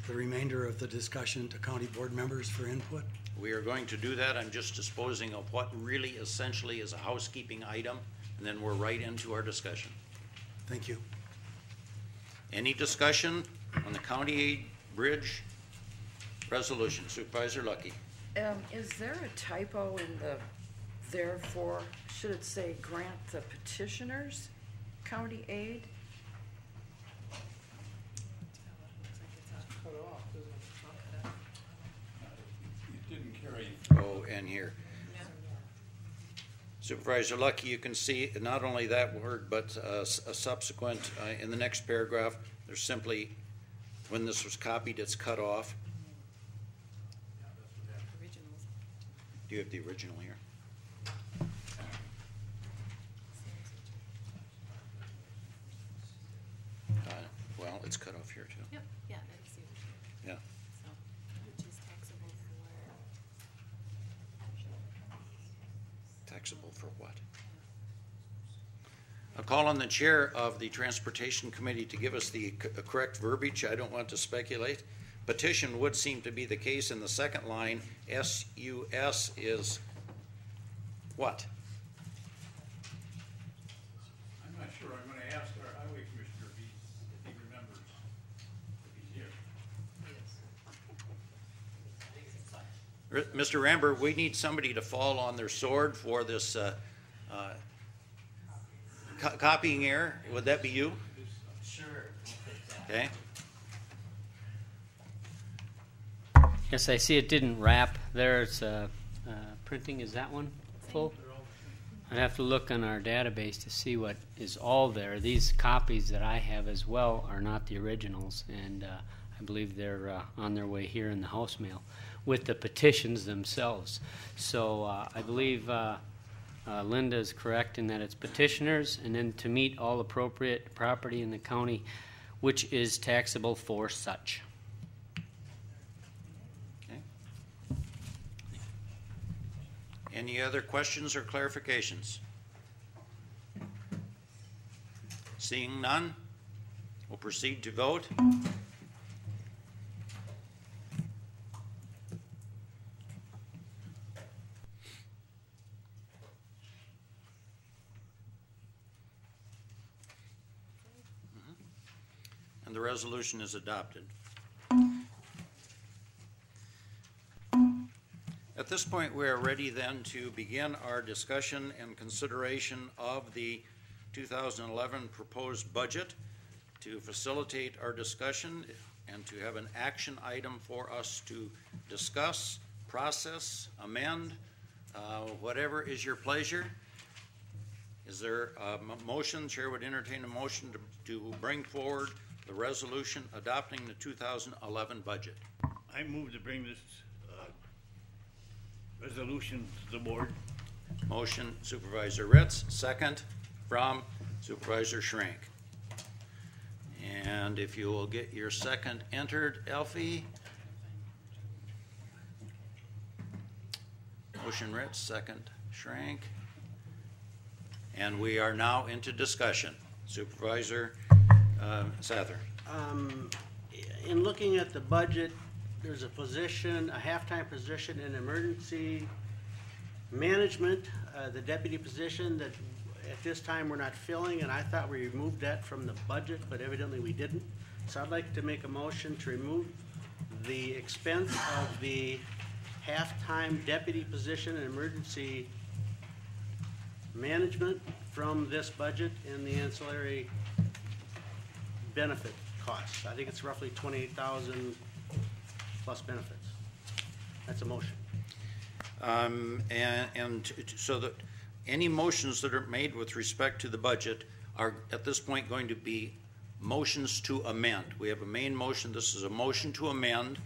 [SPEAKER 6] the remainder of the discussion to county board members for input?
[SPEAKER 1] We are going to do that. I'm just disposing of what really essentially is a housekeeping item, and then we're right into our discussion.
[SPEAKER 6] Thank you.
[SPEAKER 1] Any discussion on the county aid bridge resolution? Supervisor Lucky.
[SPEAKER 20] Is there a typo in the therefore? Should it say grant the petitioners county aid?
[SPEAKER 1] Oh, and here. Supervisor Lucky, you can see not only that word, but a subsequent, in the next paragraph, there's simply, when this was copied, it's cut off. Do you have the original here? Well, it's cut off here too.
[SPEAKER 3] Yep, yeah, that is the original.
[SPEAKER 1] Yeah.
[SPEAKER 3] So, which is taxable for.
[SPEAKER 1] Taxable for what? I'll call on the chair of the Transportation Committee to give us the correct verbiage. I don't want to speculate. Petition would seem to be the case in the second line. SUS is what?
[SPEAKER 11] I'm not sure. I'm going to ask our highway commissioner if he remembers, if he's here.
[SPEAKER 1] Mr. Ramber, we need somebody to fall on their sword for this copying error. Would that be you?
[SPEAKER 21] Sure.
[SPEAKER 1] Okay.
[SPEAKER 21] Yes, I see it didn't wrap. There's printing. Is that one full? I'd have to look on our database to see what is all there. These copies that I have as well are not the originals, and I believe they're on their way here in the House mail with the petitions themselves. So I believe Linda is correct in that it's petitioners, and then to meet all appropriate property in the county which is taxable for such.
[SPEAKER 1] Any other questions or clarifications? Seeing none, we'll proceed to vote. And the resolution is adopted. At this point, we are ready then to begin our discussion and consideration of the 2011 proposed budget. To facilitate our discussion and to have an action item for us to discuss, process, amend, whatever is your pleasure. Is there a motion? Chair would entertain a motion to bring forward the resolution adopting the 2011 budget.
[SPEAKER 22] I move to bring this resolution to the board.
[SPEAKER 1] Motion Supervisor Ritz, second from Supervisor Schrank. And if you will get your second entered, Elfie. Motion Ritz, second Schrank. And we are now into discussion. Supervisor Sather.
[SPEAKER 10] In looking at the budget, there's a position, a half-time position in emergency management, the deputy position that at this time we're not filling, and I thought we removed that from the budget, but evidently we didn't. So I'd like to make a motion to remove the expense of the half-time deputy position in emergency management from this budget and the ancillary benefit costs. I think it's roughly 28,000 plus benefits. That's a motion.
[SPEAKER 1] So that any motions that are made with respect to the budget are at this point going to be motions to amend. We have a main motion. This is a motion to amend.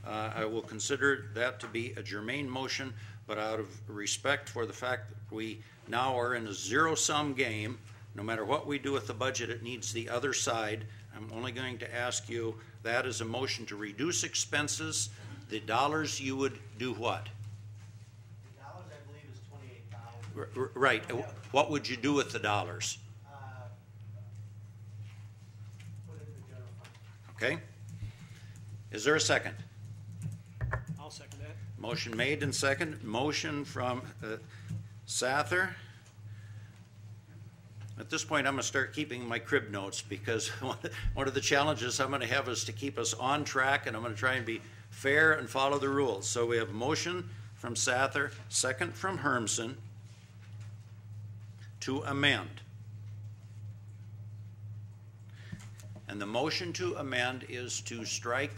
[SPEAKER 1] I will consider that to be a germane motion, but out of respect for the fact that we now are in a zero-sum game, no matter what we do with the budget, it needs the other side. I'm only going to ask you, that is a motion to reduce expenses. The dollars you would do what?
[SPEAKER 10] The dollars, I believe, is 28,000.
[SPEAKER 1] Right. What would you do with the dollars?
[SPEAKER 10] Put it in the general fund.
[SPEAKER 1] Okay. Is there a second?
[SPEAKER 19] I'll second that.
[SPEAKER 1] Motion made and second. Motion from Sather. At this point, I'm going to start keeping my crib notes because one of the challenges I'm going to have is to keep us on track, and I'm going to try and be fair and follow the rules. So we have a motion from Sather, second from Hermsen, to amend. And the motion to amend is to strike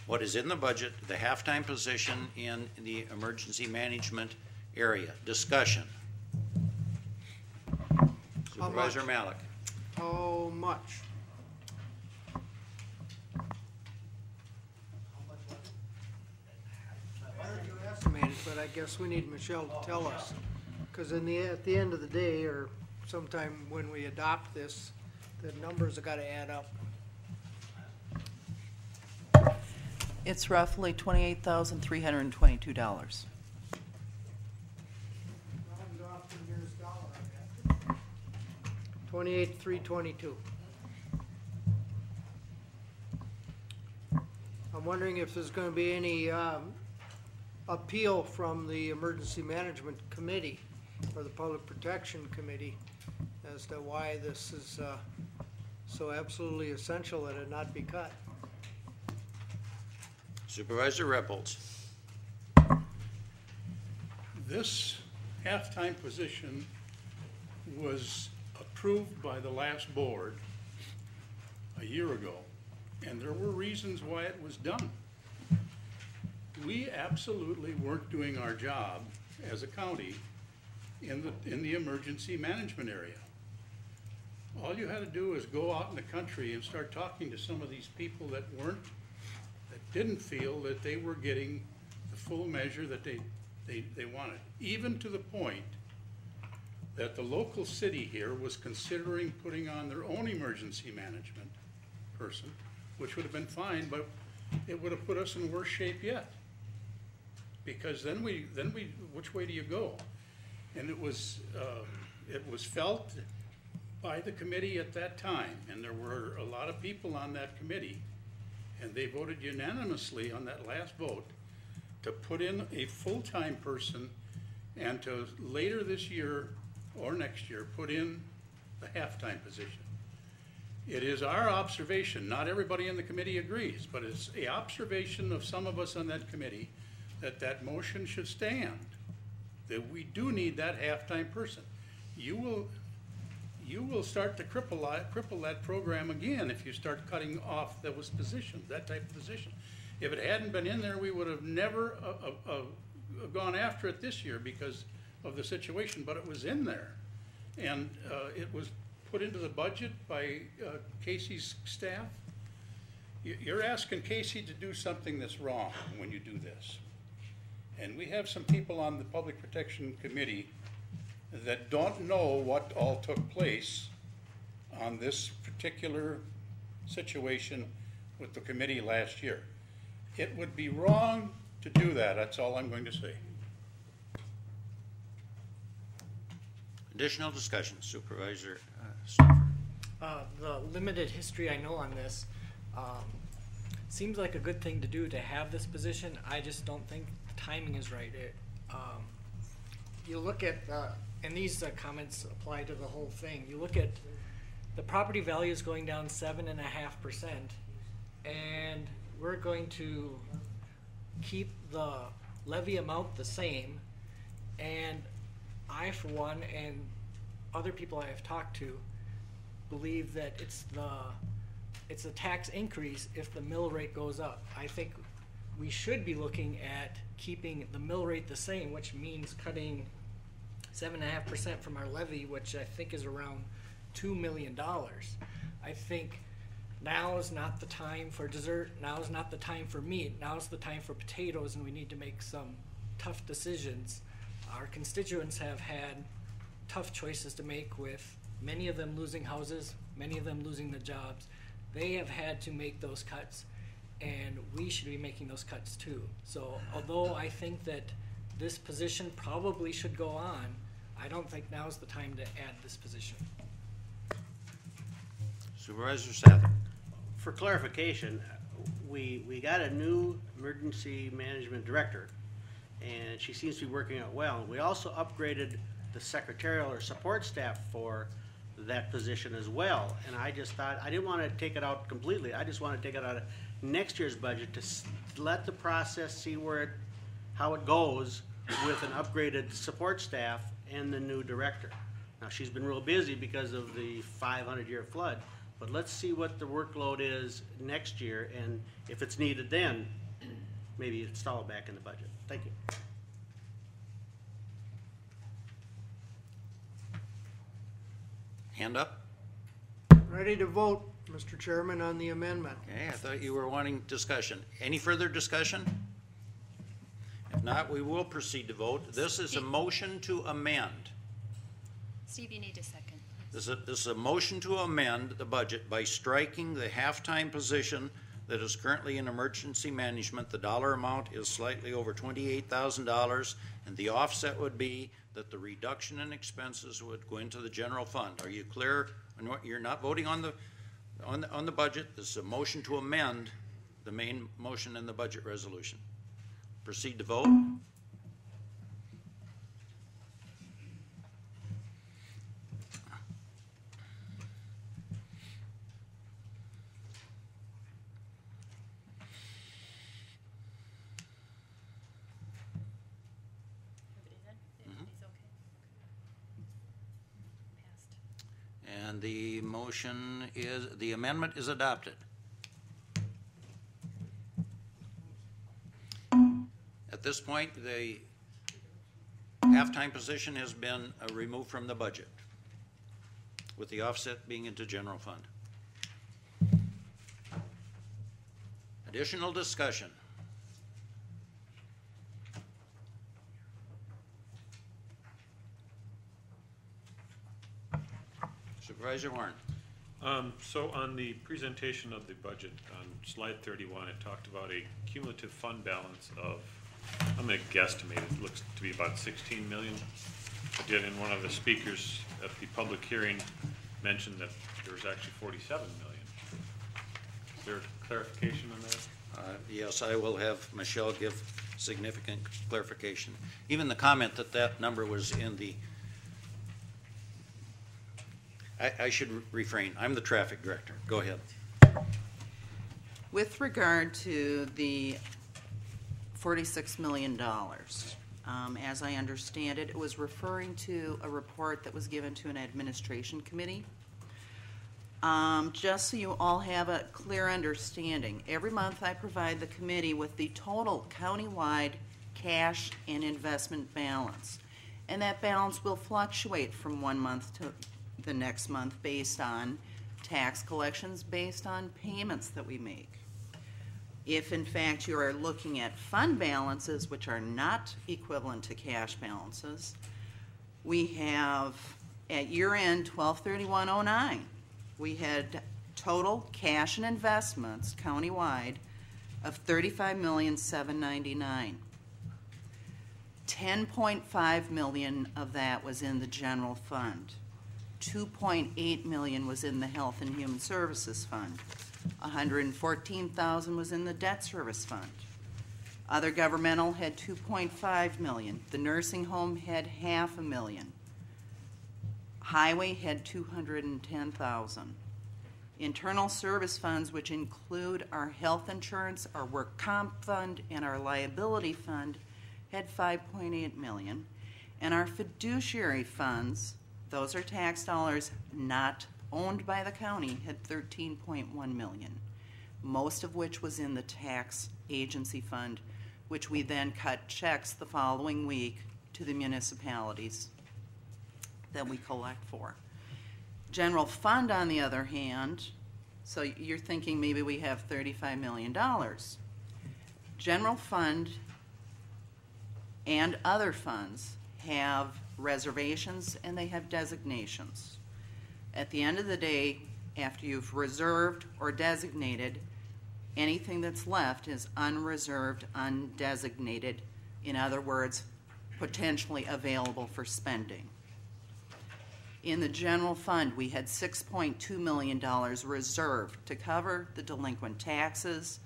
[SPEAKER 1] what is in the budget, the halftime position in the emergency management area. Discussion. Supervisor Malik.
[SPEAKER 7] How much? I heard you estimate it, but I guess we need Michelle to tell us. Because at the end of the day, or sometime when we adopt this, the numbers have got to add up.
[SPEAKER 13] It's roughly $28,322.
[SPEAKER 7] Round off the nearest dollar, I bet. 28,322. I'm wondering if there's going to be any appeal from the Emergency Management Committee or the Public Protection Committee as to why this is so absolutely essential that it not be cut.
[SPEAKER 1] Supervisor Reynolds.
[SPEAKER 11] This halftime position was approved by the last board a year ago, and there were reasons why it was done. We absolutely weren't doing our job as a county in the emergency management area. All you had to do is go out in the country and start talking to some of these people that didn't feel that they were getting the full measure that they wanted, even to the point that the local city here was considering putting on their own emergency management person, which would have been fine, but it would have put us in worse shape yet. Because then we, which way do you go? And it was felt by the committee at that time, and there were a lot of people on that committee, and they voted unanimously on that last vote to put in a full-time person and to later this year or next year put in the halftime position. It is our observation, not everybody in the committee agrees, but it's an observation of some of us on that committee that that motion should stand, that we do need that halftime person. You will start to cripple that program again if you start cutting off those positions, that type of position. If it hadn't been in there, we would have never gone after it this year because of the situation, but it was in there. And it was put into the budget by Casey's staff. You're asking Casey to do something that's wrong when you do this. And we have some people on the Public Protection Committee that don't know what all took place on this particular situation with the committee last year. It would be wrong to do that. That's all I'm going to say.
[SPEAKER 1] Additional discussion, Supervisor Stauffer.
[SPEAKER 8] The limited history I know on this seems like a good thing to do to have this position. I just don't think the timing is right. You look at, and these comments apply to the whole thing, you look at the property values going down 7.5%, and we're going to keep the levy amount the same, and I, for one, and other people I have talked to, believe that it's a tax increase if the mill rate goes up. I think we should be looking at keeping the mill rate the same, which means cutting 7.5% from our levy, which I think is around $2 million. I think now is not the time for dessert, now is not the time for meat, now is the time for potatoes, and we need to make some tough decisions. Our constituents have had tough choices to make, with many of them losing houses, many of them losing their jobs. They have had to make those cuts, and we should be making those cuts too. So although I think that this position probably should go on, I don't think now is the time to add this position.
[SPEAKER 1] Supervisor Sather.
[SPEAKER 10] For clarification, we got a new emergency management director, and she seems to be working out well. We also upgraded the secretarial or support staff for that position as well. And I just thought, I didn't want to take it out completely. I just want to take it out of next year's budget to let the process see how it goes with an upgraded support staff and the new director. Now, she's been real busy because of the 500-year flood, but let's see what the workload is next year, and if it's needed then, maybe install it back in the budget. Thank you.
[SPEAKER 1] Hand up.
[SPEAKER 7] Ready to vote, Mr. Chairman, on the amendment.
[SPEAKER 1] Okay, I thought you were wanting discussion. Any further discussion? If not, we will proceed to vote. This is a motion to amend.
[SPEAKER 3] Steve, you need a second.
[SPEAKER 1] This is a motion to amend the budget by striking the half-time position that is currently in emergency management. The dollar amount is slightly over $28,000, and the offset would be that the reduction in expenses would go into the general fund. Are you clear on what you're not voting on the budget? This is a motion to amend the main motion in the budget resolution. Proceed to vote. And the motion is, the amendment is adopted. At this point, the halftime position has been removed from the budget, with the offset being into general fund. Additional discussion. Supervisor Warren.
[SPEAKER 2] So on the presentation of the budget on slide 31, it talked about a cumulative fund balance of, I'm going to guesstimate, it looks to be about 16 million. I did, in one of the speakers at the public hearing mentioned that there was actually 47 million. Is there clarification on that?
[SPEAKER 1] Yes, I will have Michelle give significant clarification. Even the comment that number was in the, I should refrain. I'm the traffic director. Go ahead.
[SPEAKER 13] With regard to the $46 million, as I understand it, it was referring to a report that was given to an administration committee. Just so you all have a clear understanding, every month I provide the committee with the total countywide cash and investment balance. And that balance will fluctuate from one month to the next month based on tax collections, based on payments that we make. If in fact you are looking at fund balances, which are not equivalent to cash balances, we have at year end 12/31/09, we had total cash and investments countywide of $35,799,000. $10.5 million of that was in the general fund. $2.8 million was in the Health and Human Services Fund. $114,000 was in the Debt Service Fund. Other governmental had $2.5 million. The nursing home had $500,000. Highway had $210,000. Internal service funds, which include our health insurance, our work comp fund, and our liability fund, had $5.8 million. And our fiduciary funds, those are tax dollars not owned by the county had 13.1 million, most of which was in the tax agency fund, which we then cut checks the following week to the municipalities that we collect for. General fund, on the other hand, so you're thinking maybe we have $35 million. General fund and other funds have reservations and they have designations. At the end of the day, after you've reserved or designated, anything that's left is unreserved, undesignated. In other words, potentially available for spending. In the general fund, we had $6.2 million reserved to cover the delinquent taxes,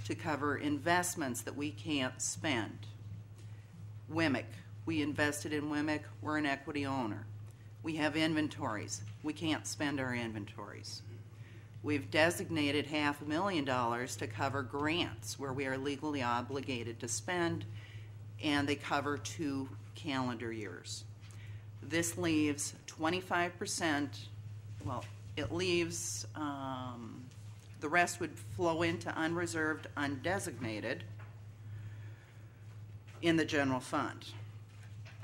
[SPEAKER 13] to cover investments that we can't spend. WMIC, we invested in WMIC, we're an equity owner. We have inventories, we can't spend our inventories. We've designated $500,000 to cover grants where we are legally obligated to spend, and they cover 2 calendar years. This leaves 25%, well, it leaves, the rest would flow into unreserved, undesignated in the general fund.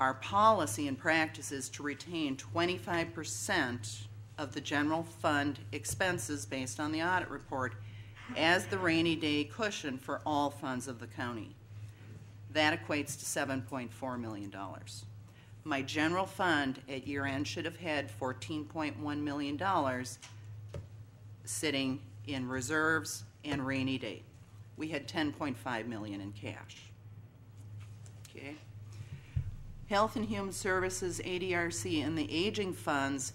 [SPEAKER 13] Our policy and practice is to retain 25% of the general fund expenses based on the audit report as the rainy day cushion for all funds of the county. That equates to $7.4 million. My general fund at year end should have had $14.1 million sitting in reserves and rainy day. We had $10.5 million in cash. Okay. Health and Human Services, ADRC, and the aging funds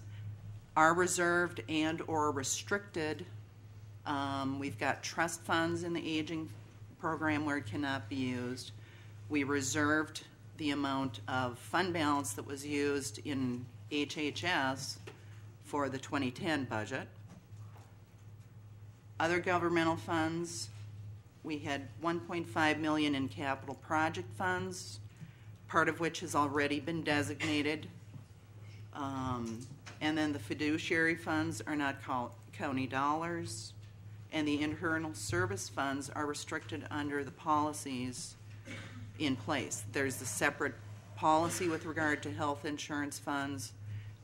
[SPEAKER 13] are reserved and or restricted. We've got trust funds in the aging program where it cannot be used. We reserved the amount of fund balance that was used in HHS for the 2010 budget. Other governmental funds, we had $1.5 million in capital project funds, part of which has already been designated. And then the fiduciary funds are not county dollars, and the internal service funds are restricted under the policies in place. There's a separate policy with regard to health insurance funds,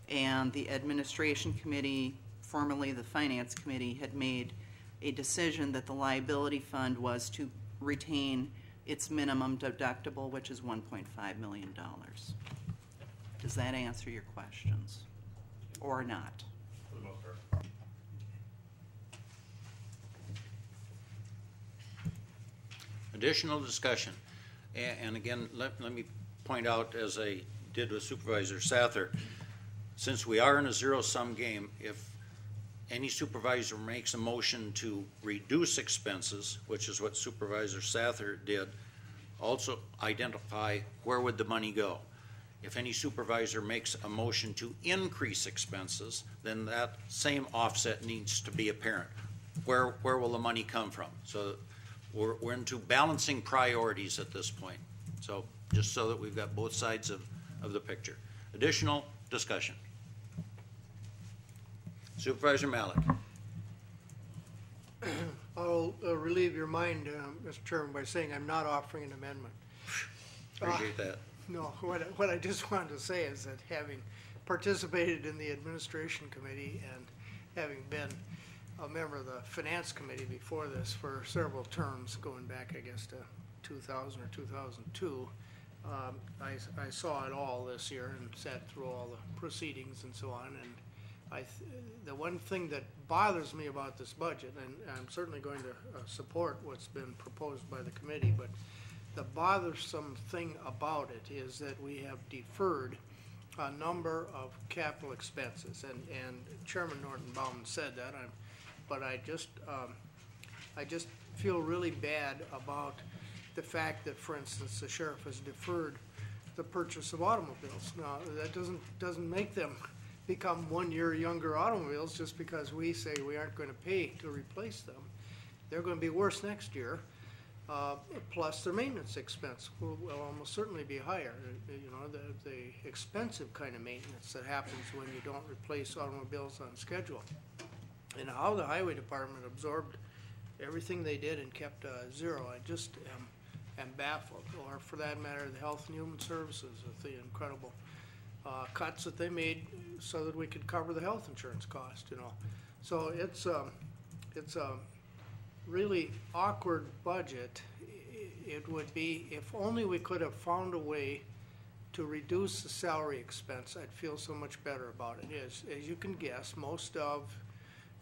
[SPEAKER 13] and the administration committee, formerly the finance committee, had made a decision that the liability fund was to retain its minimum deductible, which is $1.5 million. Does that answer your questions? Or not?
[SPEAKER 2] For the most part.
[SPEAKER 1] Additional discussion. And again, let me point out, as I did with Supervisor Sather, since we are in a zero-sum game, if any supervisor makes a motion to reduce expenses, which is what Supervisor Sather did, also identify where would the money go. If any supervisor makes a motion to increase expenses, then that same offset needs to be apparent. Where will the money come from? So we're into balancing priorities at this point. So just so that we've got both sides of the picture. Additional discussion. Supervisor Malik.
[SPEAKER 7] I'll relieve your mind, Mr. Chairman, by saying I'm not offering an amendment.
[SPEAKER 1] Appreciate that.
[SPEAKER 7] No, what I just wanted to say is that having participated in the administration committee and having been a member of the finance committee before this for several terms, going back, I guess, to 2000 or 2002, I saw it all this year and sat through all the proceedings and so on. And the one thing that bothers me about this budget, and I'm certainly going to support what's been proposed by the committee, but the bothersome thing about it is that we have deferred a number of capital expenses, and Chairman Norton Bauman said that. But I just feel really bad about the fact that, for instance, the sheriff has deferred the purchase of automobiles. Now, that doesn't make them become 1 year younger automobiles just because we say we aren't going to pay to replace them. They're going to be worse next year. plus their maintenance expense will almost certainly be higher. You know, the expensive kind of maintenance that happens when you don't replace automobiles on schedule. And how the highway department absorbed everything they did and kept zero, I just am baffled. Or for that matter, the Health and Human Services with the incredible cuts that they made so that we could cover the health insurance cost, you know. So it's a really awkward budget. It would be, if only we could have found a way to reduce the salary expense, I'd feel so much better about it. As you can guess, most of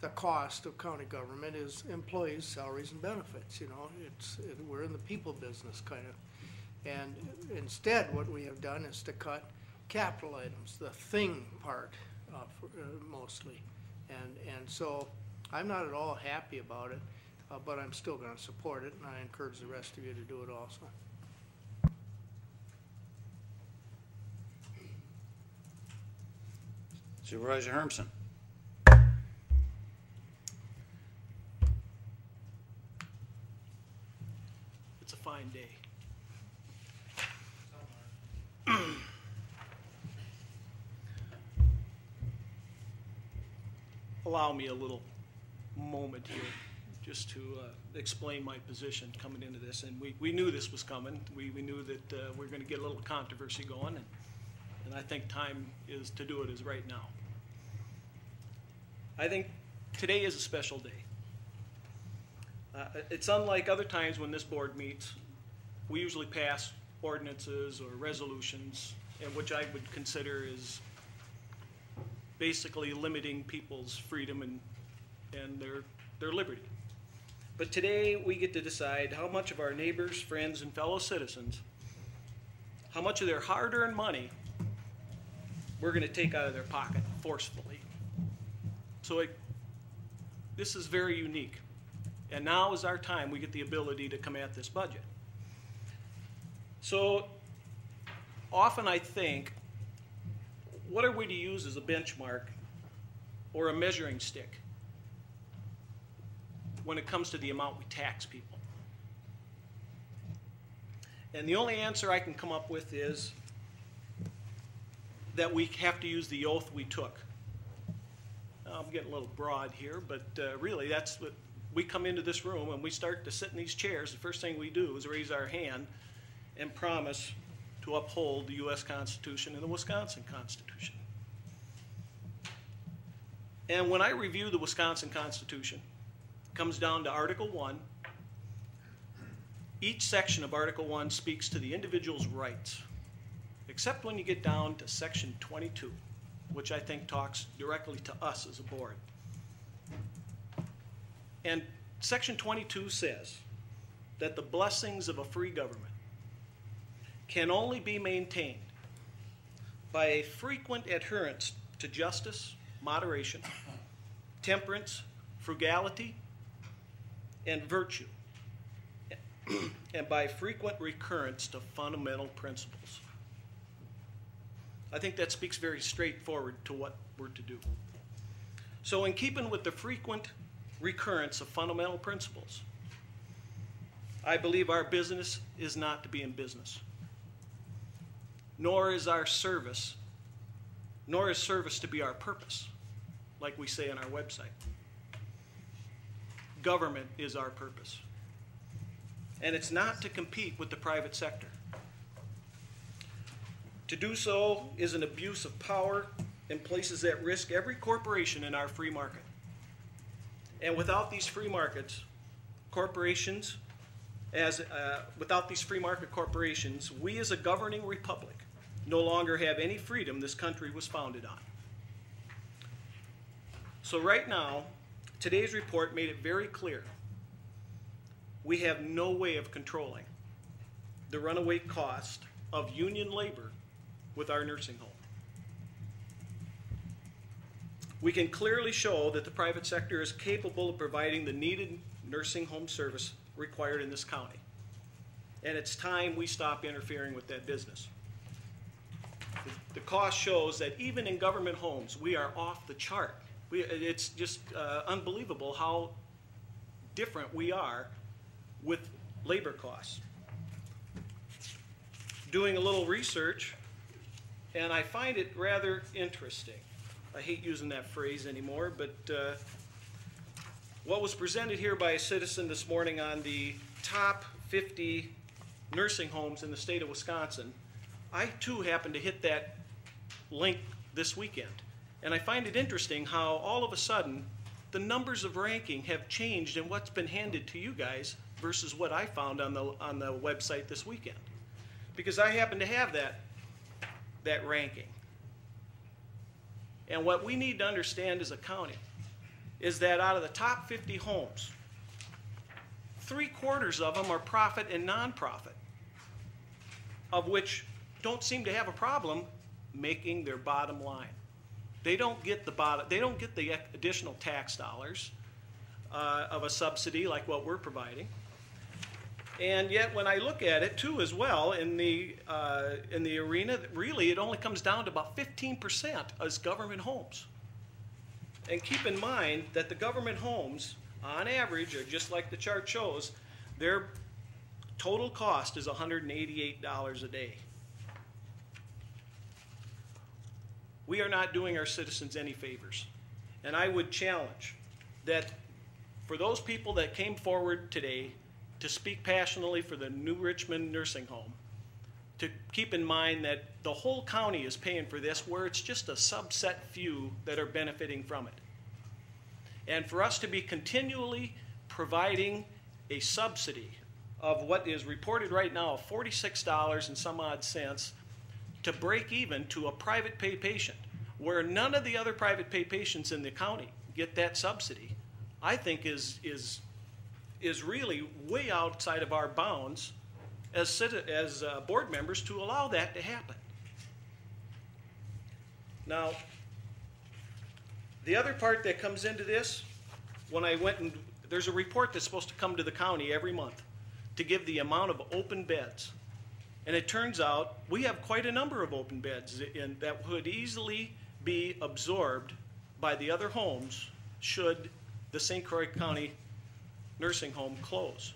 [SPEAKER 7] the cost of county government is employees' salaries and benefits, you know. We're in the people business kind of. And instead, what we have done is to cut capital items, the thing part, mostly. And so I'm not at all happy about it, but I'm still going to support it, and I encourage the rest of you to do it also.
[SPEAKER 1] Supervisor Hermsen.
[SPEAKER 5] It's a fine day. Allow me a little moment here just to explain my position coming into this. And we knew this was coming. We knew that we were going to get a little controversy going, and I think time is to do it is right now. I think today is a special day. It's unlike other times when this board meets. We usually pass ordinances or resolutions, and which I would consider is basically limiting people's freedom and their liberty. But today we get to decide how much of our neighbors, friends, and fellow citizens, how much of their hard-earned money we're going to take out of their pocket forcefully. So this is very unique. And now is our time. We get the ability to come at this budget. So often I think, what are we to use as a benchmark or a measuring stick when it comes to the amount we tax people? And the only answer I can come up with is that we have to use the oath we took. Now, I'm getting a little broad here, but really that's what we come into this room and we start to sit in these chairs. The first thing we do is raise our hand and promise to uphold the U.S. Constitution and the Wisconsin Constitution. And when I review the Wisconsin Constitution, it comes down to Article 1. Each section of Article 1 speaks to the individual's rights, except when you get down to Section 22, which I think talks directly to us as a board. And Section 22 says that the blessings of a free government can only be maintained by a frequent adherence to justice, moderation, temperance, frugality, and virtue, and by frequent recurrence to fundamental principles. I think that speaks very straightforward to what we're to do. So in keeping with the frequent recurrence of fundamental principles, I believe our business is not to be in business, nor is service to be our purpose, like we say on our website. Government is our purpose. And it's not to compete with the private sector. To do so is an abuse of power and places at risk every corporation in our free market. And without these free markets, without these free market corporations, we as a governing republic no longer have any freedom this country was founded on. So right now, today's report made it very clear we have no way of controlling the runaway cost of union labor with our nursing home. We can clearly show that the private sector is capable of providing the needed nursing home service required in this county. And it's time we stop interfering with that business. The cost shows that even in government homes, we are off the chart. It's just unbelievable how different we are with labor costs. Doing a little research, and I find it rather interesting. I hate using that phrase anymore, but what was presented here by a citizen this morning on the top 50 nursing homes in the state of Wisconsin, I too happened to hit that link this weekend. And I find it interesting how all of a sudden the numbers of ranking have changed in what's been handed to you guys versus what I found on the website this weekend. Because I happen to have that ranking. And what we need to understand as a county is that out of the top 50 homes, 3/4 of them are profit and nonprofit, of which don't seem to have a problem making their bottom line. They don't get the additional tax dollars of a subsidy like what we're providing. And yet, when I look at it too, as well in the arena, really it only comes down to about 15% as government homes. And keep in mind that the government homes, on average, are just like the chart shows, their total cost is $188 a day. We are not doing our citizens any favors. And I would challenge that for those people that came forward today to speak passionately for the New Richmond nursing home, to keep in mind that the whole county is paying for this, where it's just a subset few that are benefiting from it. And for us to be continually providing a subsidy of what is reported right now of $46 and some odd cents to break even to a private pay patient, where none of the other private pay patients in the county get that subsidy, I think is really way outside of our bounds as board members to allow that to happen. Now, the other part that comes into this, when I went and there's a report that's supposed to come to the county every month to give the amount of open beds. And it turns out we have quite a number of open beds that would easily be absorbed by the other homes should the St. Croix County nursing home close.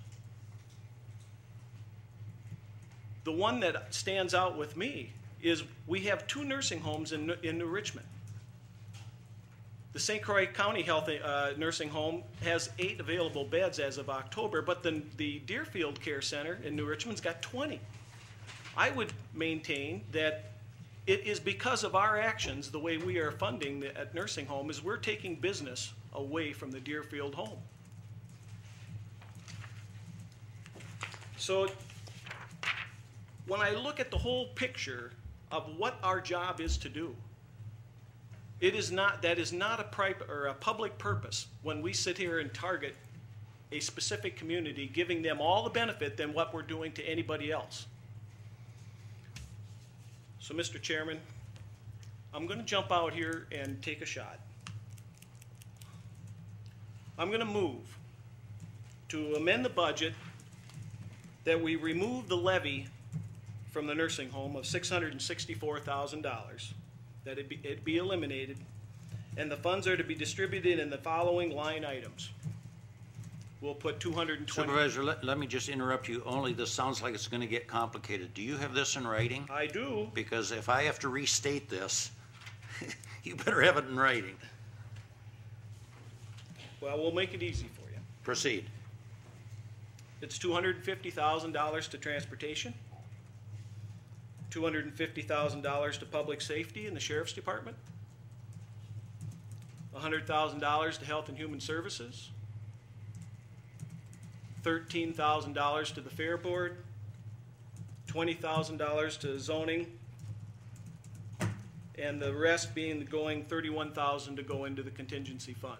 [SPEAKER 5] The one that stands out with me is we have 2 nursing homes in New Richmond. The St. Croix County Health Nursing Home has 8 available beds as of October, but the Deerfield Care Center in New Richmond's got 20. I would maintain that it is because of our actions, the way we are funding the nursing home, is we're taking business away from the Deerfield home. So when I look at the whole picture of what our job is to do, that is not a public purpose when we sit here and target a specific community, giving them all the benefit than what we're doing to anybody else. So, Mr. Chairman, I'm going to jump out here and take a shot. I'm going to move to amend the budget that we remove the levy from the nursing home of $664,000, that it be eliminated, and the funds are to be distributed in the following line items. We'll put 220.
[SPEAKER 1] Supervisor, let me just interrupt you. Only this sounds like it's going to get complicated. Do you have this in writing?
[SPEAKER 5] I do.
[SPEAKER 1] Because if I have to restate this, you better have it in writing.
[SPEAKER 5] Well, we'll make it easy for you.
[SPEAKER 1] Proceed.
[SPEAKER 5] It's $250,000 to transportation, $250,000 to public safety and the sheriff's department, $100,000 to health and human services, $13,000 to the fair board, $20,000 to zoning, and the rest being going $31,000 to go into the contingency fund.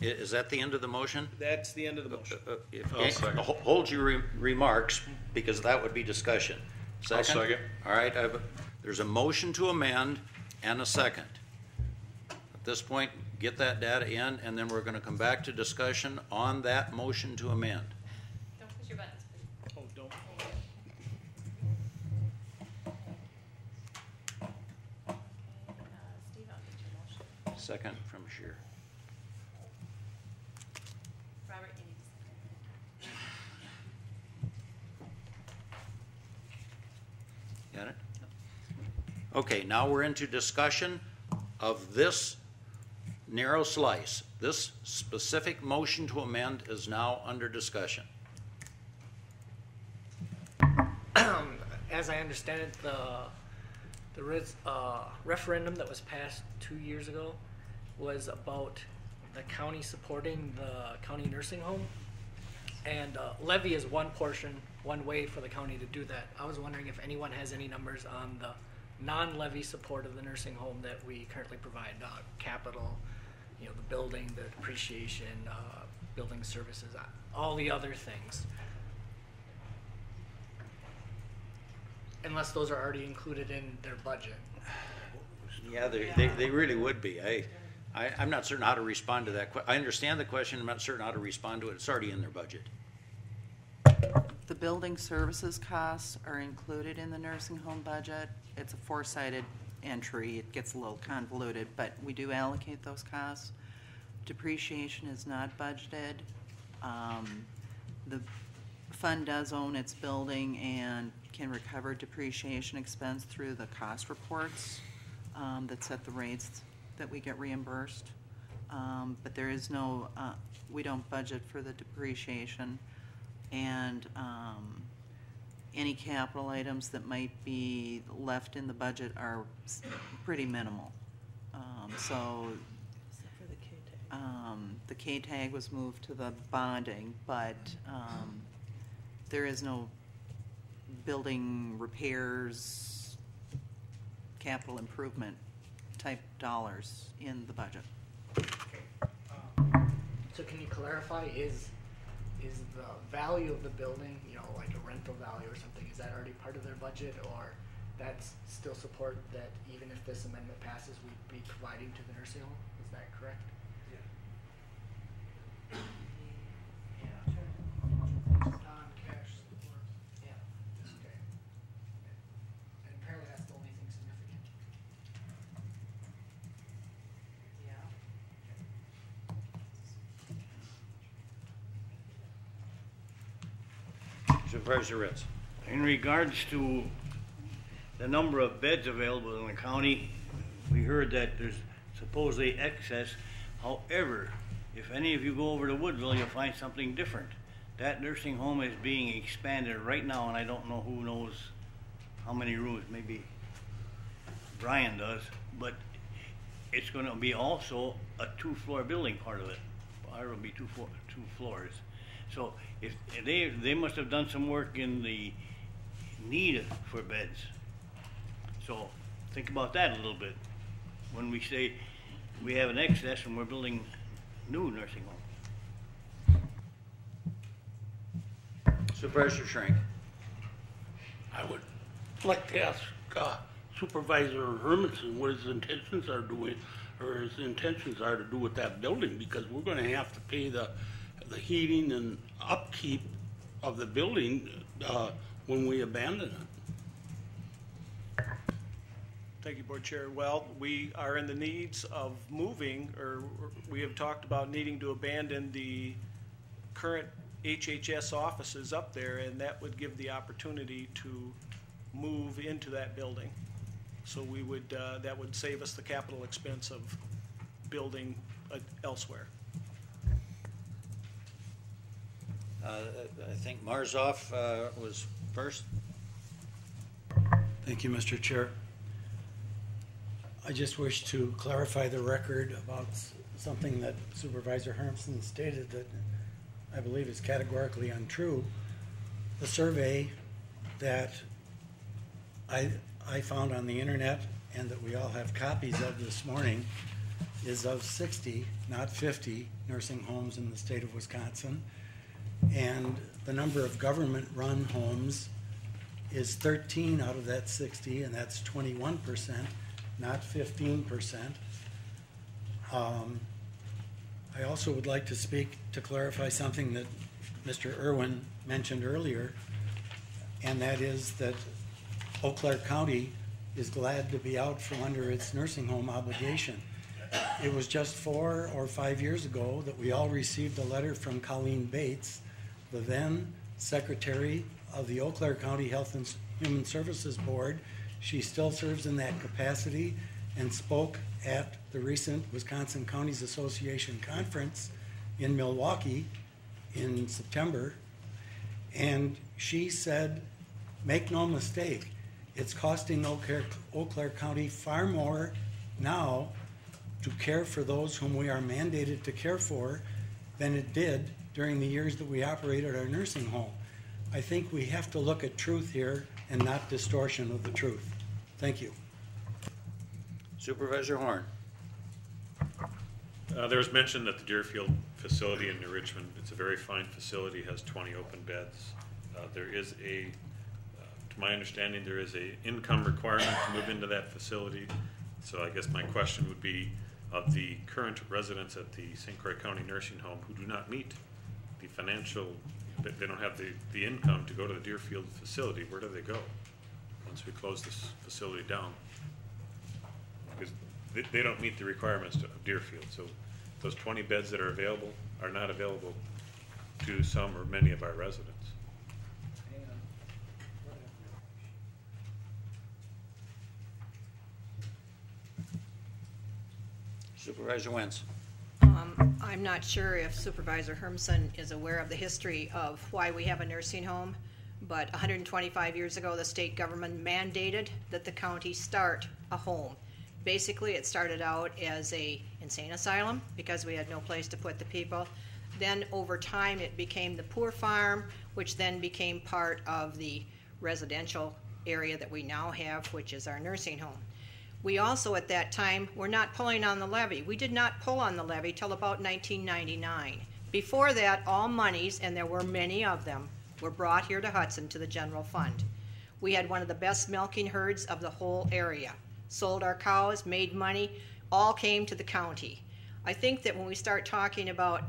[SPEAKER 1] Is that the end of the motion?
[SPEAKER 5] That's the end of the motion.
[SPEAKER 1] Hold your remarks, because that would be discussion. Second?
[SPEAKER 2] I'll second.
[SPEAKER 1] All right, there's a motion to amend and a second. At this point, get that data in, and then we're going to come back to discussion on that motion to amend.
[SPEAKER 3] Don't push your buttons, please.
[SPEAKER 5] Oh, don't.
[SPEAKER 3] Steve, I'll get your motion.
[SPEAKER 1] Second from Shear. Okay, now we're into discussion of this narrow slice. This specific motion to amend is now under discussion.
[SPEAKER 8] As I understand it, the referendum that was passed 2 years ago was about the county supporting the county nursing home. And levy is one portion, one way for the county to do that. I was wondering if anyone has any numbers on the non-levy support of the nursing home that we currently provide, capital, the building, the depreciation, building services, all the other things. Unless those are already included in their budget.
[SPEAKER 1] Yeah, they really would be. I'm not certain how to respond to that. I understand the question. I'm not certain how to respond to it. It's already in their budget.
[SPEAKER 13] The building services costs are included in the nursing home budget. It's a four-sided entry. It gets a little convoluted, but we do allocate those costs. Depreciation is not budgeted. The fund does own its building and can recover depreciation expense through the cost reports that set the rates that we get reimbursed. But there is no, we don't budget for the depreciation, and any capital items that might be left in the budget are pretty minimal. The K-tag was moved to the bonding, but there is no building repairs, capital improvement type dollars in the budget.
[SPEAKER 8] So can you clarify, is the value of the building, like a rental value or something, is that already part of their budget, or that's still support that even if this amendment passes, we'd be providing to the nursing home? Is that correct? Non-cash support. Yeah. Okay. And apparently that's the only thing significant. Yeah.
[SPEAKER 1] Supervisor Ritz.
[SPEAKER 22] In regards to the number of beds available in the county, we heard that there's supposedly excess. However, if any of you go over to Woodville, you'll find something different. That nursing home is being expanded right now, and I don't know who knows how many rooms. Maybe Brian does, but it's going to be also a two-floor building, part of it. It will be two floors. So if they must have done some work in the need for beds. So think about that a little bit when we say we have an excess and we're building new nursing homes.
[SPEAKER 1] Supervisor Schrank.
[SPEAKER 4] I would like to ask Supervisor Hermanson what his intentions are doing, or his intentions are to do with that building, because we're going to have to pay the heating and upkeep of the building when we abandon it.
[SPEAKER 5] Thank you, Board Chair. Well, we are in the needs of moving, or we have talked about needing to abandon the current HHS offices up there, and that would give the opportunity to move into that building. So we would, that would save us the capital expense of building elsewhere.
[SPEAKER 1] I think Marzoff was first.
[SPEAKER 6] Thank you, Mr. Chair. I just wish to clarify the record about something that Supervisor Hermson stated that I believe is categorically untrue. The survey that I found on the internet and that we all have copies of this morning is of 60, not 50, nursing homes in the state of Wisconsin. And the number of government-run homes is 13 out of that 60, and that's 21%, not 15%. I also would like to speak to clarify something that Mr. Irwin mentioned earlier, and that is that Eau Claire County is glad to be out from under its nursing home obligation. It was just 4 or 5 years ago that we all received a letter from Colleen Bates, the then Secretary of the Eau Claire County Health and Human Services Board, She still serves in that capacity and spoke at the recent Wisconsin Counties Association conference in Milwaukee in September. And she said, make no mistake, it's costing Eau Claire County far more now to care for those whom we are mandated to care for than it did during the years that we operated our nursing home. I think we have to look at truth here and not distortion of the truth. Thank you.
[SPEAKER 1] Supervisor Horn.
[SPEAKER 2] There was mention that the Deerfield facility in New Richmond, it's a very fine facility, has 20 open beds. There is to my understanding, there is a income requirement to move into that facility. So I guess my question would be, of the current residents at the St. Croix County Nursing Home who do not meet the financial, they don't have the income to go to the Deerfield facility, where do they go once we close this facility down? Because they don't meet the requirements of Deerfield. So those 20 beds that are available are not available to some or many of our residents.
[SPEAKER 1] Supervisor Wentz.
[SPEAKER 9] I'm not sure if Supervisor Hermson is aware of the history of why we have a nursing home, but 125 years ago, the state government mandated that the county start a home. Basically, it started out as a insane asylum because we had no place to put the people. Then over time, it became the poor farm, which then became part of the residential area that we now have, which is our nursing home. We also, at that time, were not pulling on the levy. We did not pull on the levy till about 1999. Before that, all monies, and there were many of them, were brought here to Hudson to the general fund. We had one of the best milking herds of the whole area. Sold our cows, made money, all came to the county. I think that when we start talking about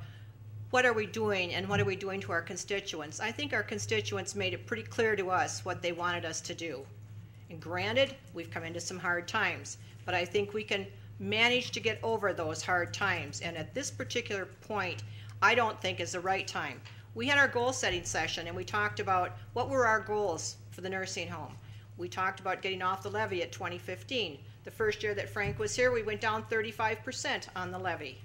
[SPEAKER 9] what are we doing and what are we doing to our constituents, I think our constituents made it pretty clear to us what they wanted us to do. And granted, we've come into some hard times, but I think we can manage to get over those hard times. And at this particular point, I don't think is the right time. We had our goal setting session and we talked about what were our goals for the nursing home. We talked about getting off the levy at 2015. The first year that Frank was here, we went down 35% on the levy.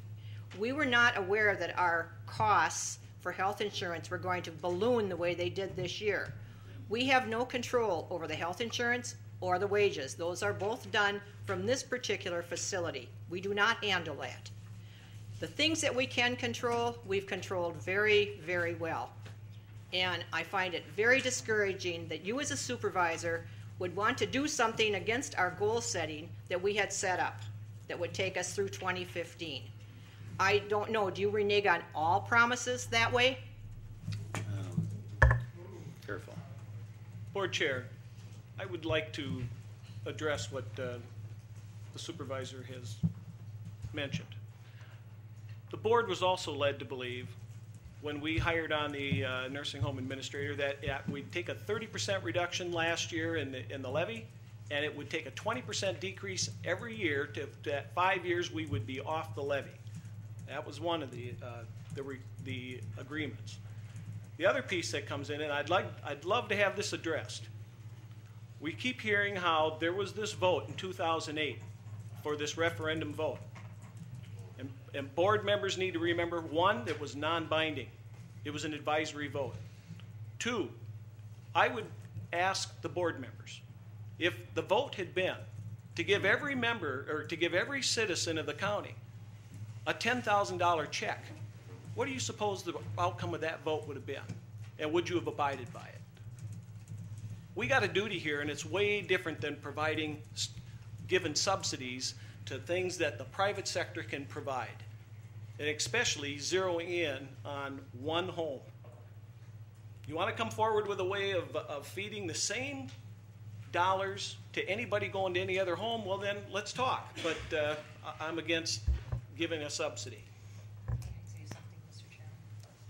[SPEAKER 9] We were not aware that our costs for health insurance were going to balloon the way they did this year. We have no control over the health insurance or the wages. Those are both done from this particular facility. We do not handle that. The things that we can control, we've controlled very, very well. And I find it very discouraging that you as a supervisor would want to do something against our goal setting that we had set up that would take us through 2015. I don't know, do you renege on all promises that way?
[SPEAKER 1] Careful.
[SPEAKER 5] Board Chair, I would like to address what the supervisor has mentioned. The board was also led to believe when we hired on the nursing home administrator that we'd take a 30% reduction last year in the levy, and it would take a 20% decrease every year to that 5 years we would be off the levy. That was one of the agreements. The other piece that comes in, and I'd love to have this addressed. We keep hearing how there was this vote in 2008 for this referendum vote. And board members need to remember, one, it was non-binding. It was an advisory vote. Two, I would ask the board members, if the vote had been to give every member, or to give every citizen of the county a $10,000 check, what do you suppose the outcome of that vote would have been? And would you have abided by it? We got a duty here, and it's way different than giving subsidies to things that the private sector can provide, and especially zeroing in on one home. You want to come forward with a way of feeding the same dollars to anybody going to any other home, well then, let's talk. But I'm against giving a subsidy.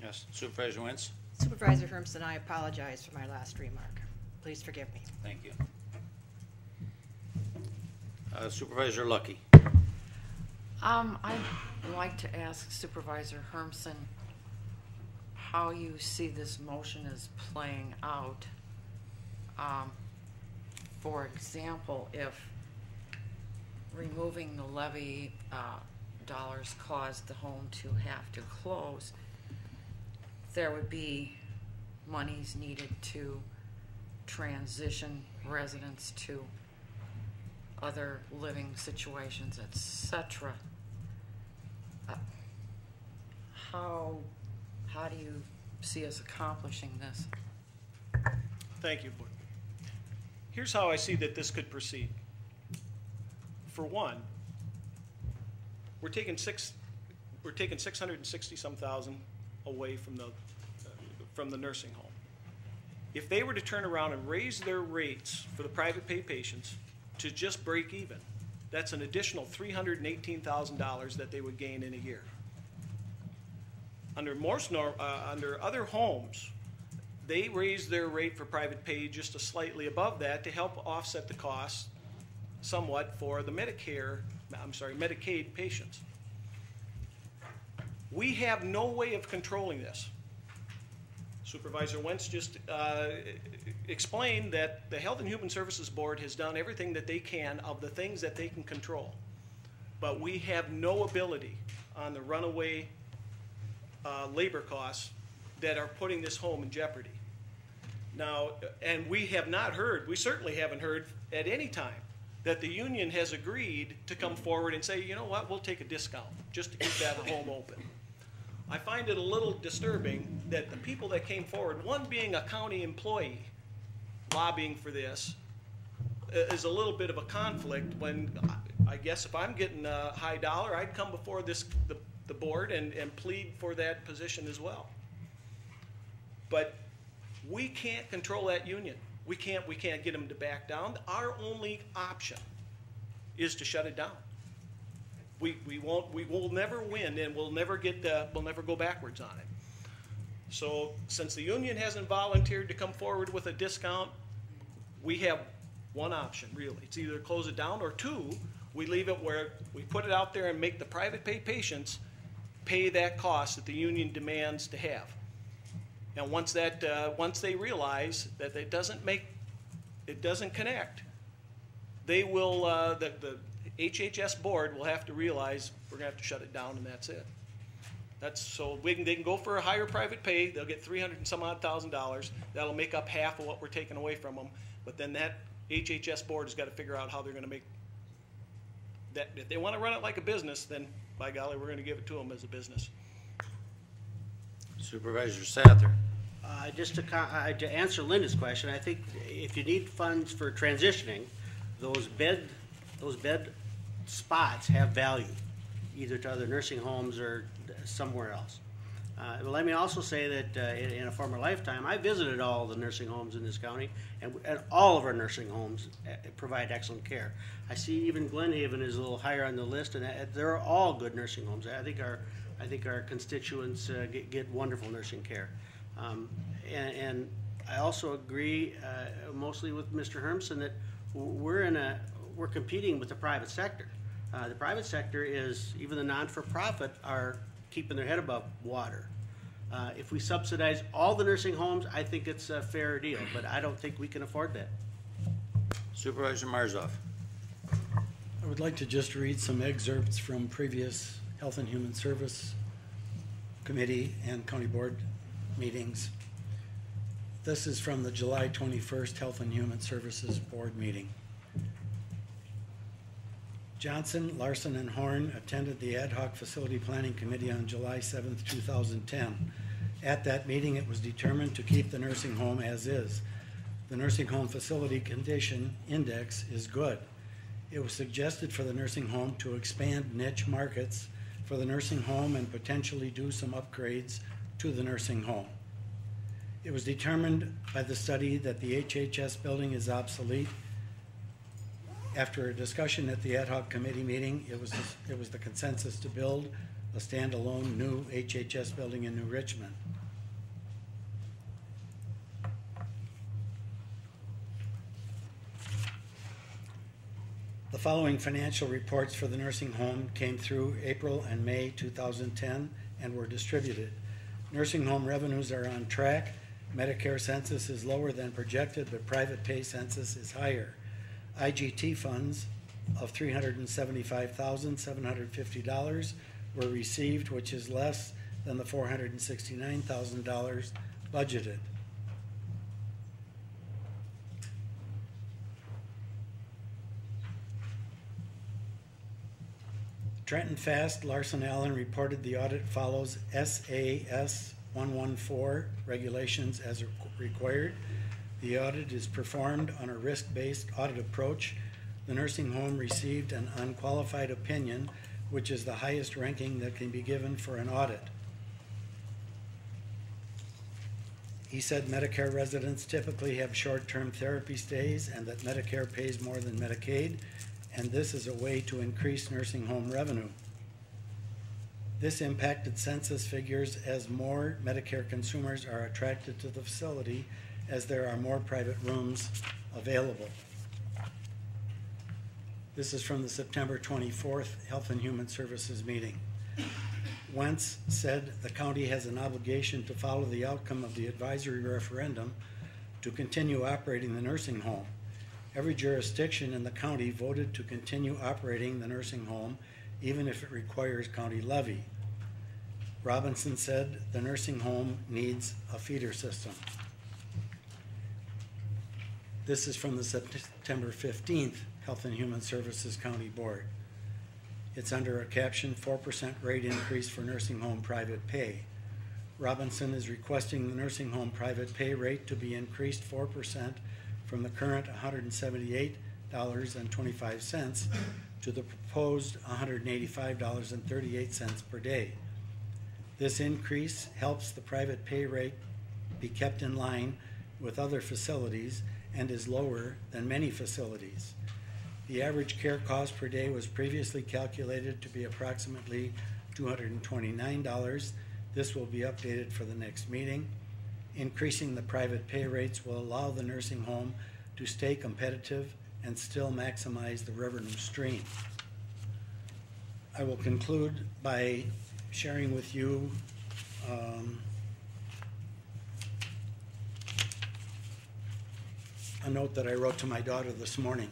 [SPEAKER 1] Yes, Supervisor Wentz.
[SPEAKER 9] Supervisor Hermson, I apologize for my last remark. Please forgive me.
[SPEAKER 1] Thank you. Supervisor Lucky.
[SPEAKER 20] I'd like to ask Supervisor Hermson how you see this motion as playing out. for example, if removing the levy dollars caused the home to have to close, there would be monies needed to transition residents to other living situations, etc. How do you see us accomplishing this?
[SPEAKER 5] Thank you, Board. Here's how I see that this could proceed. For one, we're taking 660-some thousand away from the nursing home. If they were to turn around and raise their rates for the private pay patients to just break even, that's an additional $318,000 that they would gain in a year. Under other homes, they raise their rate for private pay just slightly above that to help offset the costs somewhat for the Medicaid patients. We have no way of controlling this. Supervisor Wentz just explained that the Health and Human Services Board has done everything that they can of the things that they can control. But we have no ability on the runaway labor costs that are putting this home in jeopardy. Now, and we have not heard, we certainly haven't heard at any time that the union has agreed to come forward and say, you know what, we'll take a discount just to keep that home open. I find it a little disturbing that the people that came forward, one being a county employee lobbying for this, is a little bit of a conflict when I guess if I'm getting a high dollar, I'd come before the board and plead for that position as well. But we can't control that union. We can't get them to back down. Our only option is to shut it down. We will never win, and we'll never go backwards on it. So since the union hasn't volunteered to come forward with a discount, we have one option really. It's either close it down, or two, we leave it where we put it out there and make the private pay patients pay that cost that the union demands to have. And once they realize that it doesn't connect, they will, the HHS board will have to realize we're gonna have to shut it down, and that's it. So they can go for a higher private pay. They'll get $300 and some odd thousand. That'll make up half of what we're taking away from them. But then that HHS board has got to figure out how they're going to make that. If they want to run it like a business, then by golly, we're going to give it to them as a business.
[SPEAKER 1] Supervisor Sather.
[SPEAKER 10] Just to answer Linda's question, I think if you need funds for transitioning, those bed spots have value, either to other nursing homes or somewhere else. Let me also say that in a former lifetime, I visited all the nursing homes in this county, and all of our nursing homes provide excellent care. I see even Glen Haven is a little higher on the list, and they're all good nursing homes. I think our constituents get wonderful nursing care. And I also agree mostly with Mr. Hermson that we're competing with the private sector. The private sector is, even the non-for-profit are keeping their head above water. If we subsidize all the nursing homes, I think it's a fair deal, but I don't think we can afford that.
[SPEAKER 1] Supervisor Marzoff.
[SPEAKER 6] I would like to just read some excerpts from previous Health and Human Service Committee and County Board meetings. This is from the July 21st Health and Human Services Board meeting. Johnson, Larson, and Horn attended the Ad Hoc Facility Planning Committee on July 7th, 2010. At that meeting, it was determined to keep the nursing home as is. The nursing home facility condition index is good. It was suggested for the nursing home to expand niche markets for the nursing home and potentially do some upgrades to the nursing home. It was determined by the study that the HHS building is obsolete. After a discussion at the ad hoc committee meeting, it was the consensus to build a standalone new HHS building in New Richmond. The following financial reports for the nursing home came through April and May 2010 and were distributed. Nursing home revenues are on track. Medicare census is lower than projected, but private pay census is higher. IGT funds of $375,750 were received, which is less than the $469,000 budgeted. Trenton Fast, Larson Allen reported the audit follows SAS 114 regulations as required. The audit is performed on a risk-based audit approach. The nursing home received an unqualified opinion, which is the highest ranking that can be given for an audit. He said Medicare residents typically have short-term therapy stays and that Medicare pays more than Medicaid, and this is a way to increase nursing home revenue. This impacted census figures as more Medicare consumers are attracted to the facility as there are more private rooms available. This is from the September 24th Health and Human Services meeting. Wentz said the county has an obligation to follow the outcome of the advisory referendum to continue operating the nursing home. Every jurisdiction in the county voted to continue operating the nursing home, even if it requires county levy. Robinson said the nursing home needs a feeder system. This is from the September 15th Health and Human Services County Board. It's under a caption, 4% rate increase for nursing home private pay. Robinson is requesting the nursing home private pay rate to be increased 4% from the current $178.25 to the proposed $185.38 per day. This increase helps the private pay rate be kept in line with other facilities and is lower than many facilities. The average care cost per day was previously calculated to be approximately $229. This will be updated for the next meeting. Increasing the private pay rates will allow the nursing home to stay competitive and still maximize the revenue stream. I will conclude by sharing with you a note that I wrote to my daughter this morning.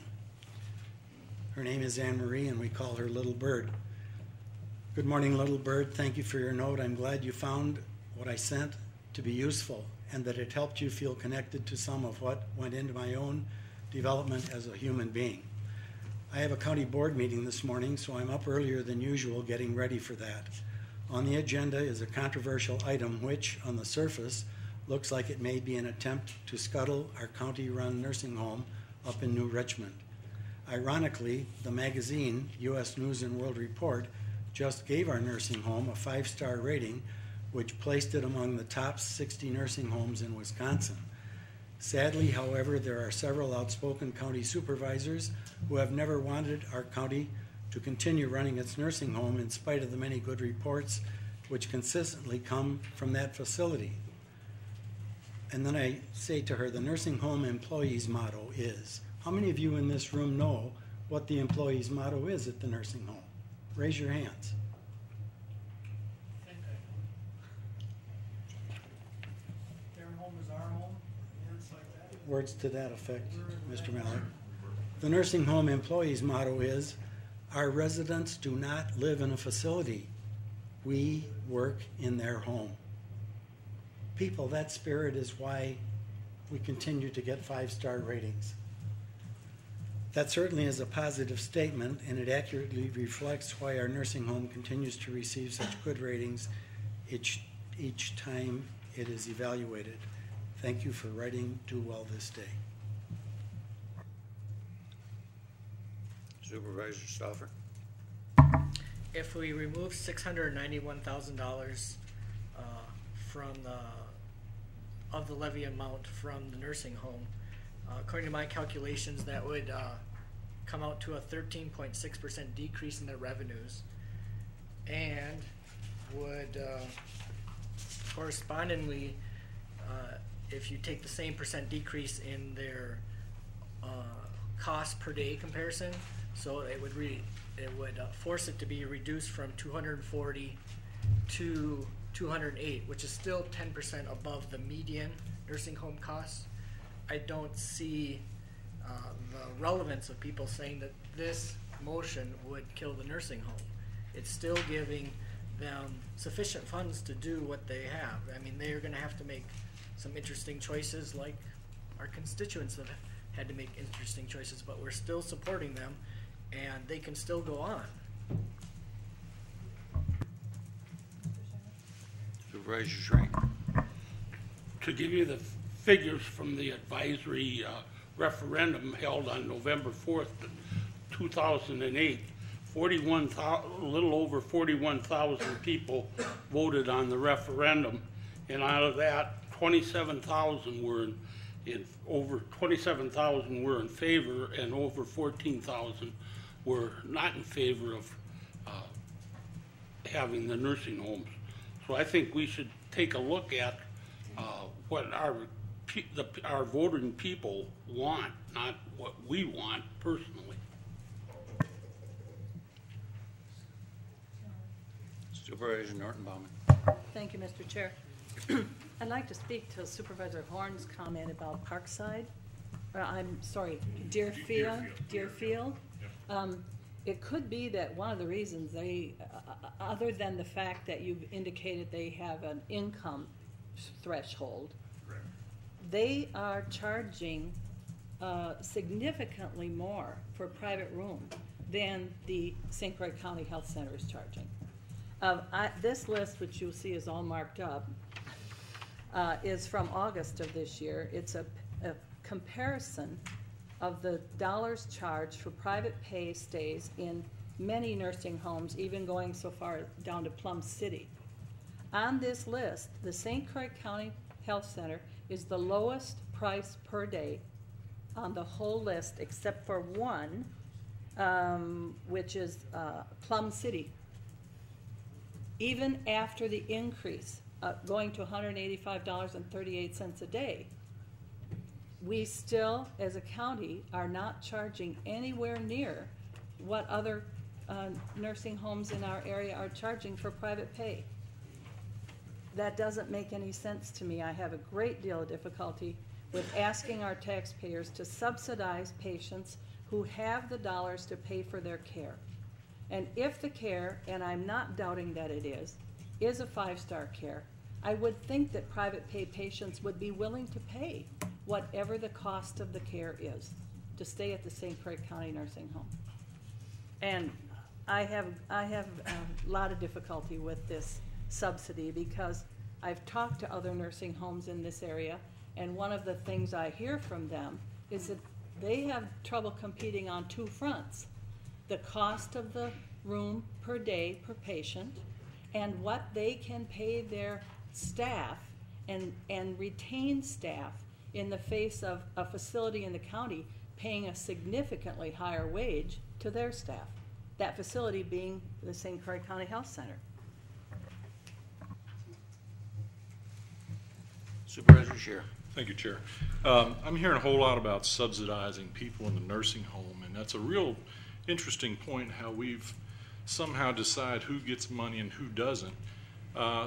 [SPEAKER 6] Her name is Anne Marie, and we call her Little Bird. Good morning, Little Bird. Thank you for your note. I'm glad you found what I sent to be useful and that it helped you feel connected to some of what went into my own development as a human being. I have a county board meeting this morning, so I'm up earlier than usual getting ready for that. On the agenda is a controversial item which, on the surface, looks like it may be an attempt to scuttle our county-run nursing home up in New Richmond. Ironically, the magazine, U.S. News and World Report, just gave our nursing home a 5-star rating, which placed it among the top 60 nursing homes in Wisconsin. Sadly, however, there are several outspoken county supervisors who have never wanted our county to continue running its nursing home in spite of the many good reports which consistently come from that facility. And then I say to her, the nursing home employee's motto is, how many of you in this room know what the employee's motto is at the nursing home? Raise your hands.
[SPEAKER 7] Their home is our home, words like that.
[SPEAKER 6] Words to that effect, Mr. Mallard. The nursing home employee's motto is, our residents do not live in a facility. We work in their home. People, that spirit is why we continue to get 5-star ratings. That certainly is a positive statement, and it accurately reflects why our nursing home continues to receive such good ratings each time it is evaluated. Thank you for writing Do Well this day.
[SPEAKER 1] Supervisor Stauffer.
[SPEAKER 8] If we remove $691,000 from of the levy amount from the nursing home, according to my calculations, that would come out to a 13.6% decrease in their revenues, and would correspondingly, if you take the same percent decrease in their cost per day comparison, so it would force it to be reduced from 240 to 208, which is still 10% above the median nursing home costs. I don't see the relevance of people saying that this motion would kill the nursing home. It's still giving them sufficient funds to do what they have. I mean, they're gonna have to make some interesting choices, like our constituents have had to make interesting choices, but we're still supporting them, and they can still go on.
[SPEAKER 1] Supervisor Schrank.
[SPEAKER 4] To give you the figures from the advisory referendum held on November 4th, 2008, a little over 41,000 people voted on the referendum, and out of that, 27,000 were over 27,000 were in favor, and over 14,000 were not in favor of having the nursing homes. So I think we should take a look at what our voting people want, not what we want personally.
[SPEAKER 1] Supervisor Norton-Baumann.
[SPEAKER 12] Thank you, Mr. Chair. I'd like to speak to Supervisor Horn's comment about Parkside. I'm sorry, Deerfield. It could be that one of the reasons they, other than the fact that you've indicated they have an income threshold, they are charging significantly more for private room than the St. Croix County Health Center is charging. This list, which you'll see is all marked up, is from August of this year. It's a comparison of the dollars charged for private pay stays in many nursing homes, even going so far down to Plum City. On this list, the St. Croix County Health Center is the lowest price per day on the whole list, except for one, which is Plum City. Even after the increase, going to $185.38 a day, we still, as a county, are not charging anywhere near what other nursing homes in our area are charging for private pay. That doesn't make any sense to me. I have a great deal of difficulty with asking our taxpayers to subsidize patients who have the dollars to pay for their care. And if the care, and I'm not doubting that it is a five-star care, I would think that private pay patients would be willing to pay whatever the cost of the care is to stay at the St. Croix County Nursing Home. And I have a lot of difficulty with this subsidy because I've talked to other nursing homes in this area, and one of the things I hear from them is that they have trouble competing on two fronts: the cost of the room per day per patient and what they can pay their staff and retain staff in the face of a facility in the county paying a significantly higher wage to their staff. That facility being the St. Croix County Health Center.
[SPEAKER 1] Supervisor Scheer.
[SPEAKER 14] Thank you, Chair. I'm hearing a whole lot about subsidizing people in the nursing home, and that's a real interesting point, how we've somehow decide who gets money and who doesn't.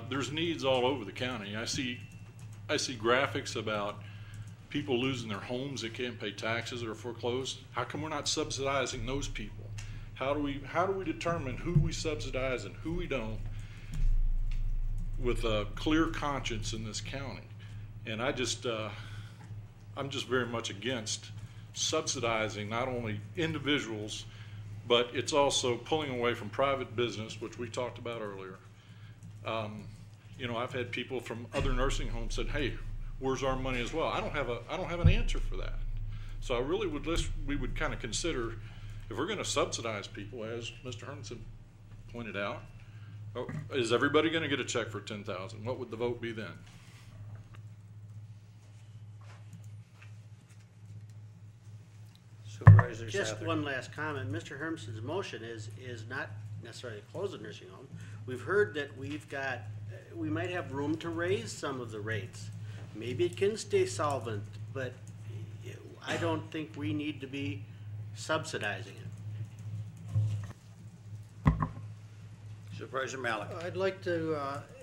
[SPEAKER 14] There's needs all over the county. I see graphics about people losing their homes that can't pay taxes or foreclosed. How come we're not subsidizing those people? How do we determine who we subsidize and who we don't with a clear conscience in this county? And I'm just very much against subsidizing not only individuals, but it's also pulling away from private business, which we talked about earlier. I've had people from other nursing homes said, "Hey, where's our money as well?" I don't have an answer for that. So I really we would kind of consider, if we're going to subsidize people, as Mr. Hermanson pointed out, is everybody going to get a check for $10,000? What would the vote be then?
[SPEAKER 1] Supervisor
[SPEAKER 10] Just
[SPEAKER 1] Sather.
[SPEAKER 10] one last comment. Mr. Hermson's motion is not necessarily to close the nursing home. We've heard that we might have room to raise some of the rates. Maybe it can stay solvent, but I don't think we need to be subsidizing it.
[SPEAKER 1] Supervisor Malik.
[SPEAKER 7] I'd like to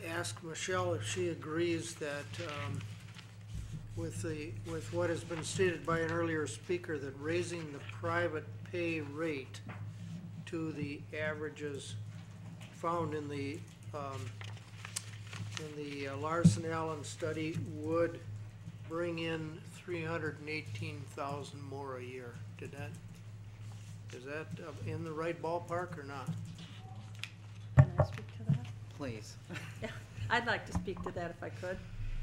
[SPEAKER 7] ask Michelle if she agrees that with what has been stated by an earlier speaker, that raising the private pay rate to the averages found in the Larson Allen study would bring in 318,000 more a year. Is that in the right ballpark or not?
[SPEAKER 12] Can I speak to that?
[SPEAKER 13] Please.
[SPEAKER 12] Yeah, I'd like to speak to that if I could.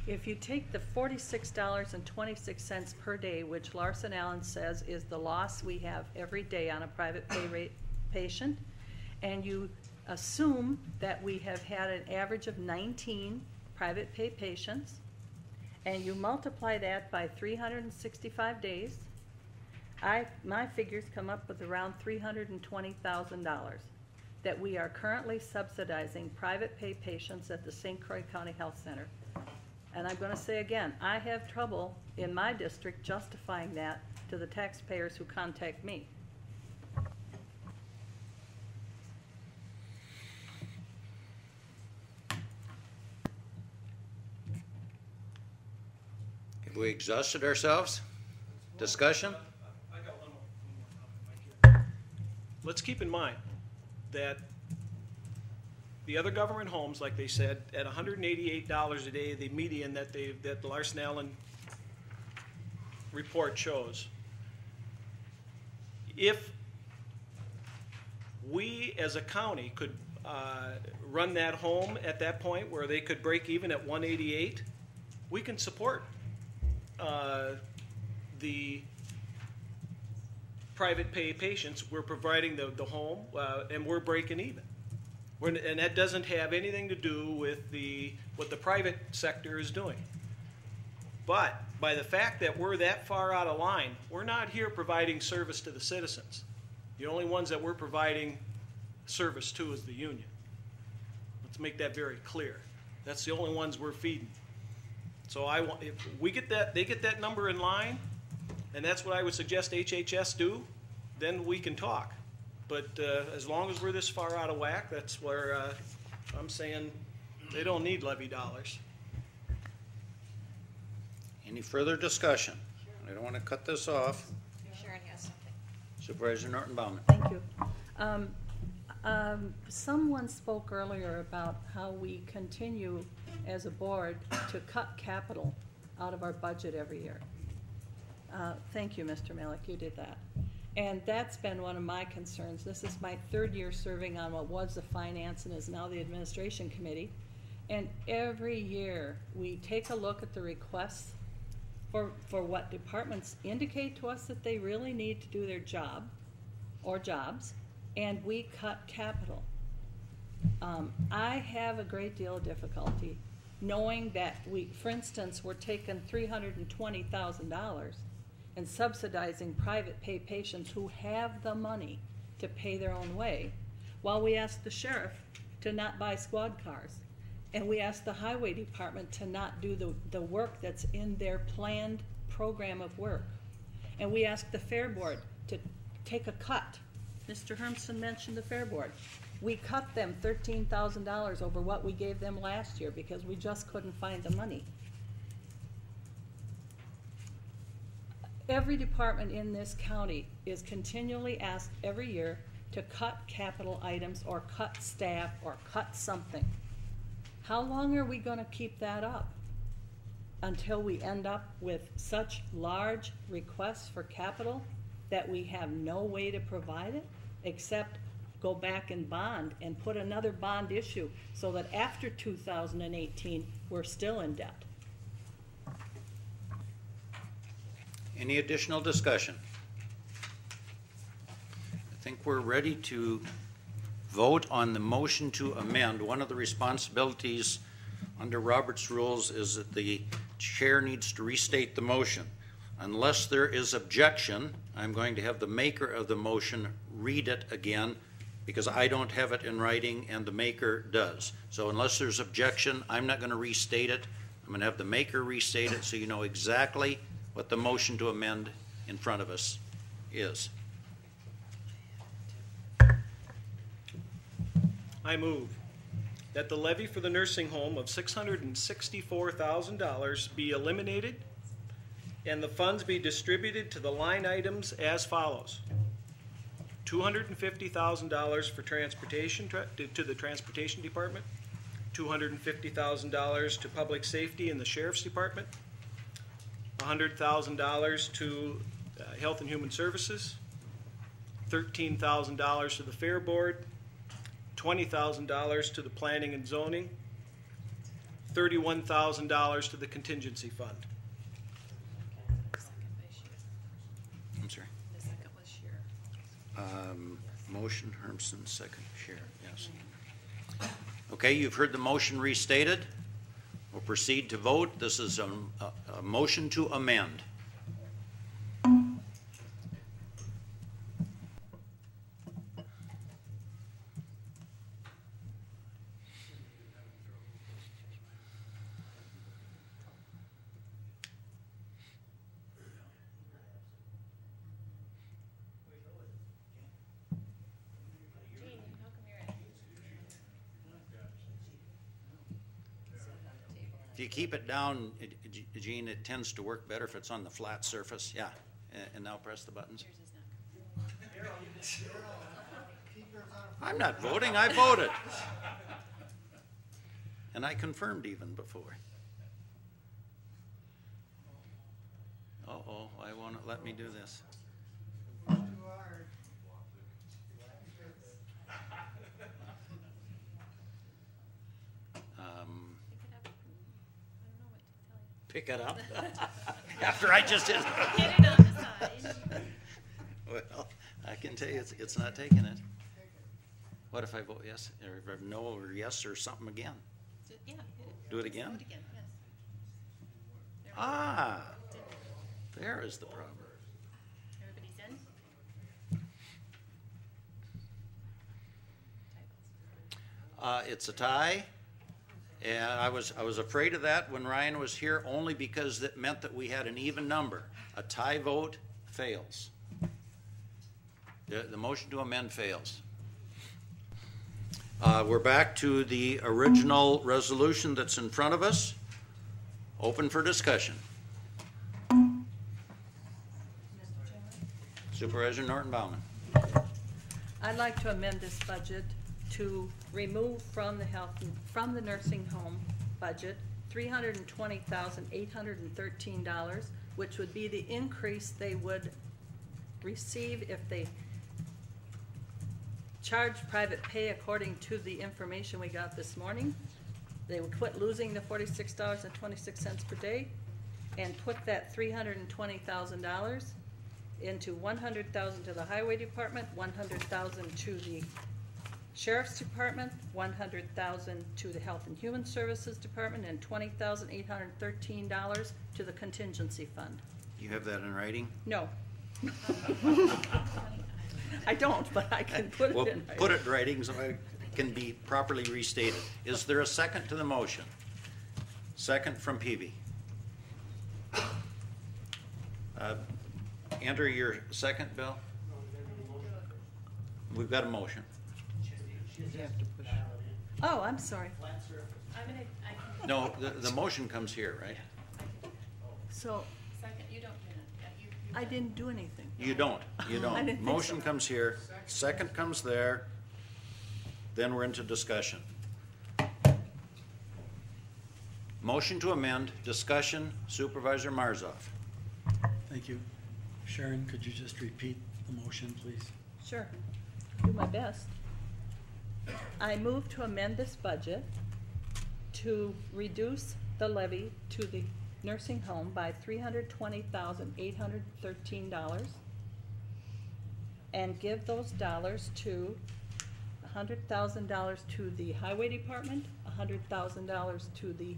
[SPEAKER 12] If you take the $46.26 per day, which Larson Allen says is the loss we have every day on a private pay rate patient, and you assume that we have had an average of 19 private pay patients, and you multiply that by 365 days, my figures come up with around $320,000 that we are currently subsidizing private pay patients at the St. Croix County Health Center. And I'm going to say again, I have trouble in my district justifying that to the taxpayers who contact me.
[SPEAKER 1] Have we exhausted ourselves? Discussion?
[SPEAKER 5] I got one more comment. Let's keep in mind that the other government homes, like they said, at $188 a day, the median that the Larson Allen report shows. If we as a county could run that home at that point where they could break even at 188, we can support the private pay patients. We're providing the home and we're breaking even. And that doesn't have anything to do with what the private sector is doing. But by the fact that we're that far out of line, we're not here providing service to the citizens. The only ones that we're providing service to is the union. Let's make that very clear. That's the only ones we're feeding. So if we get that, they get that number in line, and that's what I would suggest HHS do, then we can talk. But as long as we're this far out of whack, that's where I'm saying they don't need levy dollars.
[SPEAKER 1] Any further discussion? I don't want to cut this off.
[SPEAKER 9] Sharon has something.
[SPEAKER 1] Supervisor Norton Baumann.
[SPEAKER 12] Thank you. Someone spoke earlier about how we continue as a board to cut capital out of our budget every year. Thank you, Mr. Malik, you did that. And that's been one of my concerns. This is my third year serving on what was the Finance and is now the Administration Committee. And every year we take a look at the requests for what departments indicate to us that they really need to do their job or jobs, and we cut capital. I have a great deal of difficulty knowing that for instance, we're taking $320,000 and subsidizing private pay patients who have the money to pay their own way, while we ask the sheriff to not buy squad cars, and we ask the highway department to not do the work that's in their planned program of work, and we ask the fair board to take a cut. Mr. Hermson mentioned the fair board. We cut them $13,000 over what we gave them last year because we just couldn't find the money. Every department in this county is continually asked every year to cut capital items or cut staff or cut something. How long are we going to keep that up? Until we end up with such large requests for capital that we have no way to provide it except go back and bond and put another bond issue so that after 2018 we're still in debt.
[SPEAKER 1] Any additional discussion? I think we're ready to vote on the motion to amend. One of the responsibilities under Robert's rules is that the chair needs to restate the motion. Unless there is objection, I'm going to have the maker of the motion read it again because I don't have it in writing and the maker does. So unless there's objection, I'm not going to restate it. I'm going to have the maker restate it so you know exactly what the motion to amend in front of us is.
[SPEAKER 5] I move that the levy for the nursing home of $664,000 be eliminated and the funds be distributed to the line items as follows. $250,000 for transportation, to the Transportation Department, $250,000 to Public Safety and the Sheriff's Department, $100,000 to Health and Human Services, $13,000 to the Fair Board, $20,000 to the Planning and Zoning, $31,000 to the Contingency Fund.
[SPEAKER 1] I'm sorry.
[SPEAKER 3] The second was Shearer.
[SPEAKER 1] Motion, Hermson, second, Scherer, yes. Okay, you've heard the motion restated. We'll proceed to vote. This is a motion to amend. If you keep it down, Gene, it tends to work better if it's on the flat surface. Yeah, and now press the buttons. I'm not voting, I voted. And I confirmed even before. Uh-oh, why won't it let me do this? Pick it up after I just did.
[SPEAKER 3] Get it on the side.
[SPEAKER 1] Well, I can tell you it's not taking it. What if I vote yes, or if I no or yes or something again?
[SPEAKER 3] Yeah.
[SPEAKER 1] Do it again?
[SPEAKER 3] Do it again, yes. There we go.
[SPEAKER 1] Ah, there is the problem.
[SPEAKER 3] Everybody's in?
[SPEAKER 1] It's a tie. And I was afraid of that when Ryan was here, only because that meant that we had an even number. A tie vote fails. The motion to amend fails. We're back to the original resolution that's in front of us. Open for discussion. Supervisor Norton Baumann.
[SPEAKER 12] I'd like to amend this budget to remove from the nursing home budget $320,813, which would be the increase they would receive if they charge private pay according to the information we got this morning. They would quit losing the $46.26 per day and put that $320,000 into $100,000 to the Highway Department, $100,000 to the Sheriff's Department, $100,000 to the Health and Human Services Department, and $20,813 to the Contingency Fund.
[SPEAKER 1] You have that in writing?
[SPEAKER 12] No. I don't, but I can put it in writing.
[SPEAKER 1] Put it in writing so it can be properly restated. Is there a second to the motion? Second from Peavy. Enter your second, Bill. We've got a motion.
[SPEAKER 12] Oh, I'm sorry.
[SPEAKER 1] No, the motion comes here, right?
[SPEAKER 12] So,
[SPEAKER 3] Second, you don't,
[SPEAKER 12] I didn't do anything.
[SPEAKER 1] You don't.
[SPEAKER 12] I didn't think
[SPEAKER 1] Motion
[SPEAKER 12] so.
[SPEAKER 1] comes here, second comes there, then we're into discussion. Motion to amend, discussion, Supervisor Marzoff.
[SPEAKER 6] Thank you. Sharon, could you just repeat the motion, please?
[SPEAKER 12] Sure. Do my best. I move to amend this budget to reduce the levy to the nursing home by $320,813 and give those dollars to $100,000 to the Highway Department, $100,000 to the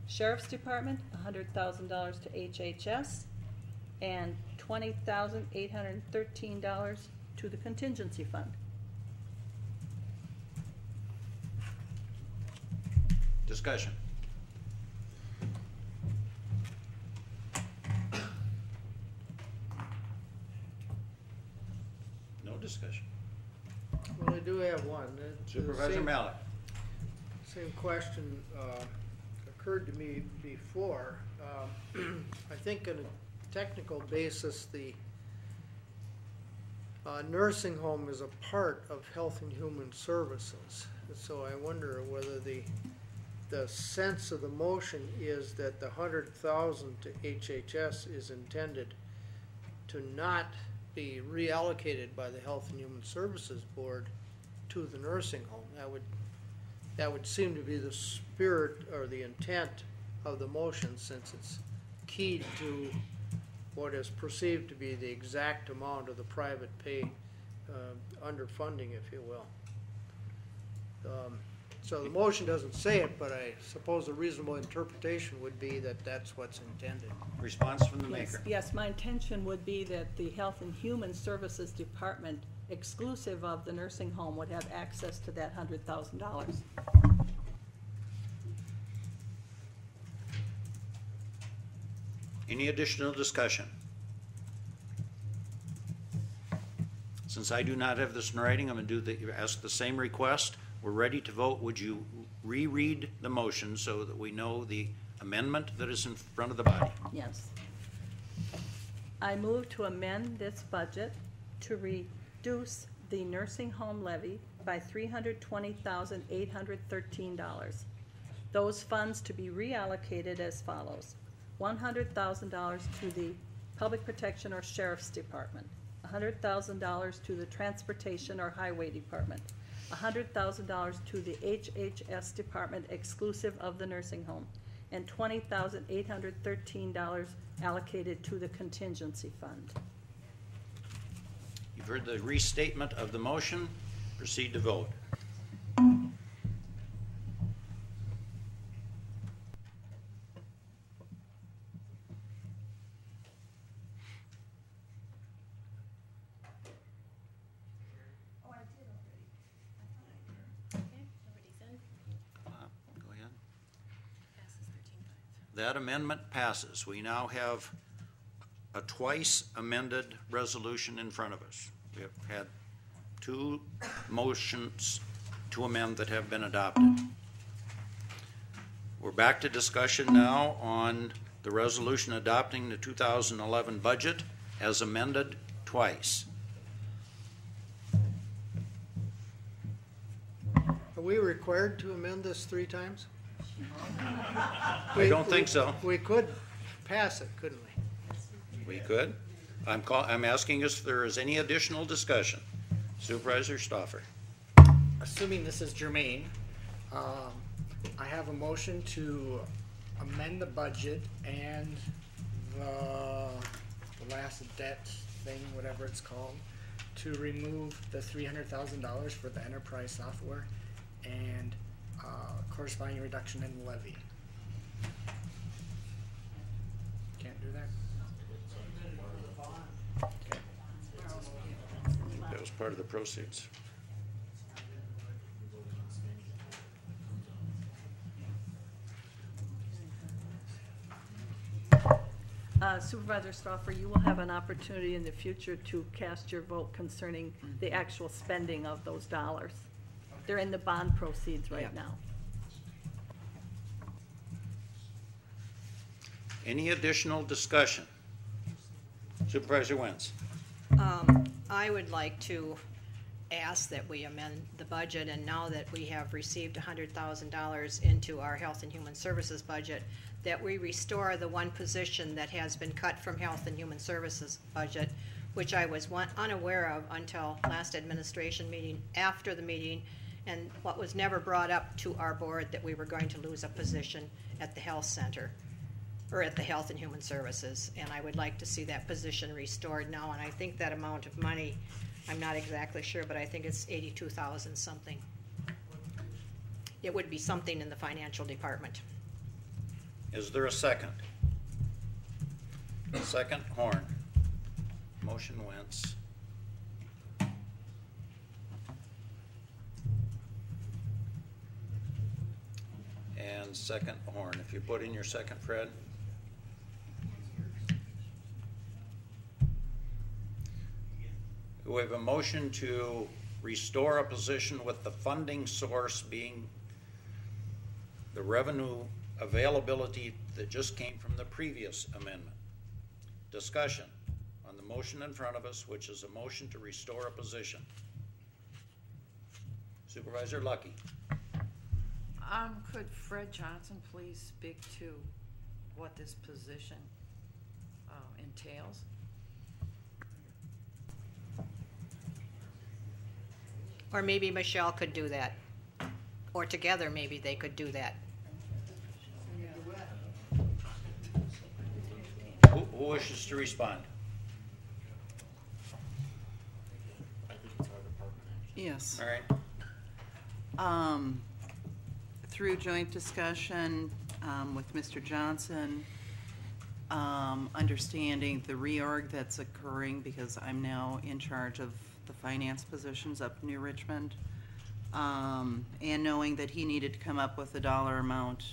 [SPEAKER 12] Sheriff's Department, $100,000 to HHS, and $20,813 to the Contingency Fund.
[SPEAKER 1] Discussion. No discussion.
[SPEAKER 7] Well, I do have one.
[SPEAKER 1] Supervisor Malik.
[SPEAKER 7] Same question occurred to me before. I think in technical basis, the nursing home is a part of Health and Human Services. So I wonder whether the sense of the motion is that the 100,000 to HHS is intended to not be reallocated by the Health and Human Services Board to the nursing home. That would seem to be the spirit or the intent of the motion, since it's keyed to what is perceived to be the exact amount of the private pay underfunding, if you will. So the motion doesn't say it, but I suppose a reasonable interpretation would be that that's what's intended.
[SPEAKER 1] Response from the
[SPEAKER 12] Yes,
[SPEAKER 1] maker.
[SPEAKER 12] yes, my intention would be that the Health and Human Services Department, exclusive of the nursing home, would have access to that $100,000.
[SPEAKER 1] Any additional discussion? Since I do not have this in writing, I'm going to ask the same request. We're ready to vote. Would you reread the motion so that we know the amendment that is in front of the body?
[SPEAKER 12] Yes. I move to amend this budget to reduce the nursing home levy by $320,813. Those funds to be reallocated as follows: $100,000 to the Public Protection or Sheriff's Department, $100,000 to the Transportation or Highway Department, $100,000 to the HHS Department exclusive of the nursing home, and $20,813 allocated to the contingency fund.
[SPEAKER 1] You've heard the restatement of the motion. Proceed to vote. Go ahead. That amendment passes. We now have a twice amended resolution in front of us. We have had two motions to amend that have been adopted. We're back to discussion now on the resolution adopting the 2011 budget as amended twice.
[SPEAKER 7] Are we required to amend this 3 times?
[SPEAKER 1] I don't think so.
[SPEAKER 7] We could pass it, couldn't we?
[SPEAKER 1] We could. I'm asking if there is any additional discussion. Supervisor Stoffer.
[SPEAKER 8] Assuming this is germane, I have a motion to amend the budget and the last debt thing, whatever it's called, to remove the $300,000 for the enterprise software and corresponding reduction in levy. Can't do that?
[SPEAKER 1] That was part of the proceeds.
[SPEAKER 12] Supervisor Stoffer, you will have an opportunity in the future to cast your vote concerning the actual spending of those dollars. They're in the bond proceeds right now.
[SPEAKER 1] Any additional discussion? Supervisor Wentz.
[SPEAKER 9] I would like to ask that we amend the budget, and now that we have received $100,000 into our Health and Human Services budget, that we restore the one position that has been cut from Health and Human Services budget, which I was unaware of until last administration meeting, after the meeting, and what was never brought up to our board, that we were going to lose a position at the health center, or at the Health and Human Services, and I would like to see that position restored now, and I think that amount of money, I'm not exactly sure, but I think it's 82,000 something. It would be something in the financial department.
[SPEAKER 1] Is there a second? Second, Horn. Motion Wentz. And second, Horn. If you put in your second, Fred. We have a motion to restore a position with the funding source being the revenue availability that just came from the previous amendment. Discussion on the motion in front of us, which is a motion to restore a position. Supervisor Lucky.
[SPEAKER 20] Could Fred Johnson please speak to what this position entails?
[SPEAKER 9] Or maybe Michelle could do that. Or together, maybe they could do that.
[SPEAKER 1] Who wishes to respond?
[SPEAKER 13] Yes.
[SPEAKER 1] All right.
[SPEAKER 13] Through joint discussion with Mr. Johnson, understanding the reorg that's occurring because I'm now in charge of the finance positions up in New Richmond, and knowing that he needed to come up with a dollar amount,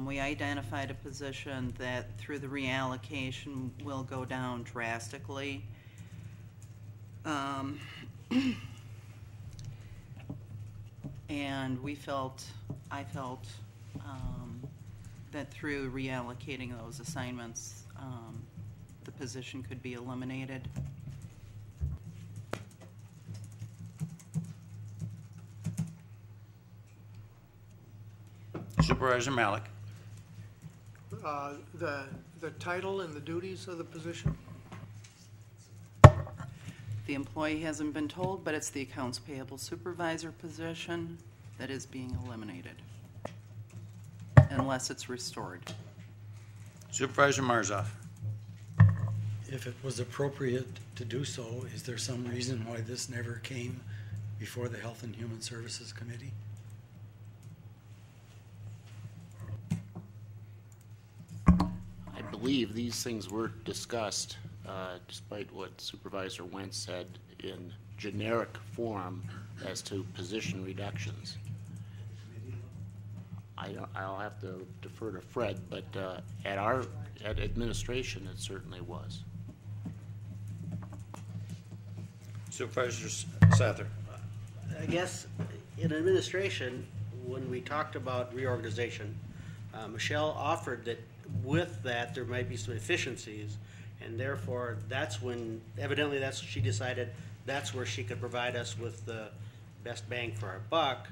[SPEAKER 13] we identified a position that through the reallocation will go down drastically. And I felt that through reallocating those assignments, the position could be eliminated.
[SPEAKER 1] Supervisor Malik.
[SPEAKER 7] The title and the duties of the position?
[SPEAKER 13] The employee hasn't been told, but it's the accounts payable supervisor position that is being eliminated unless it's restored.
[SPEAKER 1] Supervisor Marzoff.
[SPEAKER 6] If it was appropriate to do so, is there some reason why this never came before the Health and Human Services Committee?
[SPEAKER 15] I believe these things were discussed, despite what Supervisor Wentz said, in generic form as to position reductions. I'll have to defer to Fred, but at administration, it certainly was.
[SPEAKER 1] Supervisor Sather.
[SPEAKER 10] I guess in administration, when we talked about reorganization, Michelle offered that with that there might be some efficiencies, and therefore that's when evidently she decided that's where she could provide us with the best bang for our buck.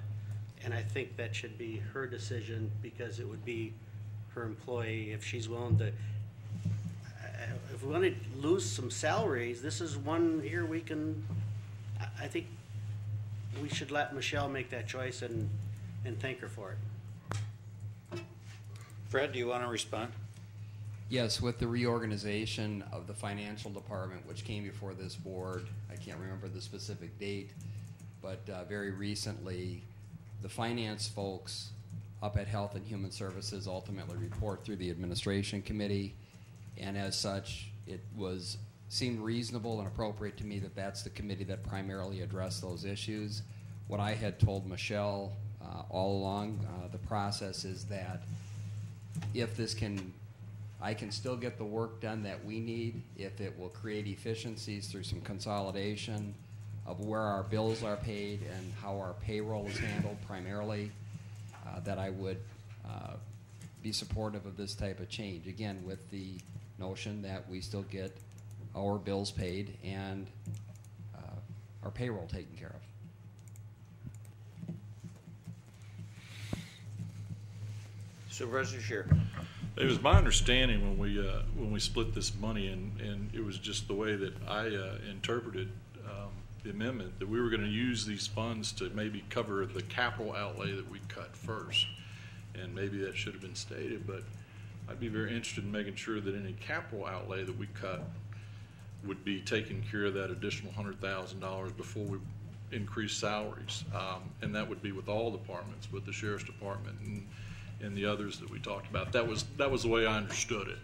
[SPEAKER 10] And I think that should be her decision because it would be her employee if she's willing to. If we want to lose some salaries, this is one here we can. I think we should let Michelle make that choice and thank her for it.
[SPEAKER 1] Fred, do you want to respond?
[SPEAKER 16] Yes, with the reorganization of the financial department, which came before this board, I can't remember the specific date, but very recently, the finance folks up at Health and Human Services ultimately report through the administration committee, and as such, it seemed reasonable and appropriate to me that that's the committee that primarily addressed those issues. What I had told Michelle all along, the process is that if I can still get the work done that we need, if it will create efficiencies through some consolidation of where our bills are paid and how our payroll is handled primarily, that I would be supportive of this type of change. Again, with the notion that we still get our bills paid and our payroll taken care of.
[SPEAKER 1] Supervisor Scheer.
[SPEAKER 14] It was my understanding when we split this money, and it was just the way that I interpreted the amendment, that we were going to use these funds to maybe cover the capital outlay that we cut first, and maybe that should have been stated. But I'd be very interested in making sure that any capital outlay that we cut would be taking care of that additional $100,000 before we increase salaries, and that would be with all departments, with the sheriff's department and the others that we talked about. That was the way I understood it.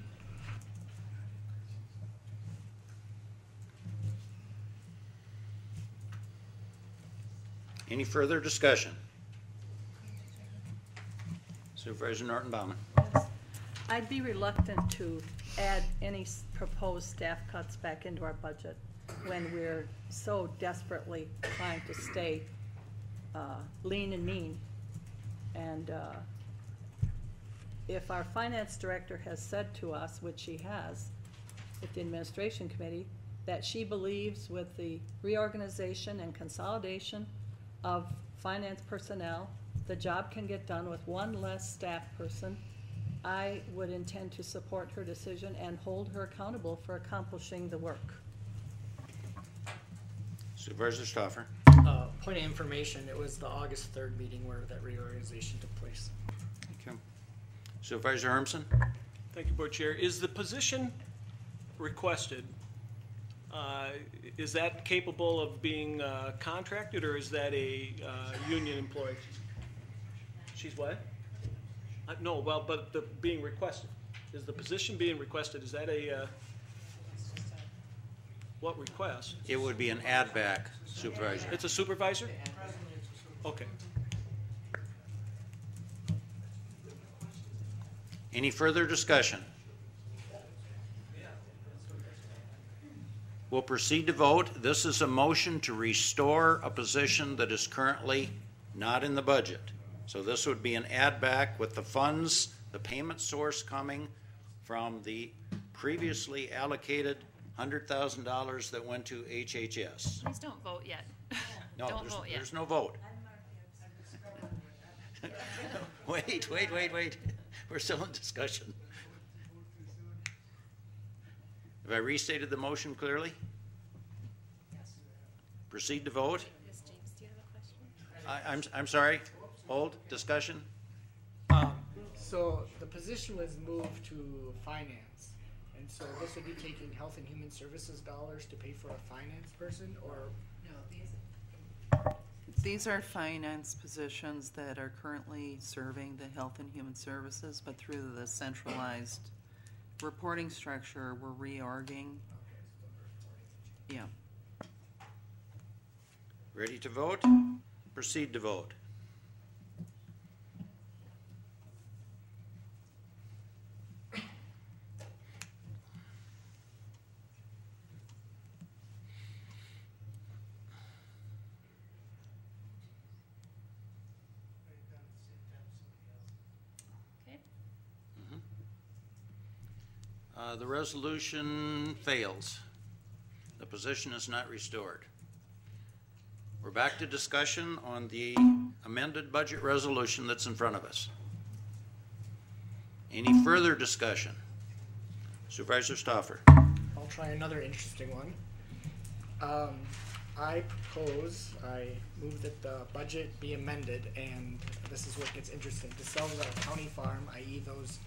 [SPEAKER 1] Any further discussion? Supervisor Norton Baumann.
[SPEAKER 12] I'd be reluctant to add any proposed staff cuts back into our budget when we're so desperately trying to stay lean and mean. And if our finance director has said to us, which she has, with the administration committee that she believes with the reorganization and consolidation of finance personnel, the job can get done with one less staff person. I would intend to support her decision and hold her accountable for accomplishing the work.
[SPEAKER 1] Supervisor Stoffer.
[SPEAKER 8] Point of information, it was the August 3rd meeting where that reorganization took place.
[SPEAKER 1] Thank you. Supervisor Hermsen.
[SPEAKER 5] Thank you, Board Chair. Is the position requested, is that capable of being contracted, or is that a union employee? She's what? No, well, but the being requested. Is the position being requested, is that a, what request?
[SPEAKER 1] It would be an add-back, Supervisor.
[SPEAKER 5] It's a supervisor? Okay.
[SPEAKER 1] Any further discussion? We'll proceed to vote. This is a motion to restore a position that is currently not in the budget. So this would be an add-back with the funds, the payment source coming from the previously allocated $100,000 that went to HHS.
[SPEAKER 3] Please don't vote yet.
[SPEAKER 1] No,
[SPEAKER 3] Don't vote yet.
[SPEAKER 1] there's no vote. Wait. We're still in discussion. Have I restated the motion clearly?
[SPEAKER 3] Yes.
[SPEAKER 1] Proceed to vote.
[SPEAKER 3] Yes, James, do you have a question?
[SPEAKER 1] I'm sorry. Hold. Discussion.
[SPEAKER 8] So the position was moved to finance, and so this would be taking Health and Human Services dollars to pay for a finance person, or? No,
[SPEAKER 13] These are finance positions that are currently serving the Health and Human Services, but through the centralized reporting structure, we're reorging. Yeah.
[SPEAKER 1] Ready to vote? Proceed to vote.
[SPEAKER 3] Okay.
[SPEAKER 1] The resolution fails. The position is not restored. We're back to discussion on the amended budget resolution that's in front of us. Any further discussion? Supervisor Stoffer.
[SPEAKER 8] I'll try another interesting one. I move that the budget be amended, and this is what gets interesting, to sell the county farm, i.e. those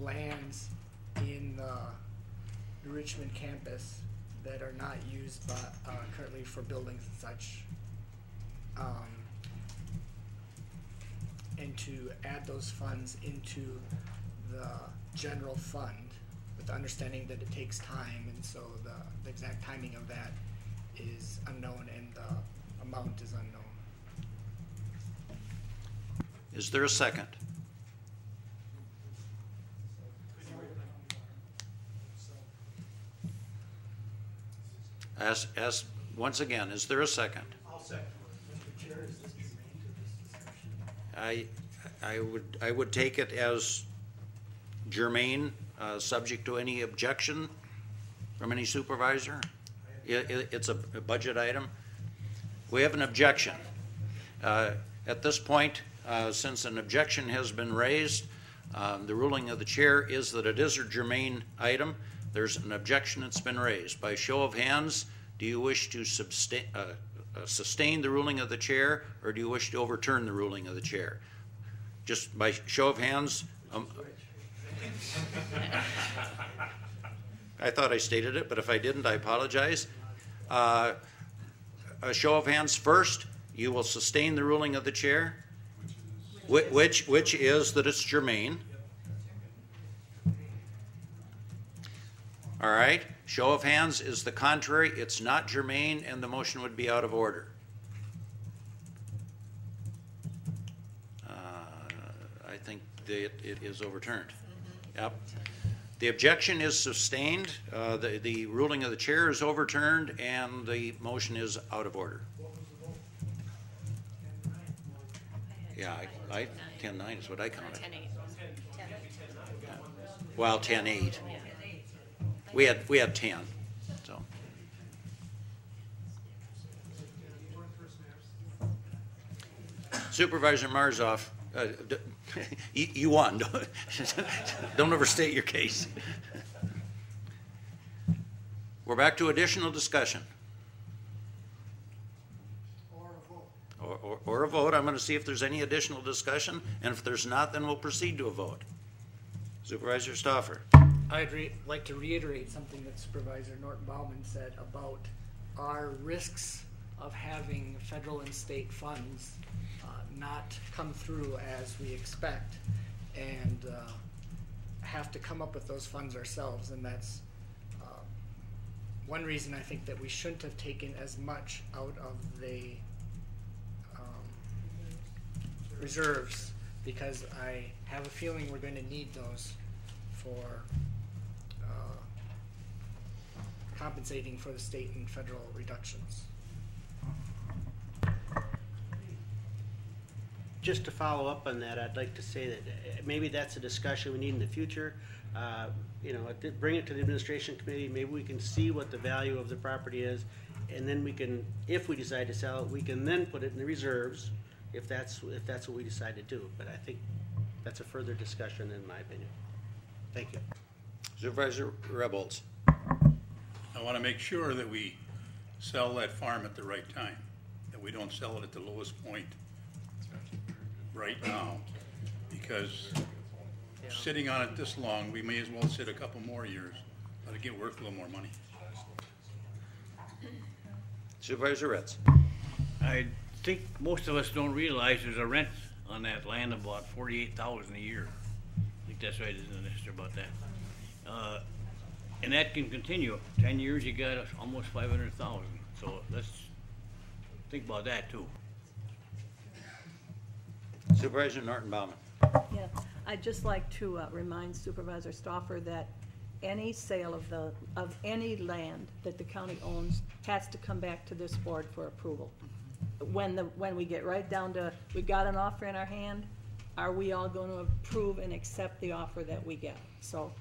[SPEAKER 8] lands in the New Richmond campus that are not used by, currently for buildings and such, and to add those funds into the general fund with the understanding that it takes time, and so the exact timing of that is unknown and the amount is unknown.
[SPEAKER 1] Is there a second? Ask once again, is there a second?
[SPEAKER 6] I'll second. Mr. Chair, is this germane to this discussion?
[SPEAKER 1] I would take it as germane, subject to any objection from any supervisor. It's a budget item. We have an objection. At this point, since an objection has been raised, the ruling of the chair is that it is a germane item. There's an objection that's been raised. By show of hands, do you wish to sustain the ruling of the chair, or do you wish to overturn the ruling of the chair? Just by show of hands. I thought I stated it, but if I didn't, I apologize. A show of hands first. You will sustain the ruling of the chair, which is that it's germane. All right. Show of hands is the contrary. It's not germane, and the motion would be out of order. I think that it is overturned. Yep. The objection is sustained. The ruling of the chair is overturned, and the motion is out of order. Yeah, 10-9 is what I counted.
[SPEAKER 3] 10-8.
[SPEAKER 1] Well, 10-8. We had 10, so. Supervisor Marzoff, you won. Don't overstate your case. We're back to additional discussion. Or a vote. I'm going to see if there's any additional discussion, and if there's not, then we'll proceed to a vote. Supervisor Stauffer.
[SPEAKER 8] I'd like to reiterate something that Supervisor Norton Bauman said about our risks of having federal and state funds not come through as we expect, and have to come up with those funds ourselves. And that's one reason I think that we shouldn't have taken as much out of the reserves, because I have a feeling we're going to need those for compensating for the state and federal reductions.
[SPEAKER 10] Just to follow up on that, I'd like to say that maybe that's a discussion we need in the future. You know, bring it to the administration committee. Maybe we can see what the value of the property is, and then we can, if we decide to sell it, we can then put it in the reserves, if that's what we decide to do. But I think that's a further discussion, in my opinion. Thank you.
[SPEAKER 1] Supervisor Rebholz.
[SPEAKER 11] I want to make sure that we sell that farm at the right time, that we don't sell it at the lowest point right now, because sitting on it this long, we may as well sit a couple more years, let it get worth a little more money.
[SPEAKER 1] Supervisor Ritz.
[SPEAKER 22] I think most of us don't realize there's a rent on that land of about $48,000 a year. I think that's right, isn't it, Esther, about that? And that can continue. 10 years, you got almost 500,000. So let's think about that too.
[SPEAKER 1] Supervisor Norton Bauman.
[SPEAKER 12] Yeah, I'd just like to remind Supervisor Stauffer that any sale of any land that the county owns has to come back to this board for approval. When we get right down to, we got an offer in our hand, are we all going to approve and accept the offer that we get? So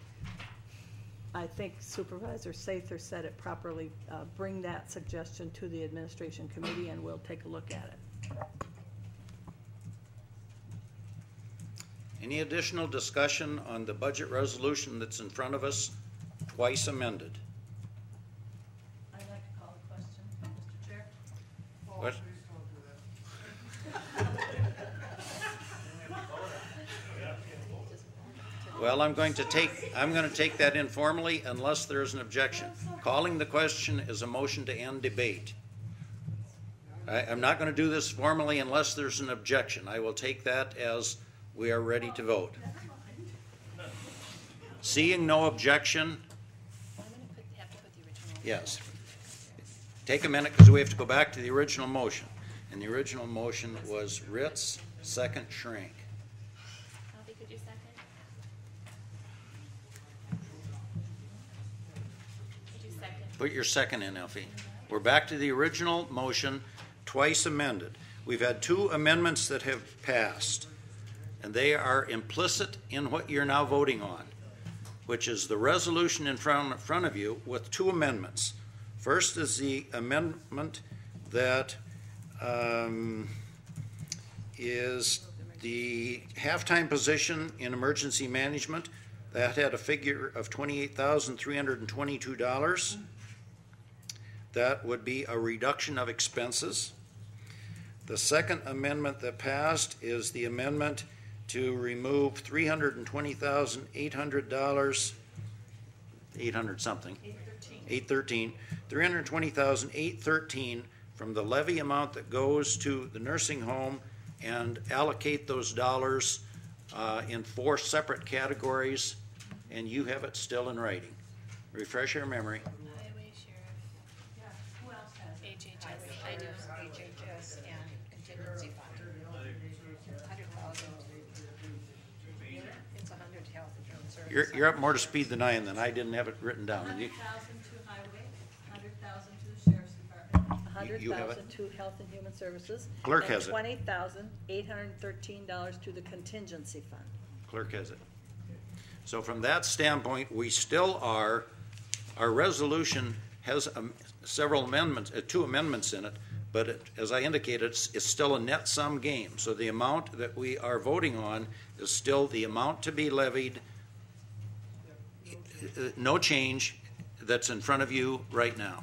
[SPEAKER 12] I think Supervisor Sather said it properly. Bring that suggestion to the administration committee and we'll take a look at it.
[SPEAKER 1] Any additional discussion on the budget resolution that's in front of us, twice amended?
[SPEAKER 12] I'd like to call the question, Mr. Chair.
[SPEAKER 1] What? Well, I'm going to take that informally unless there is an objection. Calling the question is a motion to end debate. I'm not going to do this formally unless there's an objection. I will take that as we are ready to vote. Seeing no objection. Yes. Take a minute because we have to go back to the original motion. And the original motion was Ritz, second Schrank.
[SPEAKER 3] Alfie, could you second? Could you second?
[SPEAKER 1] Put your second in, Elfie. We're back to the original motion, twice amended. We've had two amendments that have passed, and they are implicit in what you're now voting on, which is the resolution in front of you with two amendments. First is the amendment that is the halftime position in emergency management. That had a figure of $28,322. That would be a reduction of expenses. The second amendment that passed is the amendment to remove $320,800, 800 something, 813, $320,813 from the levy amount that goes to the nursing home and allocate those dollars in four separate categories, and you have it still in writing. Refresh your memory.
[SPEAKER 3] Highway, sheriff. Yeah, who else has it? HHS. I do.
[SPEAKER 9] HHS and contingency fund. 100,000. It's 100 to health insurance services.
[SPEAKER 1] You're up more to speed than I am, then I didn't have it written down.
[SPEAKER 12] 100,000 to highway, 100,000 to the sheriff's department,
[SPEAKER 1] You have it?
[SPEAKER 12] 100,000 to health and human services.
[SPEAKER 1] Clerk has it.
[SPEAKER 12] And $20,813 to the contingency fund.
[SPEAKER 1] Clerk has it. So from that standpoint, we still are Our resolution has several amendments, 2 amendments in it, but as I indicated, it's still a net sum game. So the amount that we are voting on is still the amount to be levied, no change, that's in front of you right now.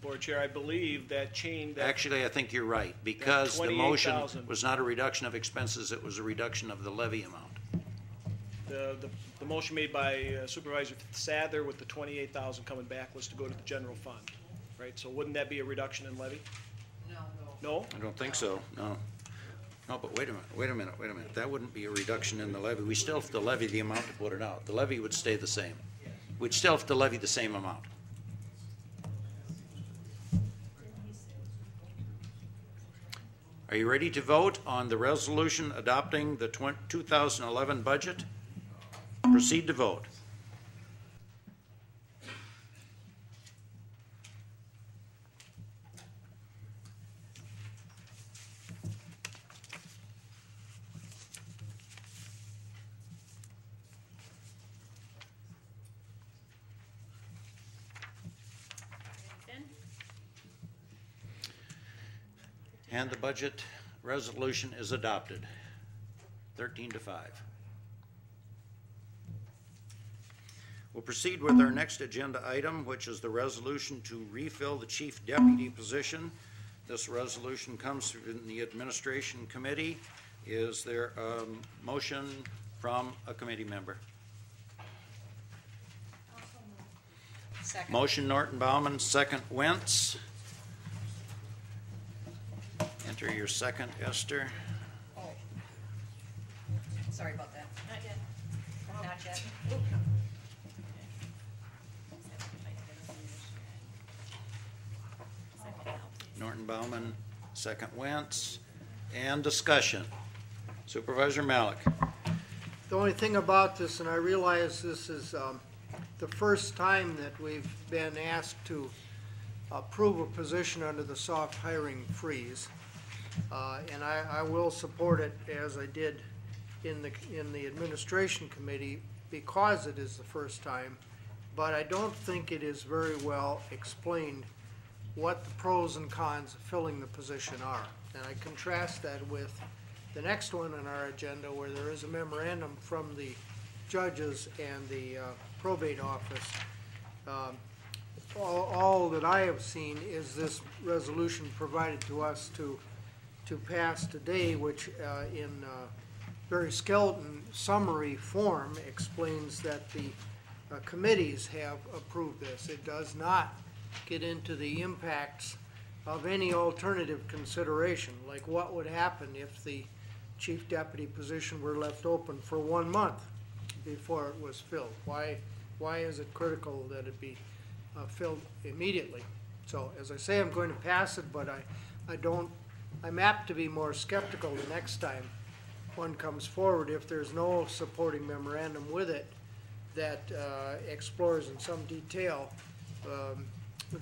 [SPEAKER 5] Board Chair, I believe that change.
[SPEAKER 1] Actually, I think you're right, because the motion
[SPEAKER 5] 28,000
[SPEAKER 1] was not a reduction of expenses, it was a reduction of the levy amount.
[SPEAKER 5] The motion made by Supervisor Sadler with the 28,000 coming back was to go to the general fund, right? So wouldn't that be a reduction in levy? No.
[SPEAKER 1] I don't think so, no. No, but wait a minute. That wouldn't be a reduction in the levy. We still have to levy the amount to put it out. The levy would stay the same. We'd still have to levy the same amount. Are you ready to vote on the resolution adopting the 2011 budget? Proceed to vote. And the budget resolution is adopted, 13-5. We'll proceed with our next agenda item, which is the resolution to refill the chief deputy position. This resolution comes from the administration committee. Is there a motion from a committee member?
[SPEAKER 9] Second.
[SPEAKER 1] Motion Norton Bauman, second Wentz. Enter your second, Esther.
[SPEAKER 9] Oh. Sorry about that. Not yet. Not yet.
[SPEAKER 1] Norton Bauman, second Wentz. And discussion. Supervisor Malik.
[SPEAKER 7] The only thing about this, and I realize this is the first time that we've been asked to approve a position under the soft hiring freeze, and I will support it as I did in the administration committee because it is the first time, but I don't think it is very well explained what the pros and cons of filling the position are. And I contrast that with the next one on our agenda where there is a memorandum from the judges and the probate office. All that I have seen is this resolution provided to us to pass today, which in very skeleton summary form explains that the committees have approved this. It does not get into the impacts of any alternative consideration, like what would happen if the chief deputy position were left open for 1 month before it was filled. Why is it critical that it be filled immediately? So as I say, I'm going to pass it, but I'm apt to be more skeptical the next time one comes forward if there's no supporting memorandum with it that explores in some detail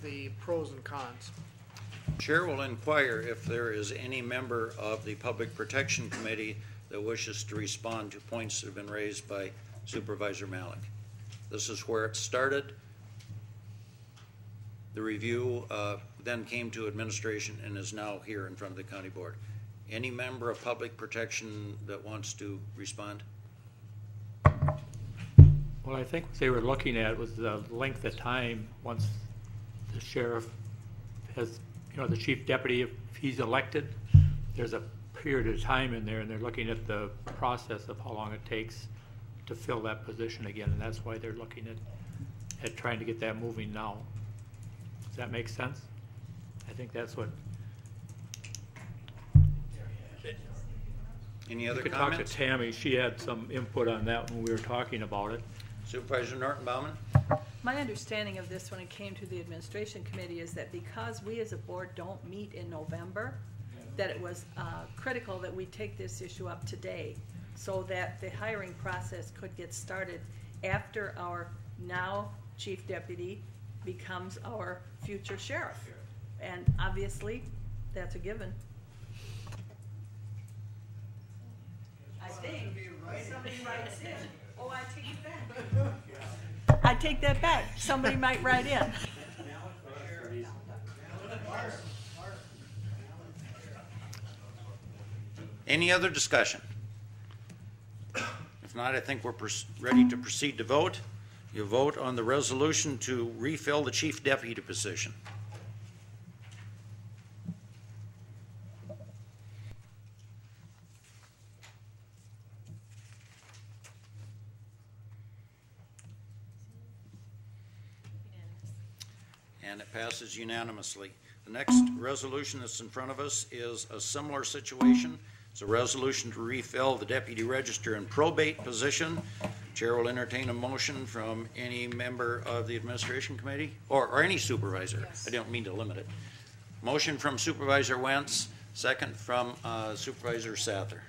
[SPEAKER 7] the pros and cons.
[SPEAKER 1] Chair will inquire if there is any member of the Public Protection Committee that wishes to respond to points that have been raised by Supervisor Malik. This is where it started. The review then came to administration and is now here in front of the county board. Any member of Public Protection that wants to respond?
[SPEAKER 17] Well, I think what they were looking at was the length of time once the sheriff has, the chief deputy, if he's elected, there's a period of time in there, and they're looking at the process of how long it takes to fill that position again, and that's why they're looking at trying to get that moving now. Does that make sense? I think that's what.
[SPEAKER 1] Any other
[SPEAKER 17] comments? You could
[SPEAKER 1] comments?
[SPEAKER 17] talk to Tammy. She had some input on that when we were talking about it.
[SPEAKER 1] Supervisor Norton Bauman?
[SPEAKER 12] My understanding of this when it came to the administration committee is that because we as a board don't meet in November, that it was critical that we take this issue up today so that the hiring process could get started after our now chief deputy becomes our future sheriff. And obviously, that's a given. I think somebody writes in. Oh, I take it back. I take that back. Somebody might write in.
[SPEAKER 1] Any other discussion? If not, I think we're ready to proceed to vote. You vote on the resolution to refill the chief deputy position. And it passes unanimously. The next resolution that's in front of us is a similar situation. It's a resolution to refill the deputy register and probate position. Chair will entertain a motion from any member of the administration committee or any supervisor. Yes. I don't mean to limit it. Motion from Supervisor Wentz, second from Supervisor Sather.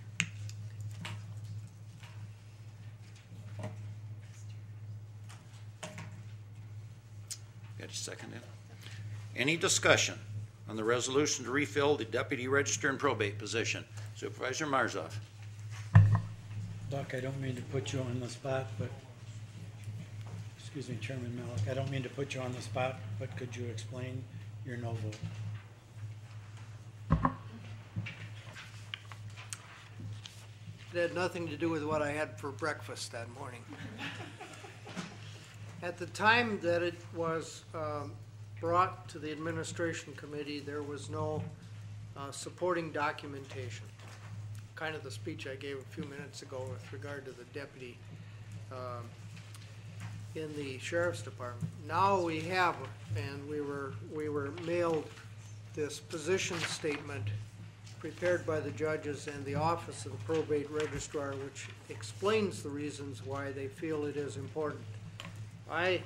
[SPEAKER 1] Got a second in? Any discussion on the resolution to refill the deputy register and probate position? Supervisor Marzov.
[SPEAKER 6] Buck, I don't mean to put you on the spot, but, excuse me, Chairman Malik, I don't mean to put you on the spot, but could you explain your no vote?
[SPEAKER 7] It had nothing to do with what I had for breakfast that morning. At the time that it was brought to the administration committee, there was no supporting documentation. Kind of the speech I gave a few minutes ago with regard to the deputy in the sheriff's department. Now we have, and we were mailed this position statement prepared by the judges and the office of the probate registrar, which explains the reasons why they feel it is important. I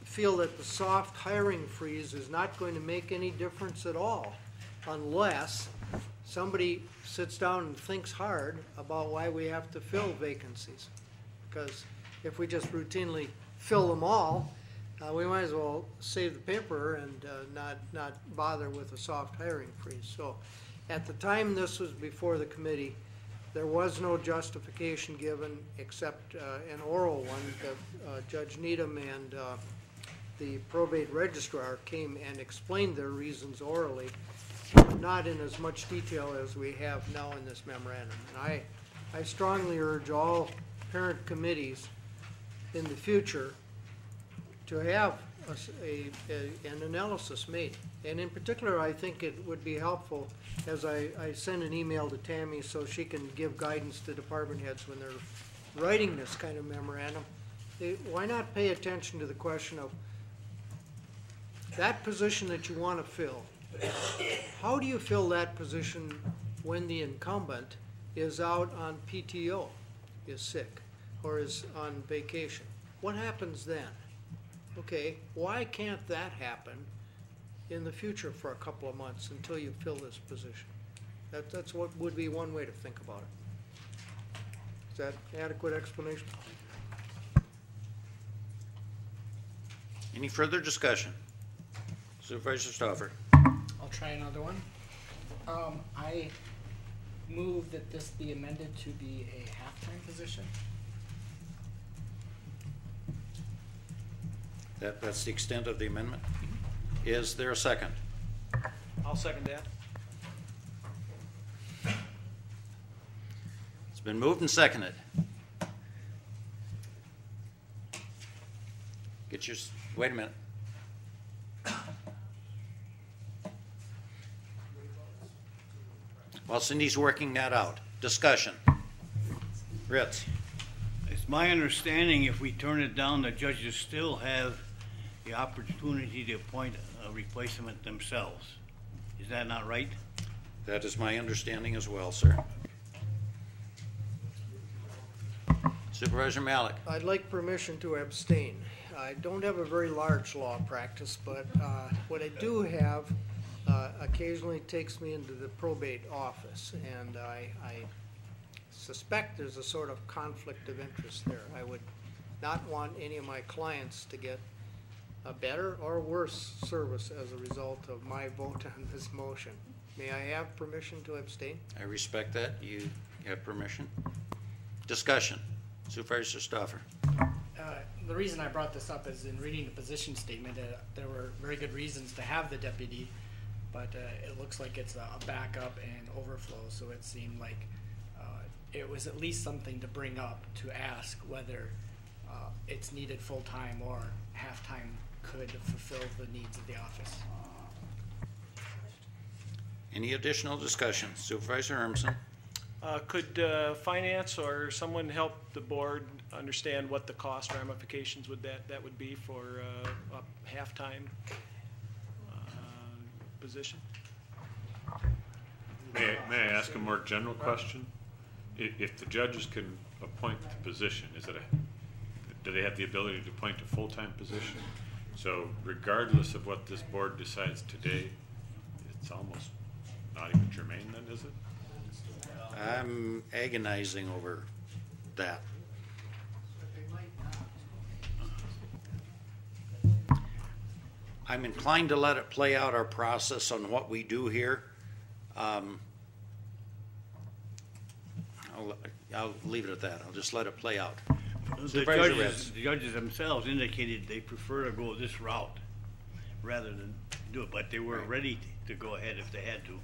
[SPEAKER 7] feel that the soft hiring freeze is not going to make any difference at all unless somebody sits down and thinks hard about why we have to fill vacancies. Because if we just routinely fill them all, we might as well save the paper and not bother with a soft hiring freeze. So at the time this was before the committee, there was no justification given except an oral one that Judge Needham and the probate registrar came and explained their reasons orally, not in as much detail as we have now in this memorandum. And I strongly urge all parent committees in the future to have an analysis made. And in particular, I think it would be helpful as I send an email to Tammy so she can give guidance to department heads when they're writing this kind of memorandum. Why not pay attention to the question of that position that you want to fill? How do you fill that position when the incumbent is out on PTO, is sick, or is on vacation? What happens then? Okay, why can't that happen in the future for a couple of months until you fill this position? That's what would be one way to think about it. Is that adequate explanation?
[SPEAKER 1] Any further discussion? Supervisor Stauffer.
[SPEAKER 8] I'll try another one. I move that this be amended to be a half-time position.
[SPEAKER 1] That's the extent of the amendment. Is there a second?
[SPEAKER 5] I'll second that.
[SPEAKER 1] It's been moved and seconded. Wait a minute. While Cindy's working that out, discussion. Ritz.
[SPEAKER 22] It's my understanding if we turn it down, the judges still have the opportunity to appoint a replacement themselves. Is that not right?
[SPEAKER 1] That is my understanding as well, sir. Supervisor Malik.
[SPEAKER 7] I'd like permission to abstain. I don't have a very large law practice, but what I do have occasionally takes me into the probate office, and I suspect there's a sort of conflict of interest there. I would not want any of my clients to get a better or worse service as a result of my vote on this motion. May I have permission to abstain?
[SPEAKER 1] I respect that. You have permission. Discussion. Supervisor Stoffer.
[SPEAKER 8] The reason I brought this up is in reading the position statement, there were very good reasons to have the deputy, but it looks like it's a backup and overflow, so it seemed like it was at least something to bring up, to ask whether it's needed full-time or half-time could fulfill the needs of the office.
[SPEAKER 1] Any additional discussion? Supervisor Hermsen.
[SPEAKER 5] Could finance or someone help the board understand what the cost ramifications would that would be for a halftime position?
[SPEAKER 2] May I ask a more general question? If the judges can appoint the position, do they have the ability to appoint a full-time position? So regardless of what this board decides today, it's almost not even germane then, is it?
[SPEAKER 1] I'm agonizing over that. I'm inclined to let it play out our process on what we do here. I'll leave it at that. I'll just let it play out.
[SPEAKER 22] The judges themselves indicated they prefer to go this route rather than do it, but they were ready to go ahead if they had to.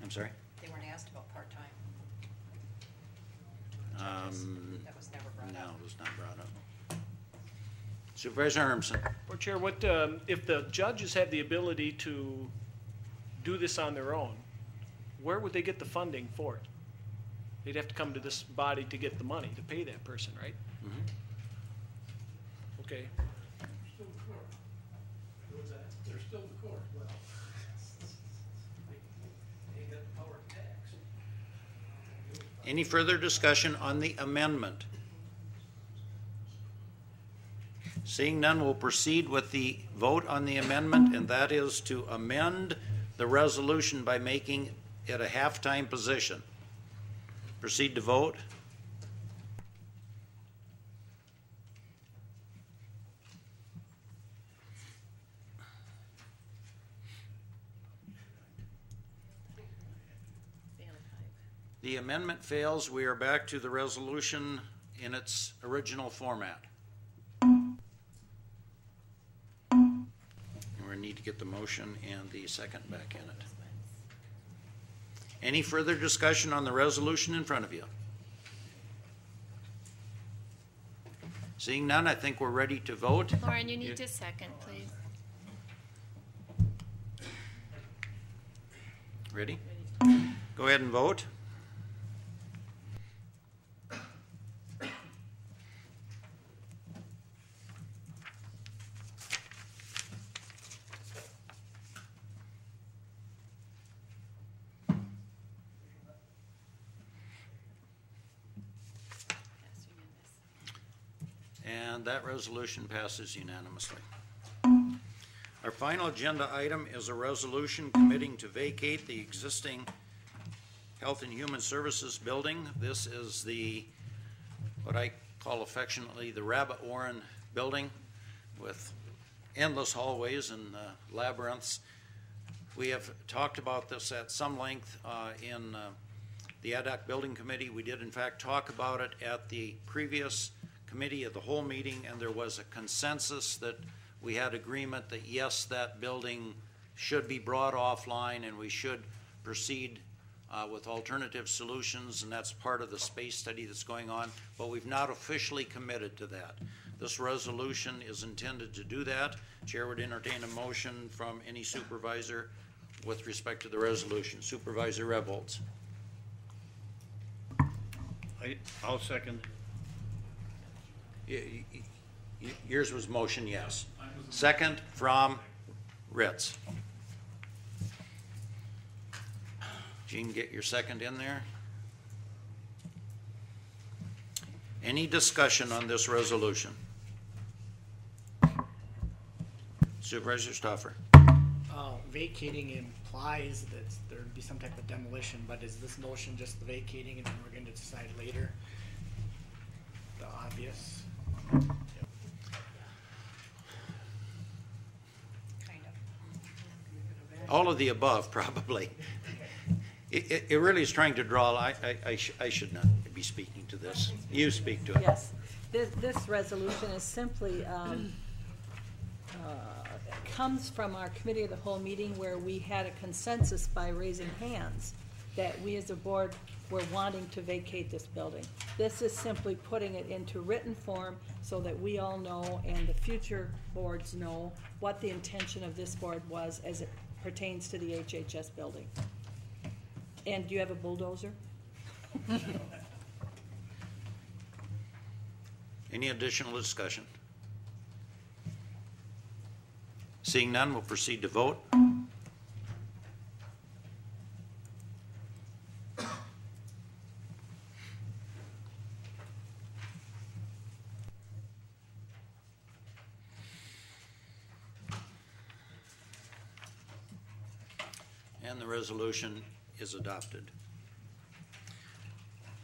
[SPEAKER 1] I'm sorry?
[SPEAKER 9] They weren't asked about part-time. That was never brought up.
[SPEAKER 1] No, it was not brought up. Supervisor Hermsen.
[SPEAKER 5] Board Chair, what if the judges had the ability to do this on their own, where would they get the funding for it? They'd have to come to this body to get the money to pay that person, right?
[SPEAKER 1] Mm-hmm.
[SPEAKER 5] Okay.
[SPEAKER 4] They're still in court. Well, they ain't got the power to tax.
[SPEAKER 1] Any further discussion on the amendment? Seeing none, we'll proceed with the vote on the amendment, and that is to amend the resolution by making it a half-time position. Proceed to vote. The amendment fails. We are back to the resolution in its original format. We need to get the motion and the second back in it. Any further discussion on the resolution in front of you? Seeing none, I think we're ready to vote.
[SPEAKER 3] Lauren, you need to second, please.
[SPEAKER 1] Ready? Go ahead and vote. And that resolution passes unanimously. Our final agenda item is a resolution committing to vacate the existing Health and Human Services building. This is what I call affectionately the Rabbit Warren building with endless hallways and labyrinths. We have talked about this at some length in the Ad hoc Building Committee. We did in fact talk about it at the previous committee of the whole meeting, and there was a consensus that we had agreement that yes, that building should be brought offline and we should proceed with alternative solutions, and that's part of the space study that's going on, but we've not officially committed to that. This resolution is intended to do that. Chair would entertain a motion from any supervisor with respect to the resolution. Supervisor Rebholz.
[SPEAKER 22] I'll second.
[SPEAKER 1] Yours was motion, yes. Second from Ritz. Gene, get your second in there. Any discussion on this resolution? Supervisor Stoffer.
[SPEAKER 8] Vacating implies that there'd be some type of demolition, but is this motion just the vacating and then we're going to decide later? The obvious.
[SPEAKER 1] All of the above, probably. It really is trying to draw, I should not be speaking to this. You speak to it.
[SPEAKER 12] Yes, this resolution is simply, comes from our committee of the whole meeting where we had a consensus by raising hands that we as a board were wanting to vacate this building. This is simply putting it into written form so that we all know and the future boards know what the intention of this board was as it pertains to the HHS building. And do you have a bulldozer?
[SPEAKER 1] Any additional discussion? Seeing none, we'll proceed to vote. And the resolution is adopted.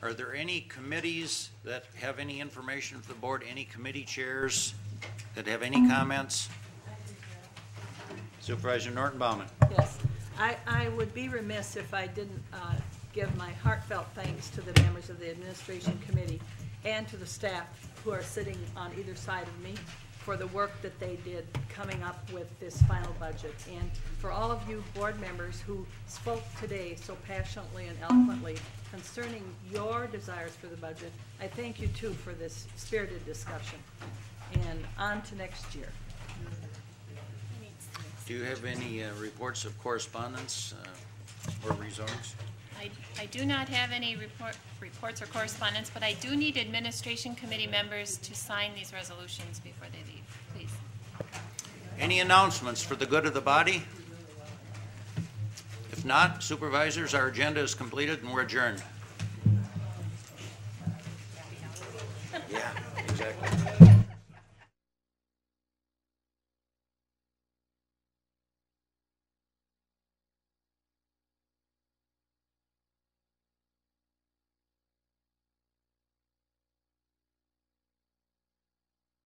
[SPEAKER 1] Are there any committees that have any information for the board? Any committee chairs that have any comments? Supervisor Norton Baumann.
[SPEAKER 12] Yes, I would be remiss if I didn't give my heartfelt thanks to the members of the administration committee and to the staff who are sitting on either side of me for the work that they did coming up with this final budget. And for all of you board members who spoke today so passionately and eloquently concerning your desires for the budget, I thank you too for this spirited discussion. And on to next year.
[SPEAKER 1] Do you have any reports of correspondence or remarks?
[SPEAKER 3] I do not have any reports or correspondence, but I do need administration committee members to sign these resolutions before they leave, please.
[SPEAKER 1] Any announcements for the good of the body? If not, supervisors, our agenda is completed and we're adjourned. Yeah, exactly.